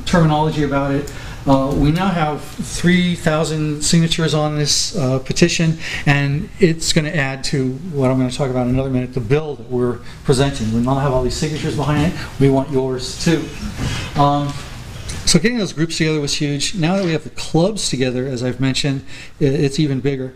terminology about it. We now have 3,000 signatures on this petition, and it's going to add to what I'm going to talk about in another minute, the bill that we're presenting. We now have all these signatures behind it. We want yours too. So getting those groups together was huge. Now that we have the clubs together, as I've mentioned, it's even bigger.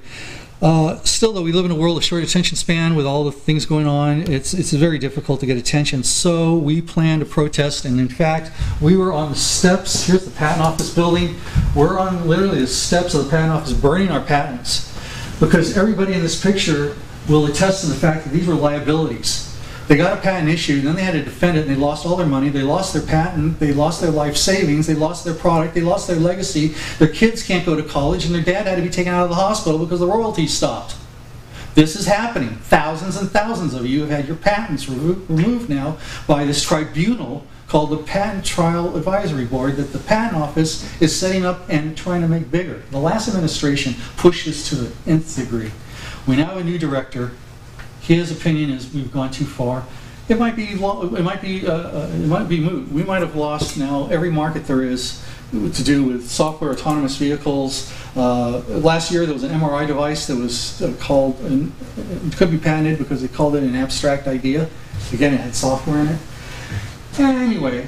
Still, though, we live in a world of short attention span with all the things going on. It's very difficult to get attention. So we plan to protest, and in fact, we were on the steps. Here's the Patent Office building. We're on literally the steps of the Patent Office burning our patents because everybody in this picture will attest to the fact that these were liabilities. They got a patent issued, and then they had to defend it, and they lost all their money, they lost their patent, they lost their life savings, they lost their product, they lost their legacy, their kids can't go to college, and their dad had to be taken out of the hospital because the royalties stopped. This is happening. Thousands and thousands of you have had your patents removed now by this tribunal called the Patent Trial Advisory Board that the Patent Office is setting up and trying to make bigger. The last administration pushed this to the nth degree. We now have a new director. His opinion is we've gone too far, it might be moot. We might have lost now every market there is to do with software, autonomous vehicles. Last year there was an MRI device that was called, and it could be patented because they called it an abstract idea. Again, it had software in it. Anyway,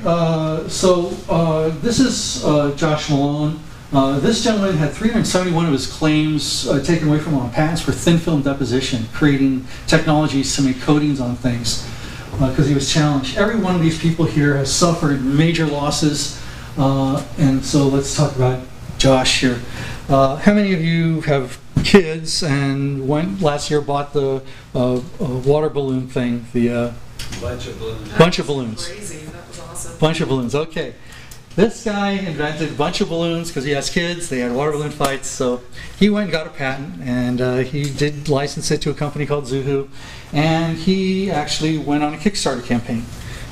this is Josh Malone. This gentleman had 371 of his claims taken away from him on patents for thin film deposition, creating technologies to make coatings on things, because he was challenged. Every one of these people here has suffered major losses, and so let's talk about Josh here. How many of you have kids and went last year bought the water balloon thing, the Bunch of balloons. bunch of balloons? Crazy, that was awesome. Bunch of balloons, okay. This guy invented a bunch of balloons because he has kids. They had water balloon fights, so he went and got a patent, and he did license it to a company called Zoohoo, and he actually went on a Kickstarter campaign.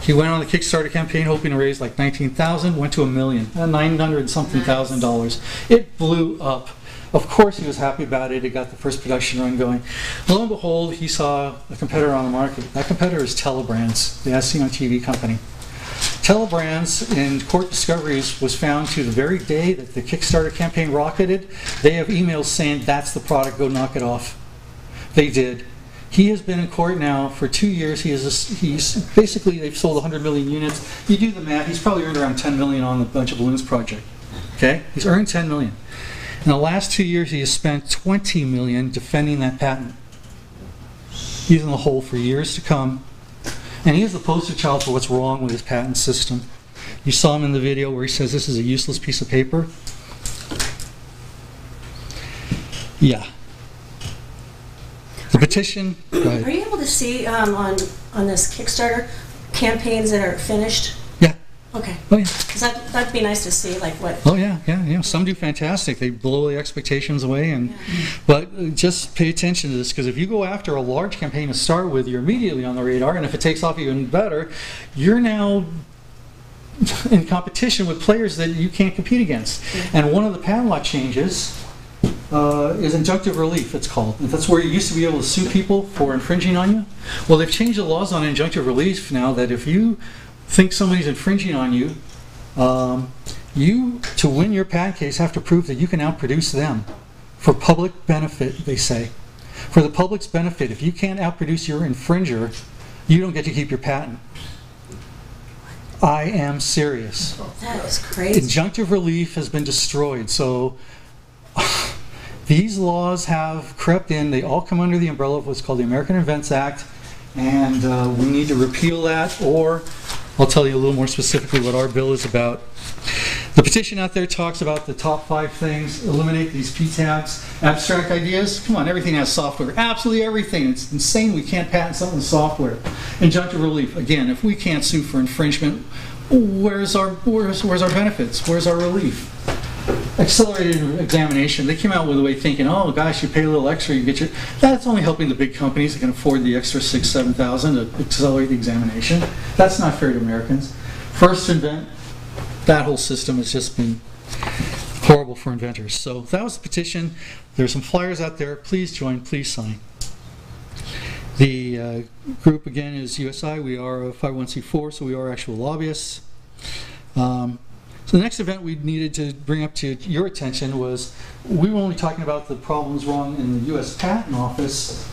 He went on the Kickstarter campaign hoping to raise like $19,000, went to $1 million, $900-something thousand dollars. It blew up. Of course he was happy about it. It got the first production run going. Lo and behold, he saw a competitor on the market. That competitor is Telebrands, the SC-on-TV company. Telebrands in court discoveries was found to the very day that the Kickstarter campaign rocketed. They have emails saying that's the product, go knock it off. They did. He has been in court now for 2 years. He's basically, they've sold 100 million units. You do the math, he's probably earned around 10 million on the Bunch of Balloons project. Okay? He's earned 10 million. In the last 2 years, he has spent 20 million defending that patent. He's in the hole for years to come. And he is the poster child for what's wrong with his patent system. You saw him in the video where he says this is a useless piece of paper. Yeah. The petition. Go ahead. Are you able to see on this Kickstarter campaigns that are finished? Yeah. Okay. Oh yeah. Because that'd be nice to see, like what. Oh yeah. Some do fantastic. They blow the expectations away, and but just pay attention to this, because if you go after a large campaign to start with, you're immediately on the radar, and if it takes off even better, you're now in competition with players that you can't compete against. And one of the patent law changes is injunctive relief, it's called. That's where you used to be able to sue people for infringing on you. Well, they've changed the laws on injunctive relief now, that if you think somebody's infringing on you, you, to win your patent case, have to prove that you can outproduce them for public benefit, they say. For the public's benefit, if you can't outproduce your infringer, you don't get to keep your patent. I am serious. That is crazy. Injunctive relief has been destroyed, so these laws have crept in. They all come under the umbrella of what's called the American Invents Act, and we need to repeal that, or I'll tell you a little more specifically what our bill is about. The petition out there talks about the top 5 things. Eliminate these P-tabs. Abstract ideas. Come on, everything has software. Absolutely everything. It's insane we can't patent something with software. Injunctive relief. Again, if we can't sue for infringement, where's our benefits? Where's our relief? Accelerated examination. They came out with a way thinking, oh gosh, you pay a little extra, you get your. That's only helping the big companies that can afford the extra $6,000 to $7,000 to accelerate the examination. That's not fair to Americans. First to invent. That whole system has just been horrible for inventors. So that was the petition. There's some flyers out there. Please join. Please sign. The group again is USI. We are a 501c4, so we are actual lobbyists. So the next event we needed to bring up to your attention was, we were only talking about the problems wrong in the U.S. Patent Office.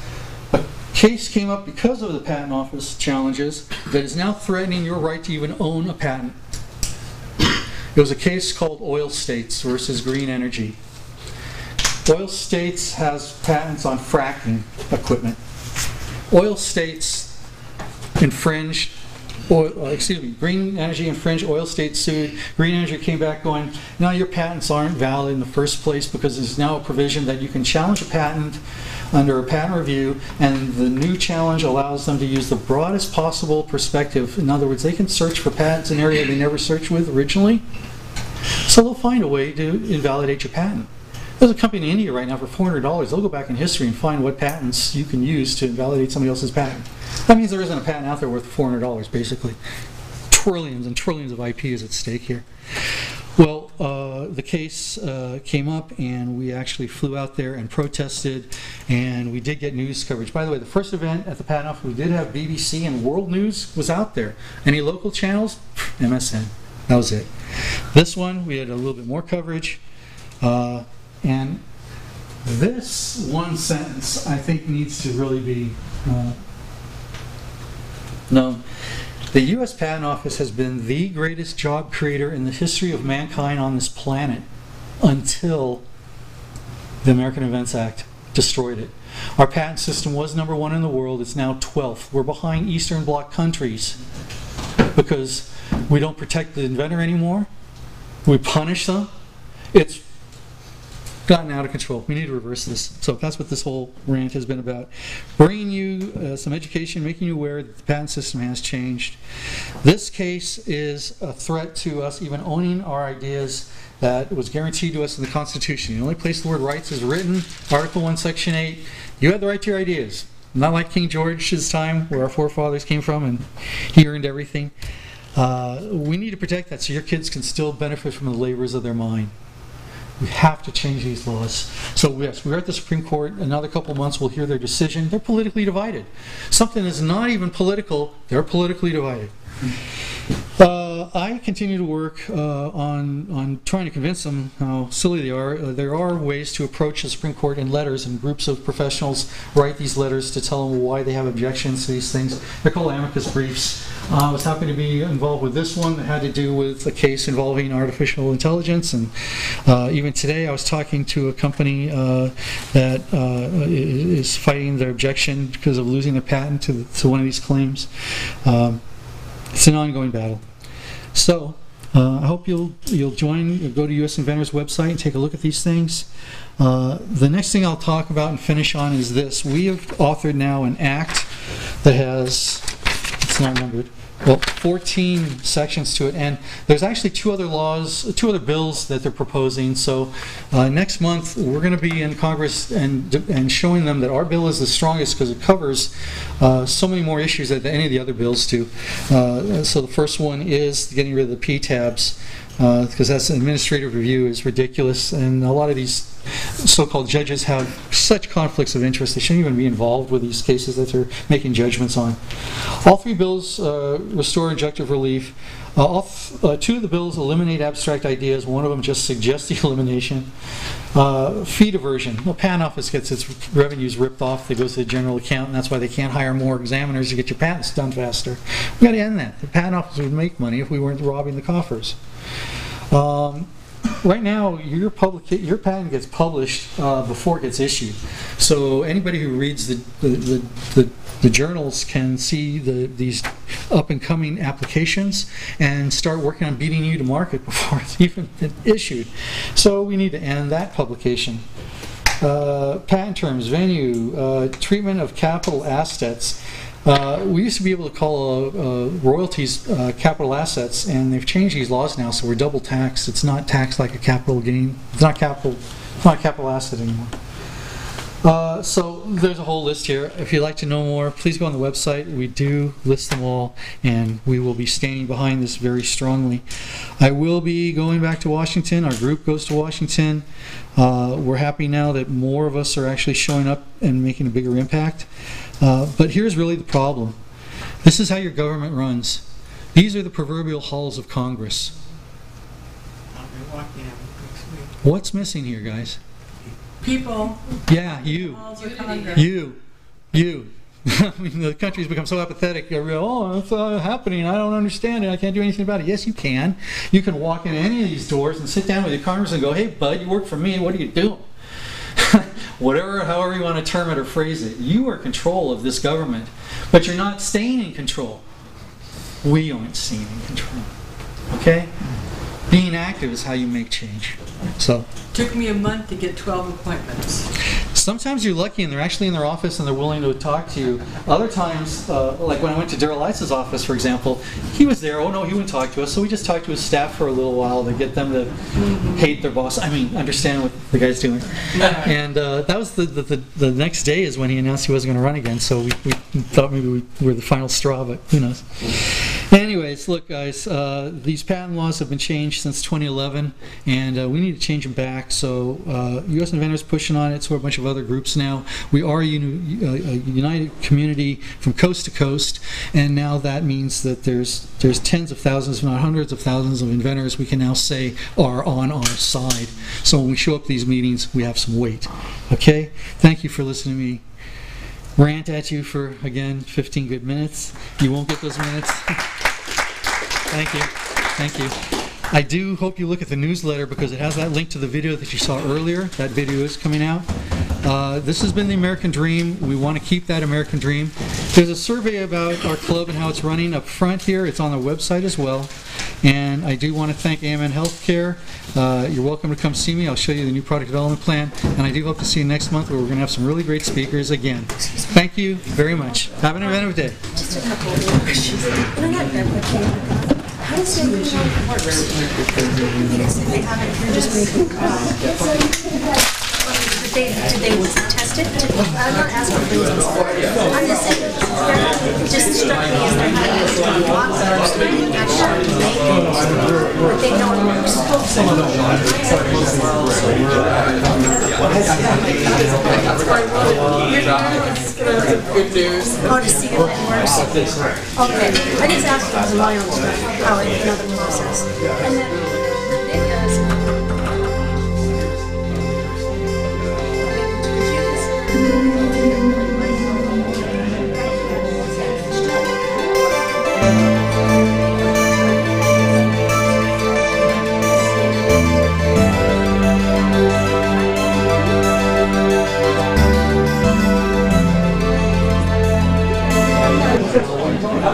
A case came up because of the Patent Office challenges that is now threatening your right to even own a patent. It was a case called Oil States versus Green Energy. Oil States has patents on fracking equipment. Oil States infringed. Green Energy infringed, Oil States sued. Green Energy came back going, no, your patents aren't valid in the first place, because there's now a provision that you can challenge a patent under a patent review, and the new challenge allows them to use the broadest possible perspective. In other words, they can search for patents in an area they never searched with originally, so they'll find a way to invalidate your patent. There's a company in India right now for $400. They'll go back in history and find what patents you can use to invalidate somebody else's patent. That means there isn't a patent out there worth $400, basically. Trillions and trillions of IP is at stake here. Well, the case came up, and we actually flew out there and protested, and we did get news coverage. By the way, the first event at the Patent Office, we did have BBC and World News was out there. Any local channels? MSN. That was it. This one, we had a little bit more coverage. And this one sentence, I think, needs to really be known. The U.S. Patent Office has been the greatest job creator in the history of mankind on this planet until the American Invents Act destroyed it. Our patent system was #1 in the world. It's now 12th. We're behind Eastern Bloc countries because we don't protect the inventor anymore. We punish them. It's gotten out of control. We need to reverse this. So that's what this whole rant has been about. Bringing you some education, making you aware that the patent system has changed. This case is a threat to us even owning our ideas that was guaranteed to us in the Constitution. The only place the word rights is written, Article 1, Section 8, you have the right to your ideas. Not like King George's time, where our forefathers came from and he earned everything. We need to protect that so your kids can still benefit from the labors of their mind. We have to change these laws. So yes, we're at the Supreme Court. Another couple of months we'll hear their decision. They're politically divided. Something that's not even political, they're politically divided. I continue to work on trying to convince them how silly they are. There are ways to approach the Supreme Court in letters, and groups of professionals write these letters to tell them why they have objections to these things. They're called amicus briefs. I was happy to be involved with this one that had to do with a case involving artificial intelligence, and even today I was talking to a company that is fighting their objection because of losing their patent to one of these claims. It's an ongoing battle. So I hope you'll join, go to US Inventors website and take a look at these things. The next thing I'll talk about and finish on is this. We have authored now an act that has, it's not numbered, well, 14 sections to it, and there's actually two other bills that they're proposing. So next month we're going to be in Congress and showing them that our bill is the strongest because it covers so many more issues than any of the other bills do. So the first one is getting rid of the P-tabs, because that's an administrative review is ridiculous, and a lot of these so-called judges have such conflicts of interest they shouldn't even be involved with these cases that they're making judgments on. All three bills restore injunctive relief. Two of the bills eliminate abstract ideas. One of them just suggests the elimination. Fee diversion. The Patent Office gets its revenues ripped off. They go to the general account, and that's why they can't hire more examiners to get your patents done faster. We've got to end that. The Patent Office would make money if we weren't robbing the coffers. Right now, your patent gets published before it gets issued. So anybody who reads the journals can see these up-and-coming applications and start working on beating you to market before it's even been issued. So we need to end that publication. Patent terms, venue, treatment of capital assets. We used to be able to call royalties capital assets, and they've changed these laws now, so we're double taxed. It's not taxed like a capital gain. It's not a capital asset anymore. So there's a whole list here. If you'd like to know more, please go on the website. We do list them all, and we will be standing behind this very strongly. I will be going back to Washington. Our group goes to Washington. We're happy now that more of us are actually showing up and making a bigger impact. But here's really the problem. This is how your government runs. These are the proverbial halls of Congress. What's missing here, guys? People. Yeah, you. You. I mean, the country's become so apathetic. Oh, it's happening. I don't understand it. I can't do anything about it. Yes, you can. You can walk in any of these doors and sit down with your Congress and go, hey, bud, you work for me. What are you doing? Whatever, however you want to term it or phrase it. You are in control of this government, but you're not staying in control. We aren't staying in control. Okay? Being active is how you make change. So. Took me a month to get 12 appointments. Sometimes you're lucky and they're actually in their office and they're willing to talk to you. Other times, like when I went to Darrell Ice's office, for example, he was there. Oh no, he wouldn't talk to us. So we just talked to his staff for a little while to get them to hate their boss. I mean, understand what the guy's doing. And that was the next day is when he announced he wasn't going to run again. So we thought maybe we were the final straw, but who knows. Anyways, look, guys, these patent laws have been changed since 2011, and we need to change them back. So U.S. Inventors pushing on it, so are a bunch of other groups now. We are a united community from coast to coast, and now that means that there's tens of thousands, if not hundreds of thousands of inventors we can now say are on our side. So when we show up at these meetings, we have some weight. Okay? Thank you for listening to me rant at you for, again, 15 good minutes. You won't get those minutes. Thank you. Thank you. I do hope you look at the newsletter because it has that link to the video that you saw earlier. That video is coming out. This has been the American Dream. We want to keep that American Dream. There's a survey about our club and how it's running up front here. It's on the website as well. And I do want to thank AMN Healthcare. You're welcome to come see me. I'll show you the new product development plan. And I do hope to see you next month where we're going to have some really great speakers again. Thank you very much. Have an inventive day. Just a couple of questions. We're not replicating. How does Sipseycom work? Because if they haven't, they're just making Did they test it? I'm not asking for reasons. I'm just saying, it just struck me as they're having this lot of actually make it, but they know it works. Good news. Oh, to see if it works? Okay. I just asked you for my own stuff, how I know the process. And then the videos. How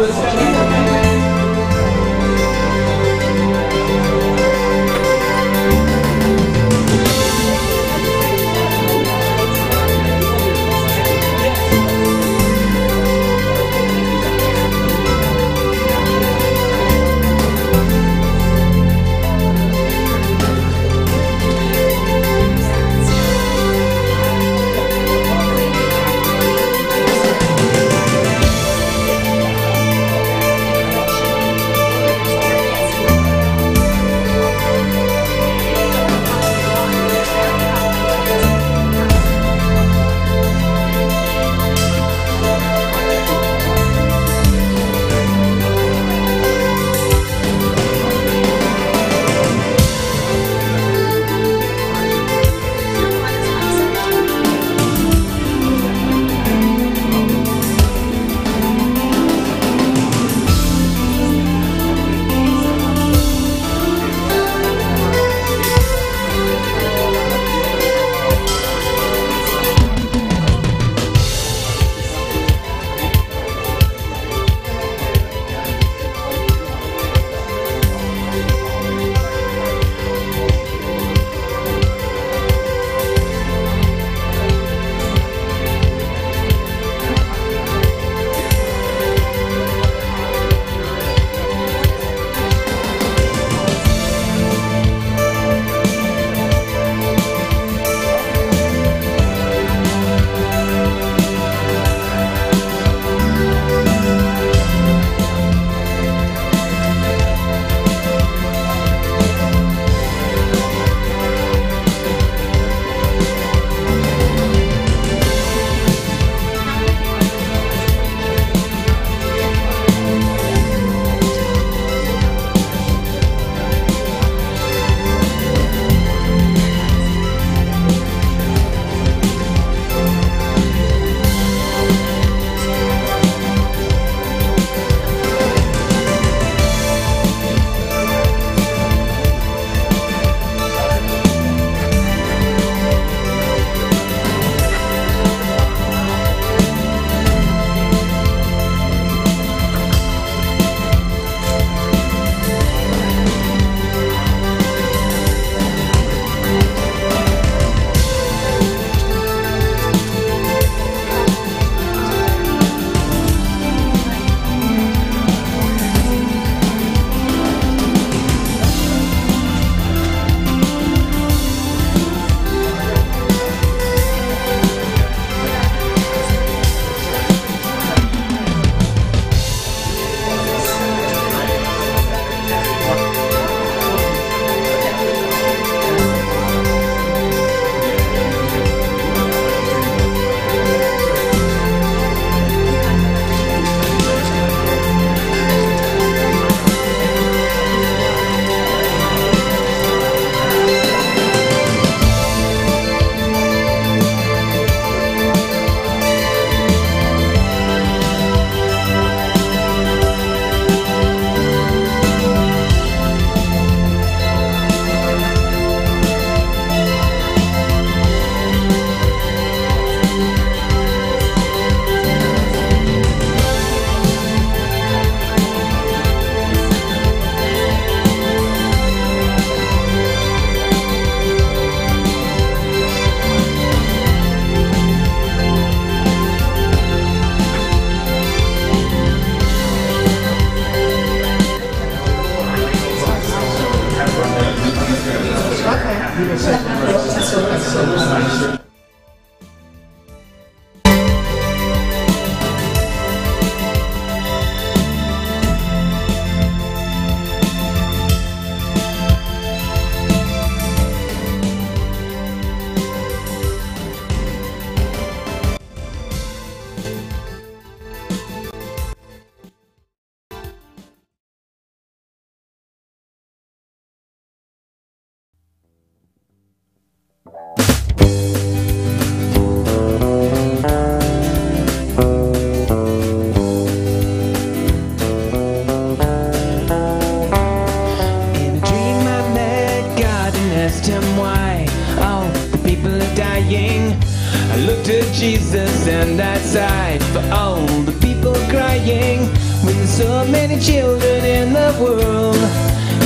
fight for all the people crying when there's so many children in the world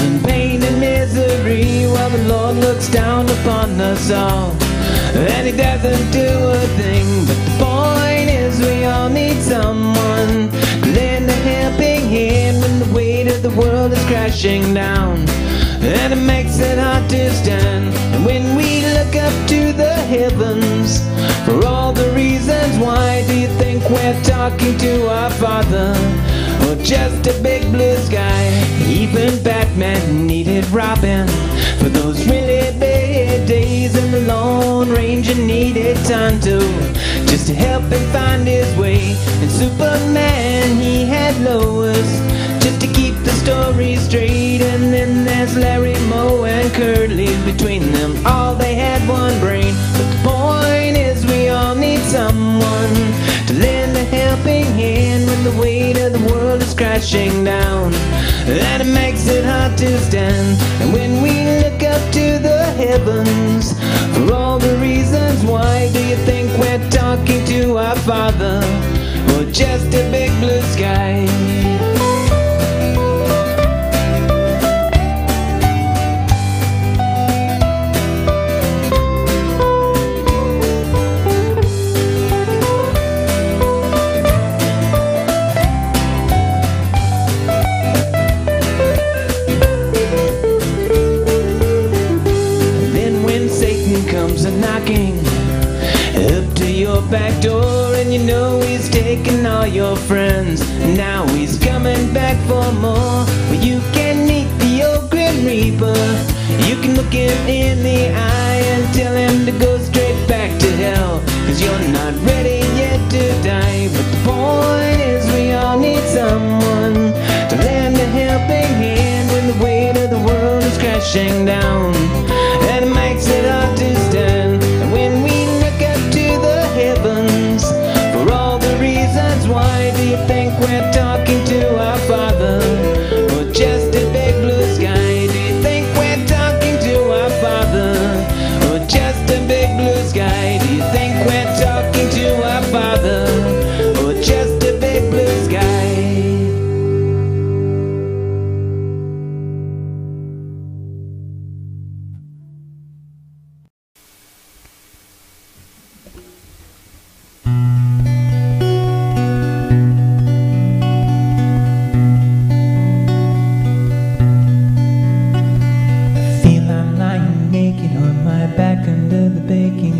in pain and misery, while the Lord looks down upon us all and He doesn't do a thing. But the point is we all need someone to lend a helping hand when the weight of the world is crashing down and it makes it hard to stand. And when we look up to the heavens for all the reasons why, do you think we're talking to our Father or just a big blue sky? Even Batman needed Robin for those really bad days, and the Lone Ranger needed Tonto just to help him find his way. And Superman, he had Lois just to keep the story straight. And then there's Larry, Moe, and Curly. Between them all they had one brain. But the point is we all need someone to lend a helping hand when the weight of the world is crashing down and it makes it hard to stand. And when we look up to the heavens for all the reasons why, do you think we're talking to our Father or just a big blue sky? Comes a knocking up to your back door, and you know he's taken all your friends, and now he's coming back for more. Well, you can meet the old Grim Reaper, you can look him in the eye and tell him to go straight back to hell, 'cause you're not ready yet to die. But the point is we all need someone to lend a helping hand when the weight of the world is crashing down and it makes it hard to stand. And when we look up to the heavens for all the reasons why, do you think we're talking to our Father or just a big blue sky? Do you think we're talking to our Father or just a big blue sky? Do you think we're talking to our Father or just a big blue sky?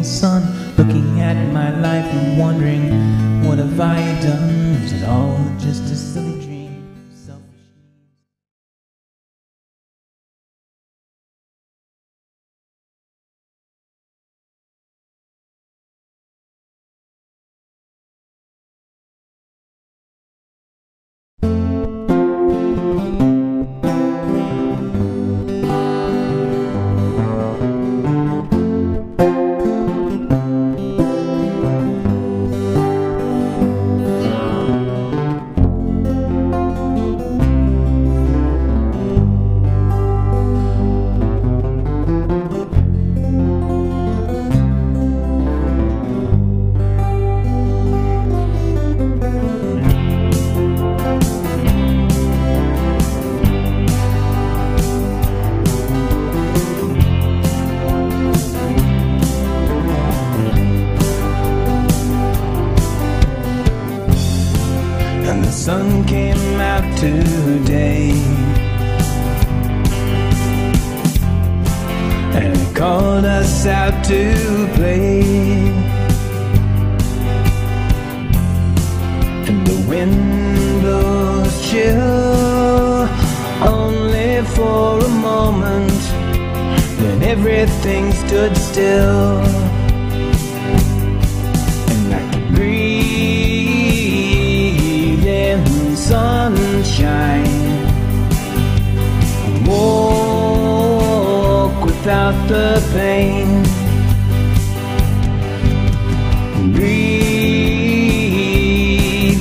Sun, looking at my life and wondering, what have I done? Is it all just a silly dream? sun came out today, and it called us out to play. And the wind blows chill only for a moment, then everything stood still. Sunshine, walk without the pain, breathe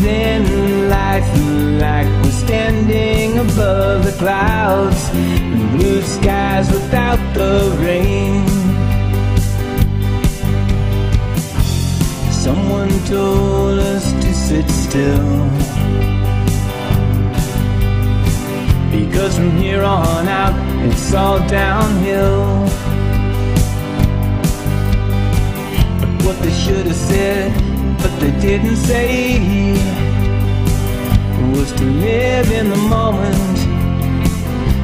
in life like we're standing above the clouds, and blue skies without the rain. Someone told us to still. Because from here on out, it's all downhill. What they should have said, but they didn't say, was to live in the moment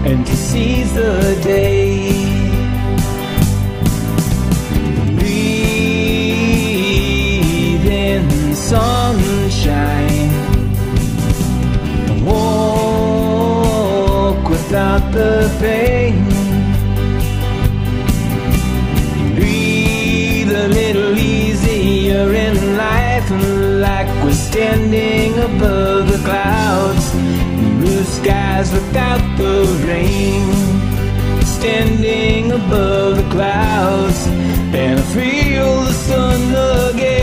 and to seize the day. Breathe in sunshine, walk without the pain. Breathe a little easier in life, like we're standing above the clouds. Blue skies without the rain, standing above the clouds, and I feel the sun again.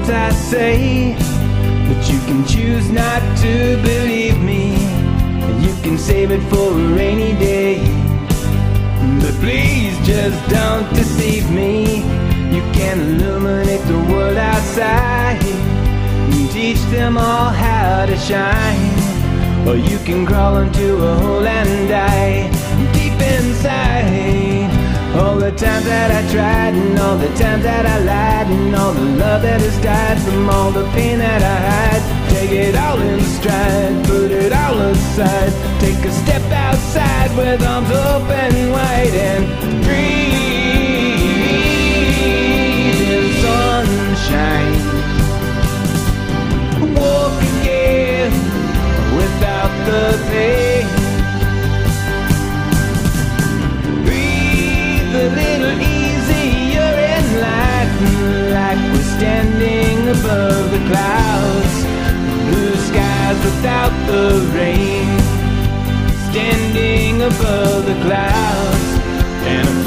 I say, but you can choose not to believe me. You can save it for a rainy day, but please just don't deceive me. You can illuminate the world outside and teach them all how to shine, or you can crawl into a hole and die deep inside. All the times that I tried, and all the times that I lied, and all the love that has died from all the pain that I hide. Take it all in stride, put it all aside. Take a step outside with arms open wide and breathe in sunshine. Walk again without the pain. A little easier in life, like we're standing above the clouds. Blue skies without the rain, standing above the clouds, and